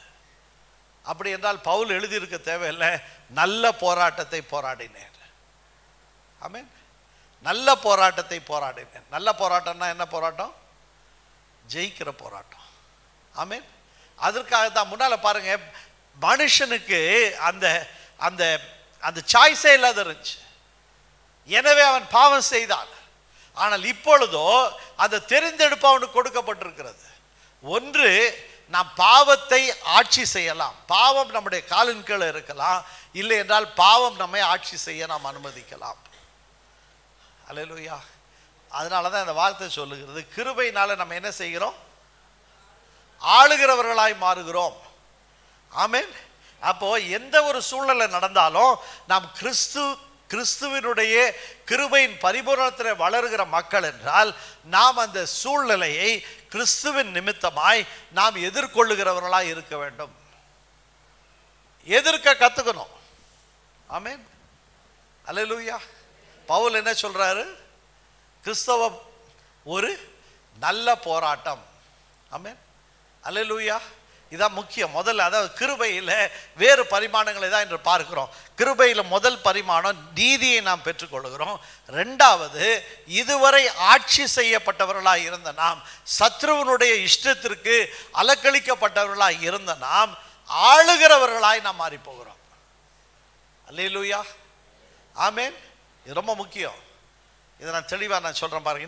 அப்படி என்றால் பவுல் எழுதியிருக்க தேவையில்லை, நல்ல போராட்டத்தை போராடினேன். ஆமென். நல்ல போராட்டத்தை போராடினேன். நல்ல போராட்டம்னா என்ன போராட்டம்? ஜெயிக்கிற போராட்டம். ஆமென். அதற்காக தான் முன்னால பாருங்க, மனுஷனுக்கு அந்த அந்த அந்த சாய்ஸே இல்லாத இருந்துச்சு. எனவே அவன் பாவம் செய்தான். ஆனால் இப்பொழுதோ அந்த தெரிந்தெடுப்பு அவனுக்கு கொடுக்கப்பட்டிருக்கிறது. ஒன்று, நாம் பாவத்தை ஆட்சி செய்யலாம். பாவம் நம்முடைய காலின் கீழே இருக்கலாம், இல்லை என்றால் பாவம் நம்மை ஆட்சி செய்ய நாம் அனுமதிக்கலாம். அல்லேலூயா. அதனால தான் இந்த வார்த்தை சொல்லுகிறது, கிருபையினால நம்ம என்ன செய்கிறோம்? ஆளுகிறவர்களாய் மாறுகிறோம். ஆமென். அப்போ எந்த ஒரு சூழ்நிலை நடந்தாலும் நாம் கிறிஸ்து கிறிஸ்துவினுடைய கிருபையின் பரிபூரணத்தில் வளர்கிற மக்கள் என்றால் நாம் அந்த சூழ்நிலையை கிறிஸ்துவின் நிமித்தமாய் நாம் எதிர்கொள்ளுகிறவர்களாய் இருக்க வேண்டும். எதிர்க்க கத்துக்கணும். ஆமென். அல்லேலூயா. பவுல் என்ன சொல்றாரு? கிறிஸ்தவம் ஒரு நல்ல போராட்டம். ஆமென். அல்லேலூயா. இதான் முக்கியம். முதல்ல அதாவது கிருபையில் வேறு பரிமாணங்களை தான் இன்று பார்க்கிறோம். கிருபையில் முதல் பரிமாணம் நீதியை நாம் பெற்றுக்கொள்கிறோம். ரெண்டாவது, இதுவரை ஆட்சி செய்யப்பட்டவர்களாய் இருந்த நாம், சத்ருவனுடைய இஷ்டத்திற்கு அலக்களிக்கப்பட்டவர்களாய் இருந்த நாம் ஆளுகிறவர்களாய் நாம் மாறி போகிறோம். அல்லேலூயா. ஆமென். இது ரொம்ப முக்கியம். இதை நான் தெளிவாக நான் சொல்கிறேன் பாருங்க.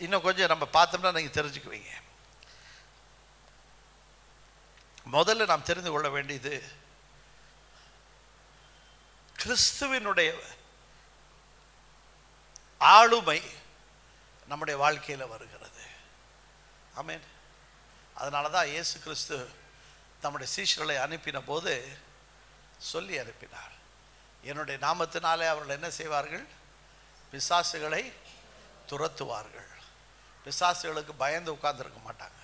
இன்னும் கொஞ்சம் நம்ம பார்த்தோம்னா நீங்கள் தெரிஞ்சுக்குவீங்க. முதல்ல நாம் தெரிந்து கொள்ள வேண்டியது, கிறிஸ்துவினுடைய ஆளுமை நம்முடைய வாழ்க்கையில் வருகிறது. ஆமென். அதனால தான் இயேசு கிறிஸ்து தம்முடைய சீஷர்களை அனுப்பின போது சொல்லி அனுப்பினார், என்னுடைய நாமத்தினாலே அவர்கள் என்ன செய்வார்கள்? பிசாசுகளை துரத்துவார்கள். பிசாசுகளுக்கு பயந்து உட்கார்ந்துருக்க மாட்டாங்க.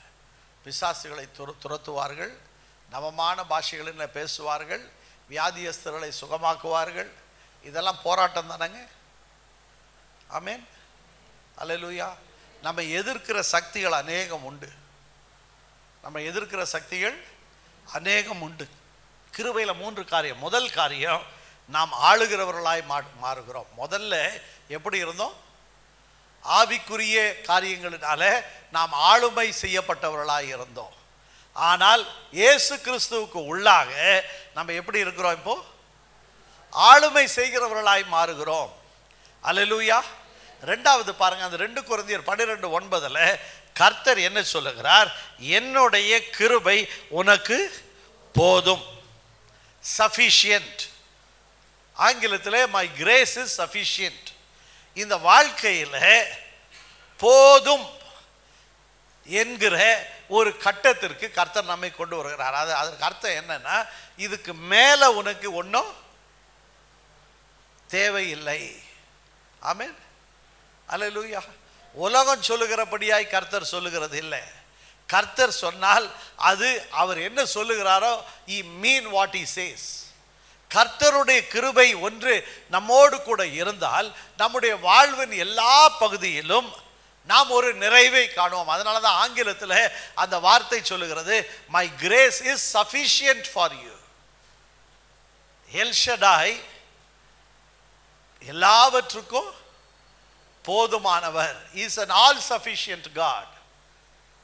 பிசாசுகளை துரத்துவார்கள், நவமான பாஷைகளில் பேசுவார்கள், வியாதியஸ்தர்களை சுகமாக்குவார்கள். இதெல்லாம் போராட்டம் தானேங்க. ஆமென். அல்லேலூயா. நம்ம எதிர்க்கிற சக்திகள் அநேகம் உண்டு. அநேகம் உண்டு. கிருபையில் 3 காரியம். முதல் காரியம், நாம் ஆளுகிறவர்களாய் மாறுகிறோம். முதல்ல எப்படி இருந்தோம்? ஆவிக்குரிய காரியங்களினால நாம் ஆளுமை செய்யப்பட்டவர்களாய் இருந்தோம். ஆனால் இயேசு கிறிஸ்துவுக்கு உள்ளாக நம்ம எப்படி இருக்கிறோம்? இப்போ ஆளுமை செய்கிறவர்களாய் மாறுகிறோம். அல்லேலூயா. ரெண்டாவது பாருங்க, அந்த 2 கொரிந்தியர் 12:9 கர்த்தர் என்ன சொல்லுகிறார்? என்னுடைய கிருபை உனக்கு போதும். சஃபிஷியன்ட். ஆங்கிலத்தில் மை கிரேஸ் இஸ் சஃபிஷியன்ட். இந்த வாழ்க்கையில் போதும் என்கிற ஒரு கட்டத்திற்கு கர்த்தர் நம்மை கொண்டு வருகிறார். அதற்கு அர்த்தம் என்னன்னா, இதுக்கு மேலே உனக்கு ஒன்றும் தேவையில்லை. ஆமென். அல்லேலூயா. உலகம் சொல்லுகிறபடியாய் கர்த்தர் சொல்லுகிறது இல்லை. கர்த்தர் சொன்னால் அது அவர் என்ன சொல்லுகிறாரோ, he mean what he says. கர்த்தருடைய கிருபை ஒன்று நம்மோடு கூட இருந்தால் நம்முடைய வாழ்வின் எல்லா பகுதியிலும் நாம் ஒரு நிறைவை காணுவோம். அதனால தான் ஆங்கிலத்தில் அந்த வார்த்தை சொல்லுகிறது, my grace is sufficient for you. El Shaddai எல்லாவற்றுக்கும் போதுமானவர். Is an all sufficient God.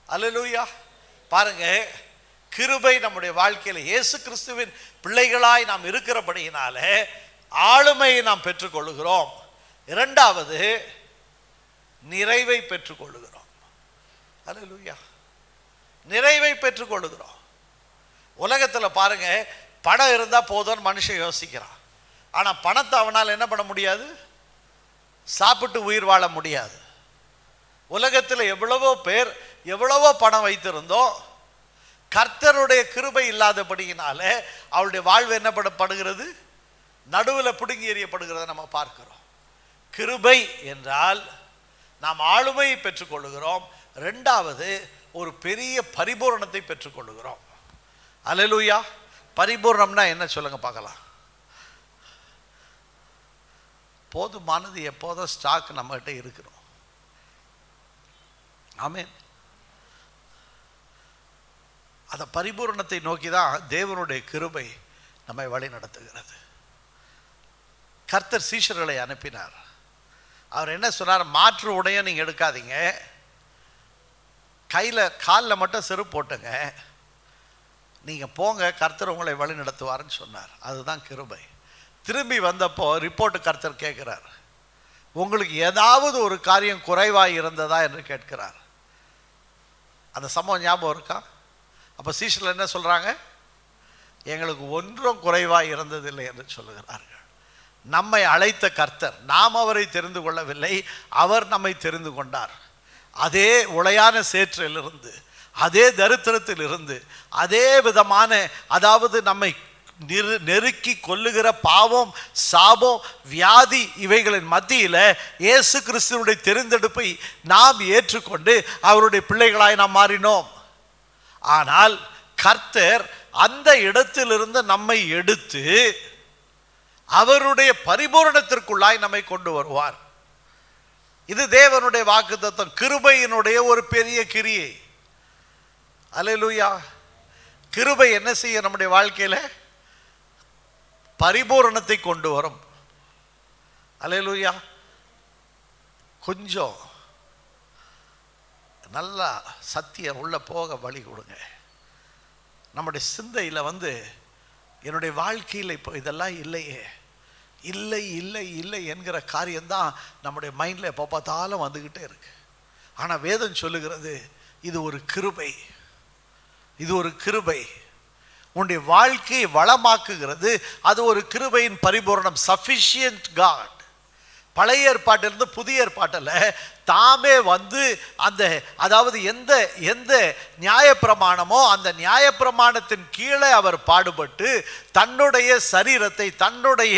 Hallelujah. பாருங்க, கிருபை நம்முடைய வாழ்க்கையில் இயேசு கிறிஸ்துவின் பிள்ளைகளாய் நாம் இருக்கிறபடியினாலே ஆளுமையை நாம் பெற்றுக்கொள்ளுகிறோம். இரண்டாவது, நிறைவை பெற்றுக்கொள்ளுகிறோம். அல்லேலூயா. நிறைவை பெற்றுக்கொள்ளுகிறோம். உலகத்தில் பாருங்க, பணம் இருந்தால் போதும்னு மனுஷன் யோசிக்கிறான். ஆனால் பணத்தை அவனால் என்ன பண்ண முடியாது? சாப்பிட்டு உயிர் வாழ முடியாது. உலகத்தில் எவ்வளவோ பேர் எவ்வளவோ பணம் வைத்திருந்தோம், கர்த்தருடைய கிருபை இல்லாதபடியினாலே அவளுடைய வாழ்வு என்ன பண்ணப்படுகிறது? நடுவில் பிடுங்கி எறியப்படுகிறத நம்ம பார்க்கிறோம். கிருபை என்றால் நாம் ஆளுமையை பெற்றுக்கொள்ளுகிறோம். ரெண்டாவது, ஒரு பெரிய பரிபூரணத்தை பெற்றுக்கொள்ளுகிறோம். அல்லேலூயா. பரிபூர்ணம்னா என்ன சொல்லுங்க பார்க்கலாம். போதுமானது எப்போதும் ஸ்டாக் நம்மகிட்ட இருக்கிறோம். ஆமென். அந்த பரிபூரணத்தை நோக்கி தான் தேவனுடைய கிருபை நம்மை வழி நடத்துகிறது. கர்த்தர் சீஷர்களை அனுப்பினார். அவர் என்ன சொன்னார்? மாற்று உடைய நீங்கள் எடுக்காதீங்க, காலில் மட்டும் செருப்பு போட்டுங்க, நீங்கள் போங்க, கர்த்தர் உங்களை வழி நடத்துவார்னு சொன்னார். அதுதான் கிருபை. திரும்பி வந்தப்போ ரிப்போர்ட்டு கர்த்தர் கேட்குறார், உங்களுக்கு ஏதாவது ஒரு காரியம் குறைவாக இருந்ததா என்று கேட்கிறார். அந்த சம்பவம் ஞாபகம் இருக்கா? அப்போ சீஷர்கள் என்ன சொல்கிறாங்க? எங்களுக்கு ஒன்றும் குறைவாக இருந்ததில்லை என்று சொல்லுகிறார்கள். நம்மை அழைத்த கர்த்தர், நாம் அவரை தெரிந்து கொள்ளவில்லை, அவர் நம்மை தெரிந்து கொண்டார். அதே உளையான சேற்றிலிருந்து, அதே தரித்திரத்தில் இருந்து, அதே விதமான, அதாவது நம்மை நெருக்கி கொல்லுகிற பாவம், சாபம், வியாதி இவைகளின் மத்தியில் இயேசு கிறிஸ்துவினுடைய தெரிந்தெடுப்பை நாம் ஏற்றுக்கொண்டு அவருடைய பிள்ளைகளாய் நாம் மாறினோம். ஆனால் கர்த்தர் அந்த இடத்திலிருந்து நம்மை எடுத்து அவருடைய பரிபூரணத்திற்குள்ளாய் நம்மை கொண்டு வருவார். இது தேவனுடைய வாக்குத்தத்தம், கிருபையினுடைய ஒரு பெரிய கிரியை. அல்லேலூயா. கிருபை என்ன செய்ய நம்முடைய வாழ்க்கையில் பரிபூரணத்தை கொண்டு வரும். அல்லேலூயா. கொஞ்சம் நல்லா சத்தியம் உள்ள போக வழி கொடுங்க. நம்முடைய சிந்தையில் என்னுடைய வாழ்க்கையில் இப்போ இதெல்லாம் இல்லையே, இல்லை இல்லை இல்லை என்கிற காரியம்தான் நம்முடைய மைண்டில் எப்போ பார்த்தாலும் வந்துக்கிட்டே இருக்கு. ஆனால் வேதம் சொல்லுகிறது இது ஒரு கிருபை, இது ஒரு கிருபை. உன்னுடைய வாழ்க்கையை வளமாக்குகிறது. அது ஒரு கிருபையின் பரிபூரணம், சஃபிஷியன்ட் காட். பழைய ஏற்பாட்டிலிருந்து புதிய ஏற்பாட்டில் தாமே அந்த அதாவது எந்த எந்த நியாயப்பிரமாணமோ அந்த நியாயப்பிரமாணத்தின் கீழே அவர் பாடுபட்டு தன்னுடைய சரீரத்தை, தன்னுடைய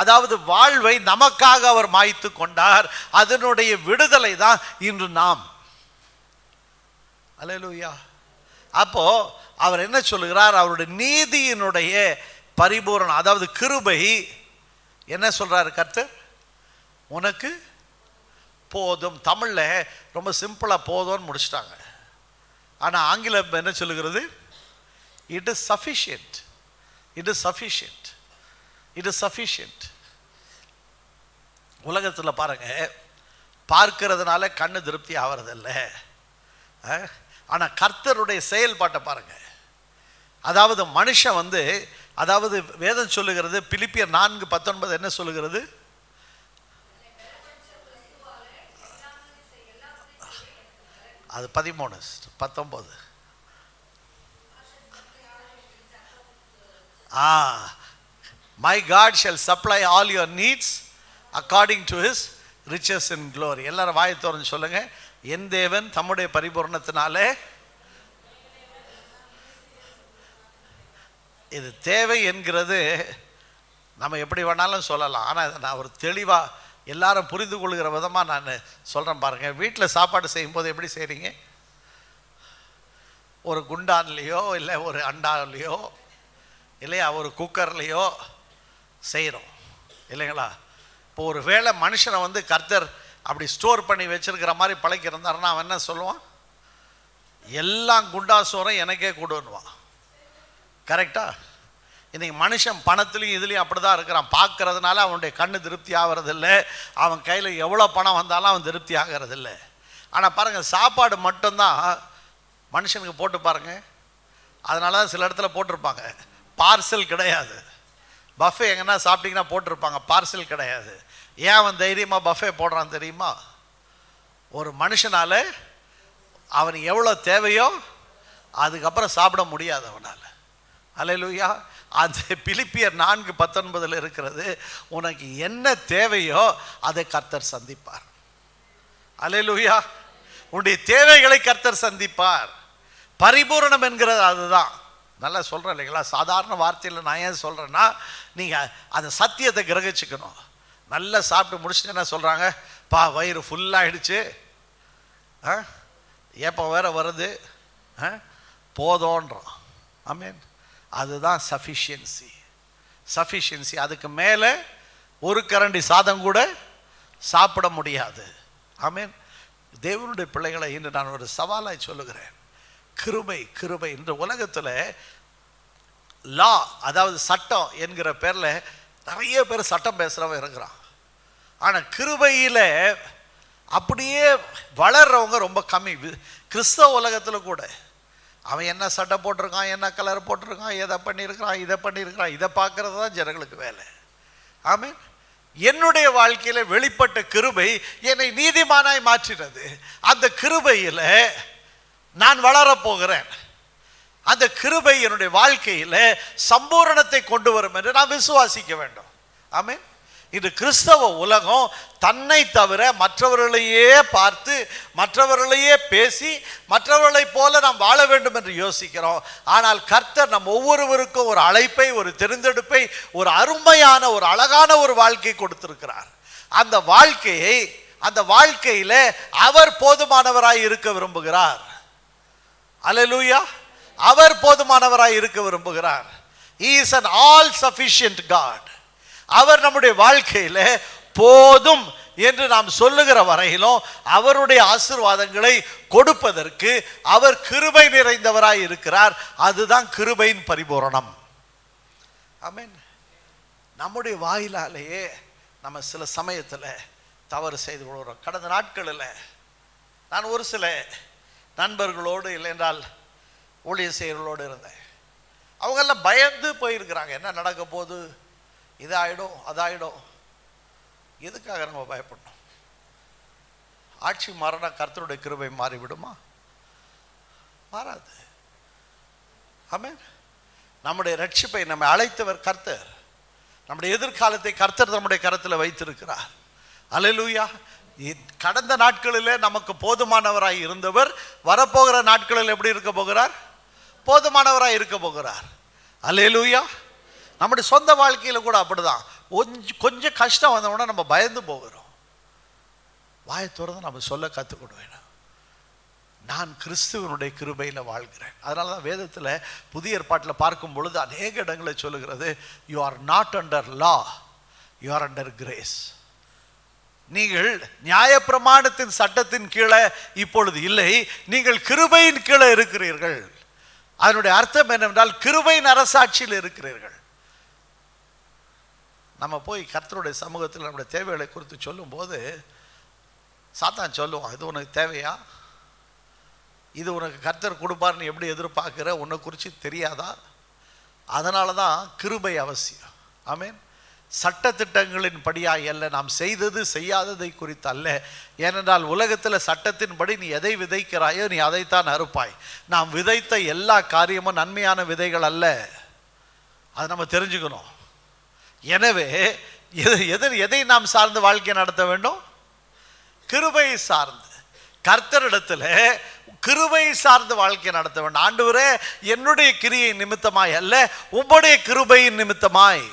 அதாவது வாழ்வை நமக்காக அவர் மாய்த்து கொண்டார். அதனுடைய விடுதலை தான் இன்று நாம். அல்லேலூயா. அப்போ அவர் என்ன சொல்லுகிறார்? அவருடைய நீதியினுடைய பரிபூரணம், அதாவது கிருபை என்ன சொல்றாரு கர்த்தர்? உனக்கு போதும். தமிழில் ரொம்ப சிம்பிளாக போதும்னு முடிச்சிட்டாங்க. ஆனால் ஆங்கிலம் என்ன சொல்லுகிறது? It is sufficient, it is sufficient, it is sufficient. உலகத்தில் பாருங்க, பார்க்கிறதுனால கண்ணு திருப்தி ஆகிறதில்ல. ஆனால் கர்த்தருடைய செயல்பாட்டை பாருங்க. அதாவது மனுஷன் அதாவது வேதம் சொல்லுகிறது, பிலிப்பியர் 4:19 என்ன சொல்லுகிறது? அது 13:19. My God shall supply all your needs according to his riches in glory. எல்லாரும் வாயை திறந்து சொல்லுங்க, என் தேவன் தம்முடைய பரிபூரணத்தினாலே. இது தேவை என்கிறது நம்ம எப்படி வேணாலும் சொல்லலாம். ஆனால் நான் ஒரு தெளிவாக எல்லாரும் புரிந்து கொள்கிற விதமாக நான் சொல்கிறேன் பாருங்கள். வீட்டில் சாப்பாடு செய்யும்போது எப்படி செய்கிறீங்க? ஒரு குண்டான்லேயோ இல்லை ஒரு அண்டான்லேயோ இல்லையா ஒரு குக்கர்லேயோ செய்கிறோம் இல்லைங்களா? இப்போ ஒரு வேளை மனுஷனை கர்த்தர் அப்படி ஸ்டோர் பண்ணி வச்சுருக்கிற மாதிரி பழக்கிருந்தாருன்னா அவன் என்ன சொல்லுவான்? எல்லாம் குண்டா சோறும் எனக்கே கொடுன்னுவான். கரெக்டா? இன்றைக்கி மனுஷன் பணத்துலேயும் இதுலேயும் அப்படி தான் இருக்கிறான். பார்க்கறதுனால அவனுடைய கண்ணு திருப்தி ஆகிறதில்ல, அவன் கையில் எவ்வளோ பணம் வந்தாலும் அவன் திருப்தி ஆகிறதில்ல. ஆனால் பாருங்கள், சாப்பாடு மட்டும்தான் மனுஷனுக்கு போட்டு பாருங்கள். அதனால தான் சில இடத்துல போட்டிருப்பாங்க பார்சல் கிடையாது. பஃபே எங்கன்னா சாப்பிட்டீங்கன்னா போட்டிருப்பாங்க பார்சல் கிடையாது. ஏன் அவன் தைரியமாக பஃபே போடுறான் தெரியுமா? ஒரு மனுஷனால் அவன் எவ்வளோ தேவையோ அதுக்கப்புறம் சாப்பிட முடியாது அவனால். அல்லேலூயா. அந்த பிலிப்பியர் 4:19 இருக்கிறது, உனக்கு என்ன தேவையோ அதை கர்த்தர் சந்திப்பார். அல்லேலூயா. உன்னுடைய தேவைகளை கர்த்தர் சந்திப்பார். பரிபூரணம் என்கிறது அதுதான். நல்லா சொல்கிறேன் இல்லைங்களா? சாதாரண வார்த்தையில் நான் ஏன் சொல்கிறேன்னா, நீங்கள் அந்த சத்தியத்தை கிரகிச்சுக்கணும். நல்லா சாப்பிட்டு முடிச்சுட்டு என்ன சொல்கிறாங்க? வயிறு ஃபுல்லாகிடுச்சு, ஏப்போ வேற வருது, போதோன்றோம். ஆமீன். அதுதான் சஃபிஷியன்சி. சஃபிஷியன்சி. அதுக்கு மேலே ஒரு கரண்டி சாதம் கூட சாப்பிட முடியாது. ஆமீன். தேவனுடைய பிள்ளைகளை இன்று நான் ஒரு சவாலாய் சொல்லுகிறேன். கிருபை, கிருபை. இந்த உலகத்தில் லா, அதாவது சட்டம் என்கிற பேரில் நிறைய பேர் சட்டம் பேசுகிறவங்க இருக்கிறான். ஆனால் கிருபையில் அப்படியே வளர்றவங்க ரொம்ப கம்மி. கிறிஸ்தவ உலகத்தில் கூட அவன் என்ன சட்டை போட்டிருக்கான், என்ன கலர் போட்டிருக்கான், எதை பண்ணியிருக்கிறான், இதை பண்ணியிருக்கிறான், இதை பார்க்கறது தான் ஜனங்களுக்கு வேலை. ஆமீன். என்னுடைய வாழ்க்கையில் வெளிப்பட்ட கிருபை என்னை நீதிமானாய் மாற்றினது. அந்த கிருபையில் நான் வளரப்போகிறேன். அந்த கிருபை என்னுடைய வாழ்க்கையில் சம்பூரணத்தை கொண்டு வரும் என்று நான் விசுவாசிக்க வேண்டும். ஆமீன். இது கிறிஸ்தவ உலகம் தன்னை தவிர மற்றவர்களையே பார்த்து மற்றவர்களையே பேசி மற்றவர்களைப் போல நாம் வாழ வேண்டும் என்று யோசிக்கிறோம். ஆனால் கர்த்தர் நம் ஒவ்வொருவருக்கும் ஒரு அழைப்பை, ஒரு தெரிந்தெடுப்பை, ஒரு அருமையான ஒரு அழகான ஒரு வாழ்க்கை கொடுத்திருக்கிறார். அந்த வாழ்க்கையில அவர் போதுமானவராய் இருக்க விரும்புகிறார். அல்லேலூயா. அவர் போதுமானவராய் இருக்க விரும்புகிறார். He is an all sufficient God. அவர் நம்முடைய வாழ்க்கையில போதும் என்று நாம் சொல்லுகிற வரையிலும் அவருடைய ஆசீர்வாதங்களை கொடுப்பதற்கு அவர் கிருபை நிறைந்தவராய் இருக்கிறார். அதுதான் கிருபையின் பரிபூரணம். ஆமென். நம்முடைய வாயிலாலேயே நம்ம சில சமயத்தில் தவறு செய்து கொள்கிறோம். கடந்த நாட்களில் நான் ஒரு சில நண்பர்களோடு இல்லைன்றால் ஊழியர்களோடு இருந்தேன். அவங்கெல்லாம் பயந்து போயிருக்கிறாங்க. என்ன நடக்க போகுது, இதாயிடும் அதாயிடும். எதுக்காக நம்ம பயப்படணும்? ஆட்சி மாறினா கர்த்தருடைய கிருபை மாறிவிடுமா? மாறாது. ஆமென். நம்முடைய ரட்சிப்பை நம்மை அழைத்தவர் கர்த்தர். நம்முடைய எதிர்காலத்தை கர்த்தர் நம்முடைய கரத்தில் வைத்திருக்கிறார். அல்லேலூயா. கடந்த நாட்களிலே நமக்கு போதுமானவராய் இருந்தவர் வரப்போகிற நாட்களில் எப்படி இருக்க போகிறார்? போதுமானவராய் இருக்க போகிறார். அல்லேலூயா. நம்முடைய சொந்த வாழ்க்கையில் கூட அப்படிதான். கொஞ்சம் கஷ்டம் வந்தோம்னா நம்ம பயந்து போகிறோம். வாயை திறந்து நம்ம சொல்ல கற்றுக்கொடுவேன், நான் கிறிஸ்துவனுடைய கிருபையில் வாழ்கிறேன். அதனால தான் வேதத்தில் புதிய ஏற்பாட்டில் பார்க்கும் பொழுது அநேக இடங்களை சொல்லுகிறது, you are not under law, you are under grace. நீங்கள் நியாயப்பிரமாணத்தின் சட்டத்தின் கீழே இப்பொழுது இல்லை, நீங்கள் கிருபையின் கீழே இருக்கிறீர்கள். அதனுடைய அர்த்தம் என்னவென்றால் கிருபையின் அரசாட்சியில் இருக்கிறீர்கள். நம்ம போய் கர்த்தருடைய சமூகத்தில் நம்முடைய தேவைகளை குறித்து சொல்லும்போது சாத்தான் சொல்லுவான், இது உனக்கு தேவையா, இது உனக்கு கர்த்தர் கொடுப்பார்னு எப்படி எதிர்பார்க்கிற, உன்னை குறித்து தெரியாதா? அதனால தான் கிருபை அவசியம். ஆமென். சட்டத்திட்டங்களின் படியாய் அல்ல, நாம் செய்தது செய்யாததை குறித்து அல்ல. ஏனென்றால் உலகத்தில் சட்டத்தின்படி நீ எதை விதைக்கிறாயோ நீ அதைத்தான் அறுப்பாய். நாம் விதைத்த எல்லா காரியமும் நன்மையான விதைகள் அல்ல. அதை நம்ம தெரிஞ்சுக்கணும். எனவே எதை நாம் சார்ந்து வாழ்க்கை நடத்த வேண்டும்? கிருபையை சார்ந்து, கர்த்தரிடத்தில் கிருபையை சார்ந்து வாழ்க்கை நடத்த வேண்டும். ஆண்டவரே, என்னுடைய கிரியை நிமித்தமாய் அல்ல, உம்முடைய கிருபையின் நிமித்தமாய்.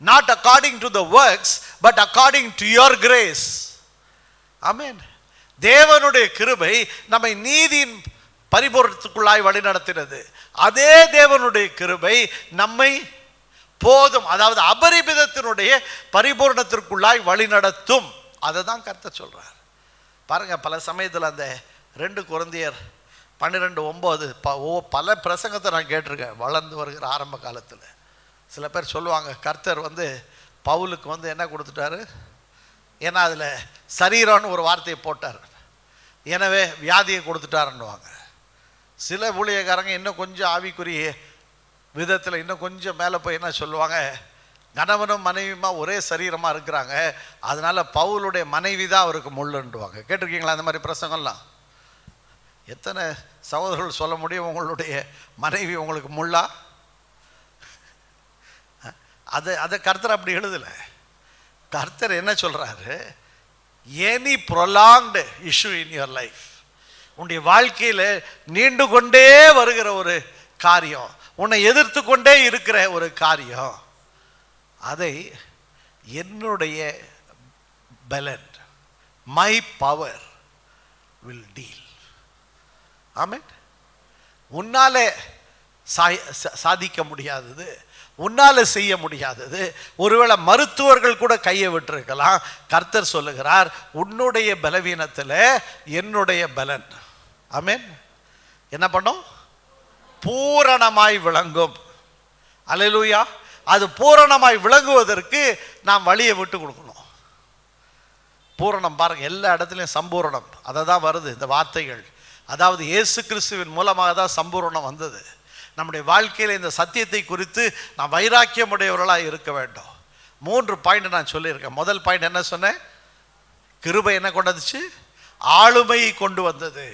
Not according to the works, but according to your grace. Amen. தேவனுடைய கிருபை நம்மை நீதியின் பரிபூரணத்துக்குள்ளாய் வழி நடத்தினது. அதே தேவனுடைய கிருபை நம்மை போதும், அதாவது அபரிமிதத்தினுடைய பரிபூரணத்திற்குள்ளாய் வழி நடத்தும். அதை தான் கர்த்தர் சொல்றார். பாருங்க, பல சமயத்தில் அந்த 2 கொரிந்தியர் 12:9 பல பிரசங்கத்தை நான் கேட்டிருக்கேன் வளர்ந்து வருகிற ஆரம்ப காலத்தில். சில பேர் சொல்லுவாங்க, கர்த்தர் பவுலுக்கு என்ன கொடுத்துட்டாரு, ஏன்னா அதில் சரீரம்னு ஒரு வார்த்தையை போட்டார், எனவே வியாதியை கொடுத்துட்டாருன்னுவாங்க. சில ஊழியக்காரங்க இன்னும் கொஞ்சம் ஆவிக்குரிய விதத்தில் இன்னும் கொஞ்சம் மேலே போய் என்ன சொல்லுவாங்க, கணவனும் மனைவியுமா ஒரே சரீரமாக இருக்கிறாங்க, அதனால் பவுலுடைய மனைவி தான் அவருக்கு முள்ளுன்றுவாங்க. கேட்டிருக்கீங்களா அந்த மாதிரி பிரசங்கம்லாம்? எத்தனை சகோதரர்கள் சொல்ல முடியும் உங்களுடைய மனைவி உங்களுக்கு முள்ளா? அதை கர்த்தர் அப்படி எழுதலை. கர்த்தர் என்ன சொல்கிறாரு, any prolonged issue in your life, உன்னுடைய வாழ்க்கையில் நீண்டு கொண்டே வருகிற ஒரு காரியம், உன்னை எதிர்த்து கொண்டே இருக்கிற ஒரு காரியம், அதை என்னுடைய பலன், மை பவர் வில் டீல். ஆமென். உன்னாலே சாதிக்க முடியாதது, உன்னால செய்ய முடியாதது, ஒருவேளை மருத்துவர்கள் கூட கையை விட்டிருக்கலாம். கர்த்தர் சொல்லுகிறார், உன்னுடைய பலவீனத்தில் என்னுடைய பலன் ஆமென் என்ன பண்ணும்? பூரணமாய் விளங்கும். அல்லேலூயா. அது பூரணமாய் விளங்குவதற்கு நாம் வழியை விட்டு கொடுக்கணும். பூரணம் பாருங்க, எல்லா இடத்துலையும் சம்பூரணம், அதை தான் வருது இந்த வார்த்தைகள். அதாவது இயேசு கிறிஸ்துவின் மூலமாக தான் சம்பூரணம் வந்தது. நம்முடைய வாழ்க்கையில் இந்த சத்தியத்தை குறித்து நாம் வைராக்கியமுடையவர்களாக இருக்க வேண்டும். 3 பாயிண்ட் நான் சொல்லியிருக்கேன். முதல் பாயிண்ட் என்ன சொன்னேன்? கிருபை என்ன கொண்டு வந்துச்சு? ஆளுமையை கொண்டு வந்தது.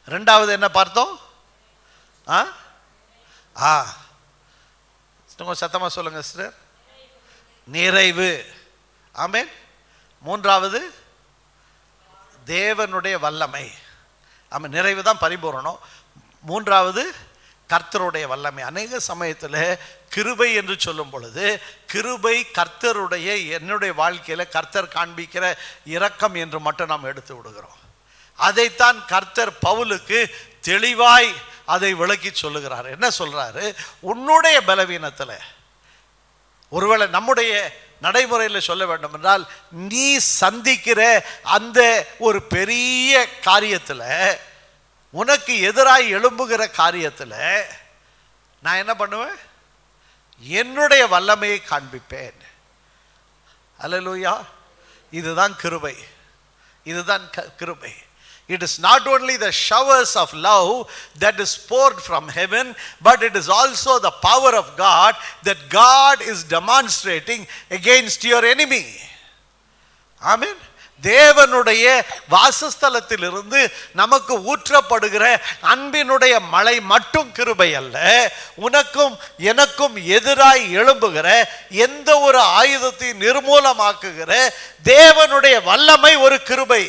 2வது என்ன பார்த்தோம்? சத்தமாக சொல்லுங்க சிஸ்டர். நிறைவு. ஆமென். மூன்றாவது தேவனுடைய வல்லமை. ஆமாம், நிறைவு தான் பரிபூரணம். மூன்றாவது கர்த்தருடைய வல்லமை. அநேக சமயத்தில் கிருபை என்று சொல்லும் பொழுது கிருபை கர்த்தருடைய, என்னுடைய வாழ்க்கையில் கர்த்தர் காண்பிக்கிற இரக்கம் என்று மட்டும் நாம் எடுத்து விடுகிறோம். அதைத்தான் கர்த்தர் பவுலுக்கு தெளிவாய் அதை விளக்கி சொல்லுகிறார். என்ன சொல்றாரு? உன்னுடைய பலவீனத்தில், ஒருவேளை நம்முடைய நடைமுறையில் சொல்ல வேண்டும் என்றால், நீ சந்திக்கிற அந்த ஒரு பெரிய காரியத்தில், உனக்கு எதிராய் எழும்புகிற காரியத்தில் நான் என்ன பண்ணுவேன்? என்னுடைய வல்லமையை காண்பிப்பேன். அல்லேலூயா. இதுதான் கிருபை. இதுதான் கிருபை. It is not only the showers of love that is poured from heaven, but it is also the power of God that God is demonstrating against your enemy. Amen. தேவனுடைய வாசஸ்தலத்திலிருந்து நமக்கு ஊற்றப்படுகிற அன்பினுடைய மழை மட்டும் கிருபை அல்ல, உனக்கும் எனக்கும் எதிராய் எழும்புகிற எந்த ஒரு ஆயுதத்தை நிர்மூலமாக்குகிற தேவனுடைய வல்லமை ஒரு கிருபை.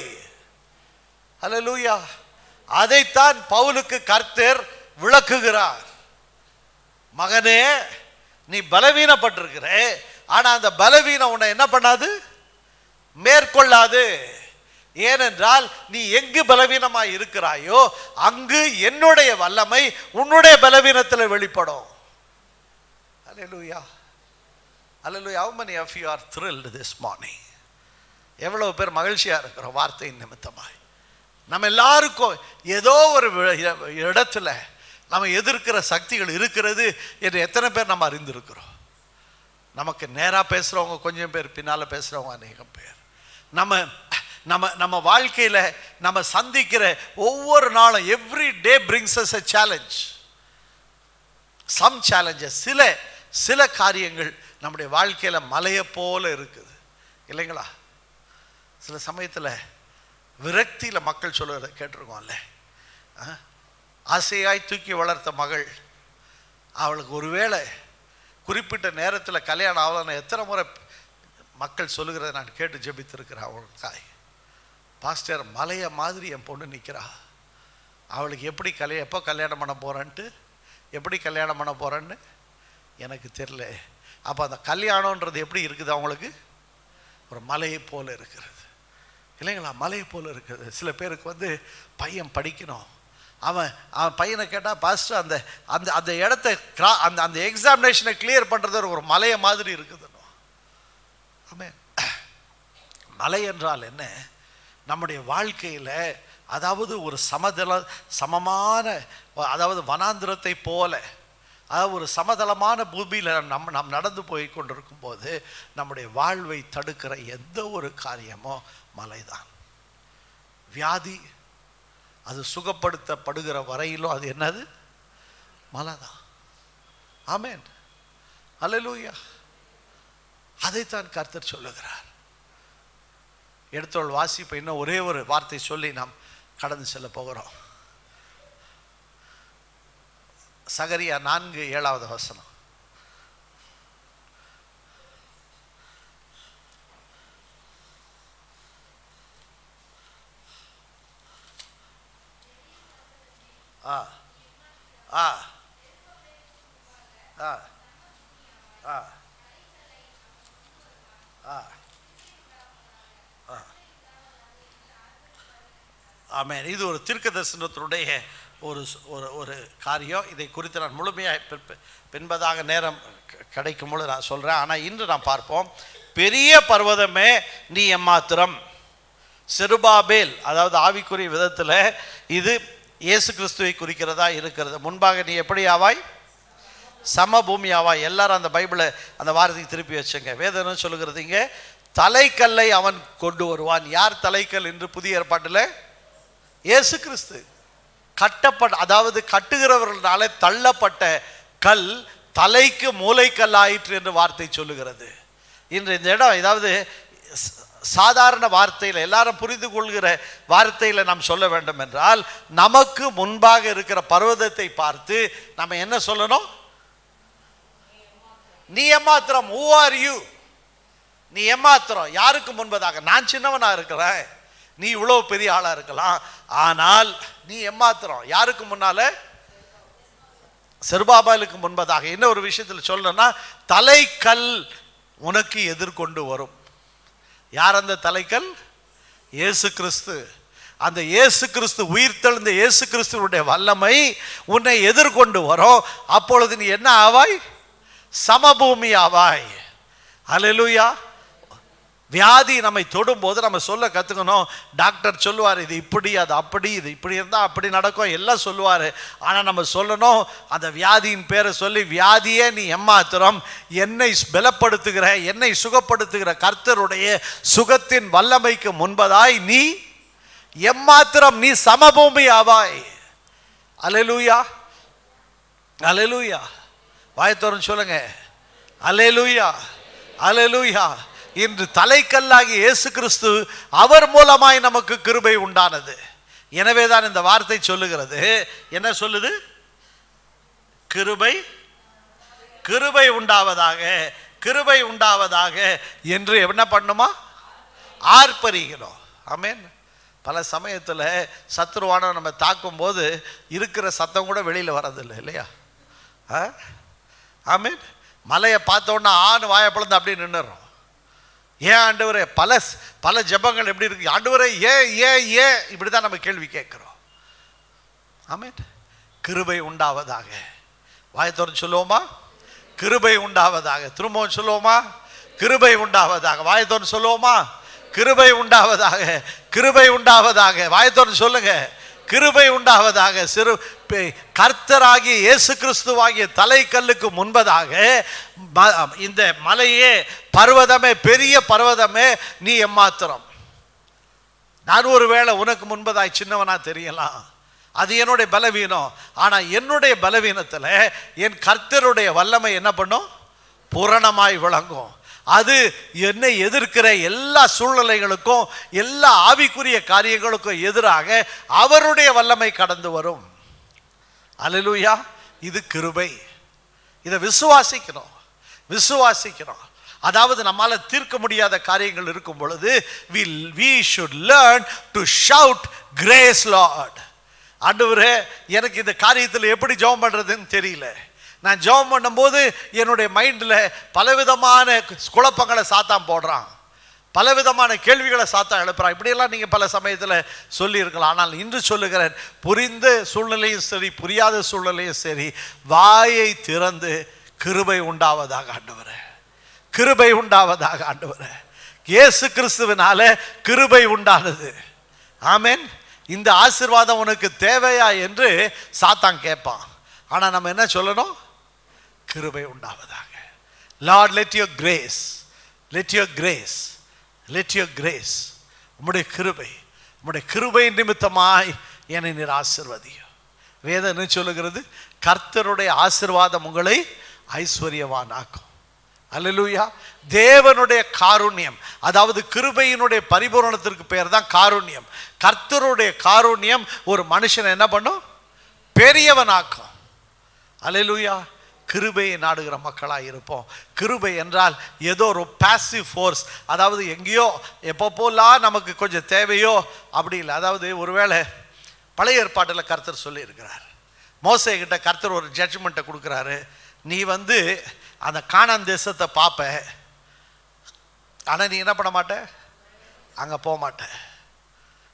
அல்லேலூயா. அதைத்தான் பவுலுக்கு கர்த்தர் விளக்குகிறார். மகனே, நீ பலவீனப்பட்டிருக்கிற, ஆனா அந்த பலவீனம் உன்னை என்ன பண்ணாது? மேற்கொள்ளாது. ஏனென்றால் நீ எங்கு பலவீனமாய் இருக்கிறாயோ அங்கு என்னுடைய வல்லமை உன்னுடைய பலவீனத்தில் வெளிப்படும். அல்லேலூயா. அல்லேலூயா. How many of you are thrilled this morning? எவ்வளவு பேர் மகிழ்ச்சியா இருக்கிறோம் வார்த்தையின் நிமித்தமாய். நம்ம எல்லாருக்கும் ஏதோ ஒரு இடத்துல நம்ம எதிர்க்கிற சக்திகள் இருக்கிறது என்று எத்தனை பேர் நம்ம அறிந்திருக்கிறோம்? நமக்கு நேராக பேசுகிறவங்க கொஞ்சம் பேர், பின்னால் பேசுகிறவங்க அநேகம் பேர். நம்ம நம்ம நம்ம வாழ்க்கையில் நம்ம சந்திக்கிற ஒவ்வொரு நாளும் every day brings us a challenge, some challenges. சில காரியங்கள் நம்முடைய வாழ்க்கையில் மலையை போல இருக்குது இல்லைங்களா? சில சமயத்தில் விரக்தியில் மக்கள் சொல்லுறதை கேட்டிருக்கோம்ல. ஆசையாய் தூக்கி வளர்த்த மகள், அவளுக்கு ஒருவேளை குறிப்பிட்ட நேரத்தில் கல்யாணம் ஆகலன்னு எத்தனை முறை மக்கள் சொல்லுகிறத நான் கேட்டு ஜெபித்திருக்கிறேன். அவளுக்காய், பாஸ்டர் மலையை மாதிரி என் பொண்ணு நிற்கிறா, அவளுக்கு எப்படி எப்போ கல்யாணம் பண்ண போகிறேன்ட்டு, எப்படி கல்யாணம் பண்ண போகிறேன்னு எனக்கு தெரியல. அப்போ அந்த கல்யாணன்றது எப்படி இருக்குது? அவங்களுக்கு ஒரு மலையை போல் இருக்கிறது இல்லைங்களா? மலையை போல் இருக்கிறது. சில பேருக்கு பையன் படிக்கணும், அவன் பையனை கேட்டால் பாஸ்டர் அந்த அந்த அந்த இடத்த அந்த அந்த எக்ஸாமினேஷனை கிளியர் பண்ணுறது ஒரு மலையை மாதிரி இருக்குதுன்னு. ஆமென். மலை என்றால் என்ன? நம்முடைய வாழ்க்கையில், அதாவது ஒரு சமமான, அதாவது வனாந்திரத்தை போல, அதாவது ஒரு சமதளமான பூமியில் நாம் நடந்து போய் கொண்டிருக்கும் போது நம்முடைய வாழ்வை தடுக்கிற எந்த ஒரு காரியமோ மலைதான். வியாதி அது சுகப்படுத்தப்படுகிற வரையிலும் அது என்னது? மலை தான். ஆமென். அல்லேலூயா. அதைத்தான் கர்த்தர் சொல்லுகிறார். எடுத்தோள் வாசிப்பை இன்னும் ஒரே ஒரு வார்த்தை சொல்லி நாம் கடந்து செல்ல போகிறோம். சகரியா 4:7 ஆ ஆ ஆ ஆ ஆமென். இது ஒரு தீர்க்கதரிசனத்தினுடைய ஒரு ஒரு காரியம். இதை குறித்து நான் முழுமையாக பின்பதாக நேரம் கிடைக்கும் பொழுது நான் சொல்கிறேன். ஆனால் இன்று நாம் பார்ப்போம். பெரிய பர்வதமே நீ எம்மாத்திரம். செருபாபேல், அதாவது ஆவிக்குரிய விதத்தில் இது இயேசு கிறிஸ்துவை குறிக்கிறதா இருக்கிறது. முன்பாக நீ எப்படி ஆவாய்? சமபூமி ஆவாய். எல்லாரும் அந்த பைபிளை அந்த வாரத்துக்கு திருப்பி வச்சுங்க. வேதனை சொல்லுகிறது இங்கே, தலைக்கல்லை அவன் கொண்டு வருவான். யார் தலைக்கல் என்று புதிய ஏற்பாட்டில்? இயேசு கிறிஸ்து. அதாவது கட்டுகிறவர்களாலே தள்ளப்பட்ட கல் தலைக்கு மூளைக்கல் ஆயிற்று என்று வார்த்தை சொல்லுகிறது. இன்று இந்த இடம், அதாவது சாதாரண வார்த்தையில், எல்லாரும் புரிந்து கொள்கிற வார்த்தையில் நாம் சொல்ல வேண்டும் என்றால், நமக்கு முன்பாக இருக்கிற பர்வதத்தை பார்த்து நம்ம என்ன சொல்லணும்? நீ எம்மாத்திரம். Who are you? நீ ஏமாத்துறோம். யாருக்கு முன்பதாக? நான் சின்னவனா இருக்கிறேன், நீ இவ்வளவு பெரிய ஆளா இருக்கலாம், ஆனால் நீ ஏமாத்துறோம். யாருக்கு முன்னால? செருபாபேலுக்கு முன்பதாக. என்ன ஒரு விஷயத்தில் சொல்லணும்னா, தலைக்கல் உனக்கு எதிர்கொண்டு வரும். யார் அந்த தலைக்கல்? இயேசு கிறிஸ்து. அந்த இயேசு கிறிஸ்து, உயிர்த்தெழுந்த இயேசு கிறிஸ்துவுடைய வல்லமை உன்னை எதிர்கொண்டு வரும். அப்பொழுது நீ என்ன ஆவாய்? சமபூமி ஆவாய். அல்லேலூயா. வியாதி நம்மை தொடும்போது நம்ம சொல்ல கற்றுக்கணும். டாக்டர் சொல்லுவார், இது இப்படி, அது அப்படி, இது இப்படி இருந்தால் அப்படி நடக்கும், எல்லாம் சொல்லுவார். ஆனால் நம்ம சொல்லணும், அந்த வியாதியின் பேரை சொல்லி, வியாதியே நீ எம்மாத்திரம், என்னை பலப்படுத்துகிற, என்னை சுகப்படுத்துகிற கர்த்தருடைய சுகத்தின் வல்லமைக்கு முன்பதாய் நீ எம்மாத்திரம், நீ சமபூமி ஆவாய். அல்லேலூயா, அல்லேலூயா. வாயத்தோரன் சொல்லுங்க, அல்லேலூயா, அல்லேலூயா. இன்று தலைக்கல்லாகி இயேசு கிறிஸ்து, அவர் மூலமாய் நமக்கு கிருபை உண்டானது. எனவே தான் இந்த வார்த்தை சொல்லுகிறது. என்ன சொல்லுது? கிருபை, கிருபை உண்டாவதாக, கிருபை உண்டாவதாக என்று என்ன பண்ணுமா? ஆர்ப்பரிக்கிறோம். ஆமென். பல சமயத்தில் சத்துருவான நம்ம தாக்கும் போது இருக்கிற சத்தம் கூட வெளியில் வர்றதில்லை, இல்லையா? ஆமென். மலையை பார்த்தோன்னா ஆண் வாயை பிளந்து அப்படியே நின்றுறோம். ஏன் ஆண்டவரே? பல ஜெபங்கள் எப்படி இருக்கு? ஆண்டவரே ஏன் இப்படி தான் நம்ம கேள்வி கேட்குறோம். ஆமென். கிருபை உண்டாவதாக. வாயத்தோடு சொல்லுவோமா? கிருபை உண்டாவதாக. திரும்பவும் சொல்லுவோமா? கிருபை உண்டாவதாக. வாயத்தோடு சொல்லுவோமா? கிருபை உண்டாவதாக, கிருபை உண்டாவதாக. வாயத்தோடு சொல்லுங்க, கிருபை உண்டாவதாக. சிறு கர்த்தராகிய இயேசு கிறிஸ்துவாகிய தலைக்கல்லுக்கு முன்பதாக இந்த மலையே, பர்வதமே, பெரிய பர்வதமே, நீ எம்மாத்திரம். நான் ஒருவேளை உனக்கு முன்பதாய் சின்னவனா தெரியலாம், அது என்னுடைய பலவீனம். ஆனால் என்னுடைய பலவீனத்தில் என் கர்த்தருடைய வல்லமை என்ன பண்ணும்? பூரணமாய் விளங்கும். அது என்னை எதிர்க்கிற எல்லா சூழ்நிலைகளுக்கும், எல்லா ஆவிக்குரிய காரியங்களுக்கும் எதிராக அவருடைய வல்லமை கடந்து வரும். அல்லேலூயா. இது கிருபை. இதை விசுவாசிக்கணும், விசுவாசிக்கணும். அதாவது நம்மால தீர்க்க முடியாத காரியங்கள் இருக்கும் பொழுது we should learn to shout grace Lord. ஆண்டவரே, எனக்கு இந்த காரியத்தில் எப்படி ஜெபம் பண்றதுன்னு தெரியல. நான் ஜெபம் பண்ணும்போது என்னுடைய மைண்டில் பலவிதமான குழப்பங்களை சாத்தான் போடுறான், பலவிதமான கேள்விகளை சாத்தான் எழுப்புறான். இப்படியெல்லாம் நீங்கள் பல சமயத்தில் சொல்லியிருக்கலாம். ஆனால் இன்று சொல்லுகிறேன், புரிந்த சூழ்நிலையும் சரி, புரியாத சூழ்நிலையும் சரி, வாயை திறந்து கிருபை உண்டாவதாக ஆண்டவரே, கிருபை உண்டாவதாக ஆண்டவரே. இயேசு கிறிஸ்துவினால கிருபை உண்டானது. ஆமென். இந்த ஆசீர்வாதம் உனக்கு தேவையா என்று சாத்தான் கேட்பான். ஆனால் நம்ம என்ன சொல்லணும்? கிருபை உண்டாவதாக. Lord, let your grace, let your grace, let your grace, உம்முடைய கிருபை, உம்முடைய கிருபை நிமித்தமாய் என்னை நீர் ஆசீர்வதியும். வேதம் என்ன சொல்லுகிறது? கர்த்தருடைய ஆசீர்வாதம் உங்களை ஐஸ்வர்யவானாக்கும். அல்லேலூயா. தேவனுடைய காருண்யம், அதாவது கிருபையினுடைய பரிபூரணத்திற்கு பெயர் தான் காருண்யம். கர்த்தருடைய காருண்யம் ஒரு மனுஷனை என்ன பண்ணும்? பெரியவனாக்கும். அல்லேலூயா. கிருபையை நாடுகிற மக்களாக இருப்போம். கிருபை என்றால் ஏதோ ஒரு பாசிவ் ஃபோர்ஸ், அதாவது எங்கேயோ எப்பப்போலாம் நமக்கு கொஞ்சம் தேவையோ அப்படி இல்லை. அதாவது ஒருவேளை பழைய ஏற்பாட்டில் கர்த்தர் சொல்லியிருக்கிறார், மோசே கிட்ட கர்த்தர் ஒரு ஜட்ஜ்மெண்ட்டை கொடுக்குறாரு. நீ அந்த கானான் தேசத்தை பார்ப்ப, ஆனால் நீ என்ன பண்ண மாட்ட? அங்கே போக மாட்ட.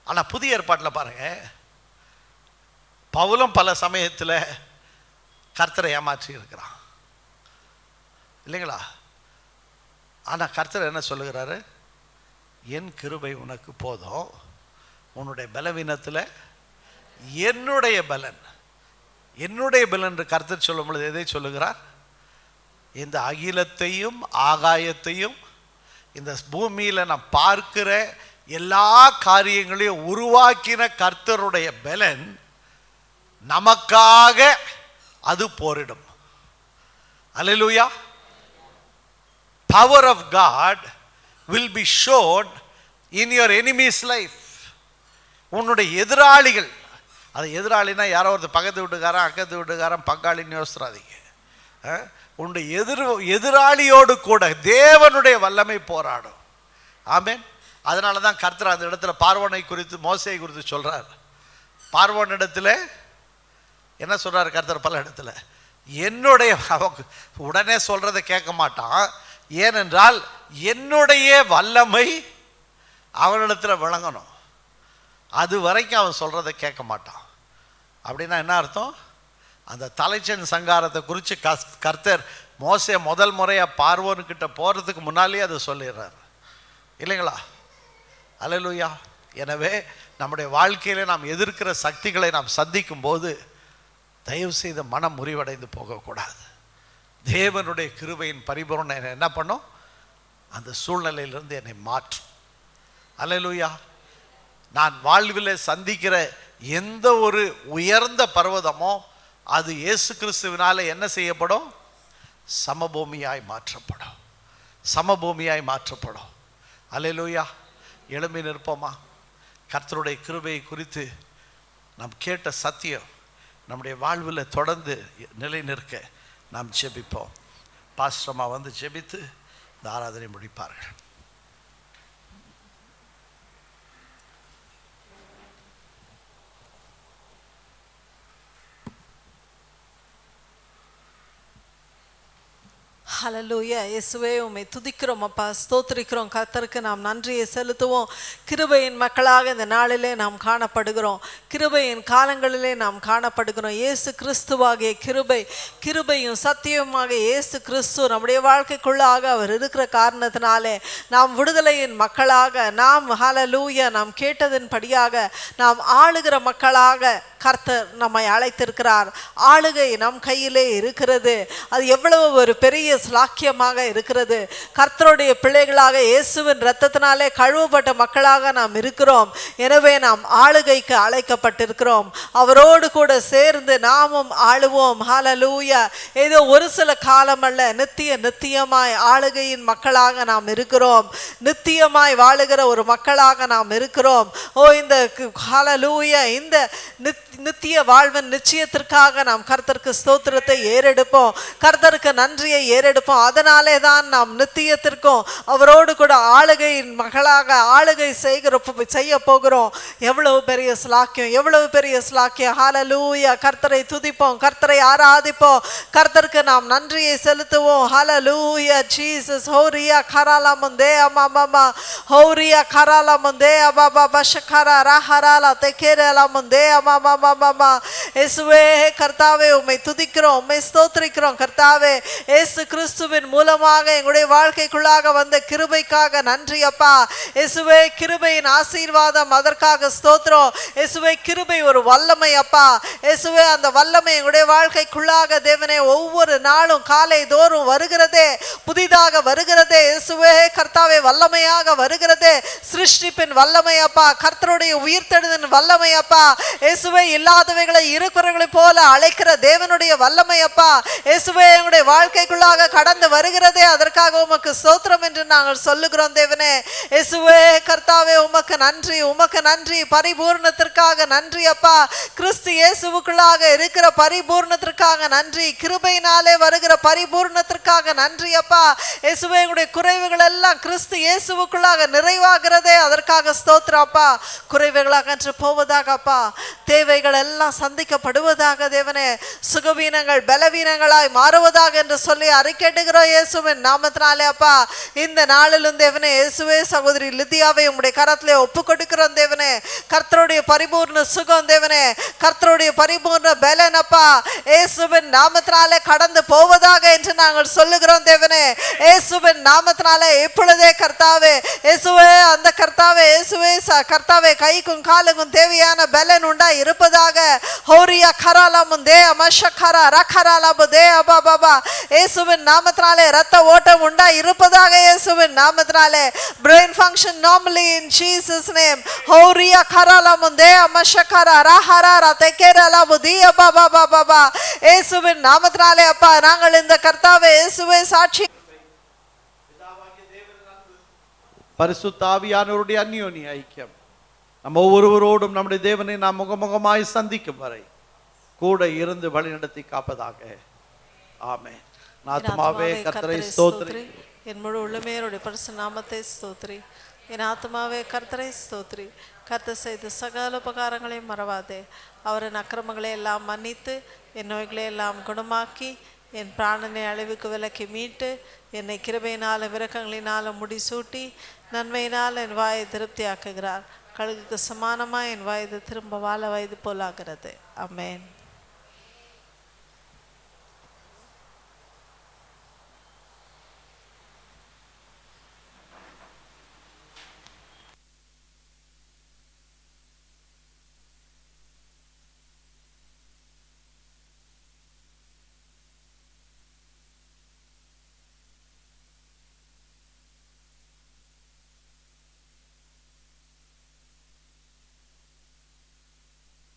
ஆனால் புதிய ஏற்பாட்டில் பாருங்க, பவுலும் பல சமயத்தில் கர்த்தரை ஏமாற்றி இருக்கிறான், இல்லைங்களா? ஆனால் கர்த்தர் என்ன சொல்லுகிறாரு? என் கிருபை உனக்கு போதும், உன்னுடைய பலவீனத்தில் என்னுடைய பலன், என்னுடைய பலன் என்று கர்த்தர் சொல்லும் பொழுது எதை சொல்லுகிறார்? இந்த அகிலத்தையும் ஆகாயத்தையும் இந்த பூமியில் நான் பார்க்கிற எல்லா காரியங்களையும் உருவாக்கின கர்த்தருடைய பலன் நமக்காக அது போரிடும். அல்லேலூயா. Power of God will be shown in your enemy's life. உன்னுடைய எதிராளிகள், அது எதிராளினா யாரோ ஒருத்தர் பக்கத்து வீட்டுக்காரன், அக்கத்து வீட்டுக்காரன், பங்காளின்னு யோசிறாதீங்க. உன்னுடைய எதிராளியோடு கூட தேவனுடைய வல்லமை போராடும். ஆமென். அதனால தான் கர்த்தர் அந்த இடத்துல பார்வோனை குறித்து மோசேயை குறித்து சொல்றார். பார்வோன் இடத்துல என்ன சொல்றாரு கர்த்தர்? பல இடத்துல என்னுடைய, உடனே சொல்றதை கேட்க மாட்டான். ஏனென்றால் என்னுடைய வல்லமை அவனிடத்தில் விளங்கணும். அது வரைக்கும் அவன் சொல்றதை கேட்க மாட்டான். அப்படின்னா என்ன அர்த்தம்? அந்த தலைச்சன் சங்காரத்தை குறித்து கர்த்தர் மோசே முதல் முறையாக பார்வோன்கிட்ட போகிறதுக்கு முன்னாலேயே அதை சொல்லிடுறாரு இல்லைங்களா? அல்லேலூயா. எனவே நம்முடைய வாழ்க்கையில் நாம் எதிர்க்கிற சக்திகளை நாம் சந்திக்கும் போது தயவு செய்து மனம் முறிவடைந்து போகக்கூடாது. தேவனுடைய கிருபையின் பரிபூரணம் என்னை என்ன பண்ணும்? அந்த சூழ்நிலையிலிருந்து என்னை மாற்றும். அல்லேலூயா. நான் வாழ்வில் சந்திக்கிற எந்த ஒரு உயர்ந்த பர்வதமோ அது இயேசு கிறிஸ்துவினால என்ன செய்யப்படும்? சமபூமியாய் மாற்றப்படும். சமபூமியாய் மாற்றப்படும். அல்லேலூயா. எழும்பி நிற்போமா? கர்த்தருடைய கிருபையை குறித்து நாம் கேட்ட சத்தியம் நம்முடைய வாழ்வில் தொடர்ந்து நிலை நிற்க நாம் ஜெபிப்போம். பாஸ்டர்மா வந்து ஜெபித்து இந்த ஆராதனை முடிப்பார்கள். ஹல்லேலூயா. இயேசுவே உம்மை துதிக்கிறோம் அப்பா, ஸ்தோத்திரிக்கிறோம். கர்த்தருக்கு நாம் நன்றியை செலுத்துவோம். கிருபையின் மக்களாக இந்த நாளிலே நாம் காணப்படுகிறோம். கிருபையின் காலங்களிலே நாம் காணப்படுகிறோம். இயேசு கிறிஸ்துவாகிய கிருபையும் சத்தியமாக இயேசு கிறிஸ்து நம்முடைய வாழ்க்கைக்குள்ளாக அவர் இருக்கிற காரணத்தினாலே நாம் விடுதலையின் மக்களாக, நாம் ஹல்லேலூயா நாம் கேட்டதின்படியாக நாம் ஆளுகிற மக்களாக கர்த்தர் நம்மை அழைத்திருக்கிறார். ஆளுகை நம் கையிலே இருக்கிறது. அது எவ்வளவு ஒரு பெரிய ஸ்லாக்கியமாக இருக்கிறது. கர்த்தருடைய பிள்ளைகளாக இயேசுவின் இரத்தத்தினாலே கழுவப்பட்ட மக்களாக நாம் இருக்கிறோம். எனவே நாம் ஆளுகைக்கு அழைக்கப்பட்டிருக்கிறோம். அவரோடு கூட சேர்ந்து நாமும் ஆளுவோம். ஹல்லேலூயா. ஏதோ ஒரு சில காலம் அல்ல, நித்தியமாய் ஆளுகையின் மக்களாக நாம் இருக்கிறோம். நித்தியமாய் வாழுகிற ஒரு மக்களாக நாம் இருக்கிறோம். இந்த ஹல்லேலூயா, இந்த நித்திய வாழ்வின் நிச்சயத்திற்காக நாம் கர்த்தருக்கு ஸ்தோத்திரத்தை ஏறெடுப்போம். கர்த்தருக்கு நன்றியை ஏறெடுப்போம். அதனாலே தான் நாம் நித்தியத்திற்கும் அவரோடு கூட ஆளுகையின் மகளாக ஆளுகை செய்ய போகிறோம். எவ்வளவு பெரிய ஸ்லாக்கியம், எவ்வளவு பெரிய ஸ்லாக்கியம். ஹல்லேலூயா. கர்த்தரை துதிப்போம், கர்த்தரை ஆராதிப்போம், கர்த்தருக்கு நாம் நன்றியை செலுத்துவோம். ஹல்லேலூயா. ஜீசஸ். ஹோரியா கராலா முந்தே அம்மா ஹோரியா கராலா முந்தே அபா பஷகரா ரஹராலா தெகேரலா முந்தே அம்மா இயேசுவே கர்த்தாவே உம்மை துதிக்கிறோம், உம்மை ஸ்தோத்திரிக்கிறோம். கர்த்தாவே இயேசு கிறிஸ்துவின் மூலமாக எங்களுடைய வாழ்க்கைக்குள்ளாக வந்த கிருபைக்காக நன்றி அப்பா. இயேசுவே கிருபையின் ஆசீர்வாதம், அதற்காக ஸ்தோத்திரம். இயேசுவே கிருபை ஒரு வல்லமை அப்பா. இயேசுவே அந்த வல்லமை எங்களுடைய வாழ்க்கைக்குள்ளாக தேவனே ஒவ்வொரு நாளும் காலை தோறும் வருகிறதே, புதிதாக வருகிறதே. இயேசுவே கர்த்தாவே வல்லமையாக வருகிறதே. சிருஷ்டிப்பின் வல்லமை அப்பா, கர்த்தருடைய உயிர்த்தெழுதலின் வல்லமை அப்பா. இயேசுவே இல்லாதவைகளை இருக்கிறவர்களை போல அழைக்கிற தேவனுடைய வல்லமை அப்பா. இயேசுவே எங்களுடைய வாழ்க்கைக்குள்ளாக கடந்து வருகிறதே, அதற்காக உமக்கு ஸ்தோத்திரம் என்று நாங்கள் சொல்லுகிறோம் தேவனே. இயேசுவே கர்த்தாவே உமக்கு நன்றி, உமக்கு நன்றி. பரிபூர்ணத்திற்காக நன்றி அப்பா. கிறிஸ்து இயேசுவுக்குள்ளாக இருக்கிற பரிபூர்ணத்திற்காக நன்றி. கிருபையினாலே வருகிற பரிபூர்ணத்திற்காக நன்றி அப்பா. இயேசுவே எங்களுடைய குறைவுகள் எல்லாம் கிறிஸ்து இயேசுவுக்குள்ளாக நிறைவாகிறதே, அதற்காக ஸ்தோத்திரம் அப்பா. குறைவுகளாக அன்று போவதாக அப்பா, தேவைகள் எல்லாம் சந்திக்கப்படுவதாக தேவனே. சுகவீனங்கள் பலவீனங்களாய் மாறுவதாக என்று சொல்லி அறிக்கையிடுகிறோம் இயேசுவின் நாமத்தினாலே அப்பா. இந்த நாளிலும் தேவனே இயேசுவே சகோதரி லிதியாவை உம்முடைய கரத்திலே ஒப்பு கொடுக்கிறோம் தேவனே. கர்த்தருடைய பரிபூர்ண சுகம் தேவனே, கர்த்தருடைய பரிபூர்ண பலன் அப்பா இயேசுவின் நாமத்தினாலே கடந்து போவதாக என்று நாங்கள் சொல்லுகிறோம் தேவனே. இயேசுவின் நாமத்தினாலே இப்பொழுதே கர்த்தாவே இயேசுவே, அந்த கர்த்தாவே இயேசுவே கர்த்தாவே கைக்கும் காலுக்கும் தேவையான பலன் உண்டா இருப்பதாக. ஹோரியா கராலா முந்தே அமஷகரா ரகராலா முந்தே அபா பாபா இயேசுவின் நாமத்தினாலே ரத்த ஓட்டம் உண்டா இருப்பதாக. இயேசுவின் நாமத்தினாலே brain function normally in Jesus name. ஹோரியா கராலா முந்தே அமஷகரா ரஹராரா தெகேரலா முதி அபா பாபா பாபா இயேசுவின் நாமத்தினாலே அப்பா நாங்கள் இந்த கர்த்தாவே இயேசுவே சாட்சி. பரிசுத்த ஆவியானவருடைய அந்யோன்ய ஐக்கியம் நம்ம ஒவ்வொருவரோடும் நம்முடைய தேவனை நாம் முகமுகமாய் சந்திக்கும் வரை கூட இருந்து வழிநடத்தி காப்பதாக. ஆமென். ஆத்துமாவே கர்த்தரை ஸ்தோத்திரி. என் முழு உள்ளமையருடைய பரிசுத்த நாமத்தை ஸ்தோத்திரி. என் ஆத்மாவே கர்த்தரை ஸ்தோத்திரி. கர்த்தர் செய்த சகல உபகாரங்களையும் மறவாதே. அவரின் அக்கிரமங்களை எல்லாம் மன்னித்து என் நோய்களை எல்லாம் குணமாக்கி என் பிராணனை அழிவுக்கு விலக்கி மீட்டு என்னை கிருபையினாலும் இரக்கங்களினாலும் முடிசூட்டி நன்மையினால் என் வாயை திருப்தியாக்குகிறார். கழுகுக்கு சமானமாக என் வயது திரும்ப வாழ வயது போலாகிறது. ஆமென்.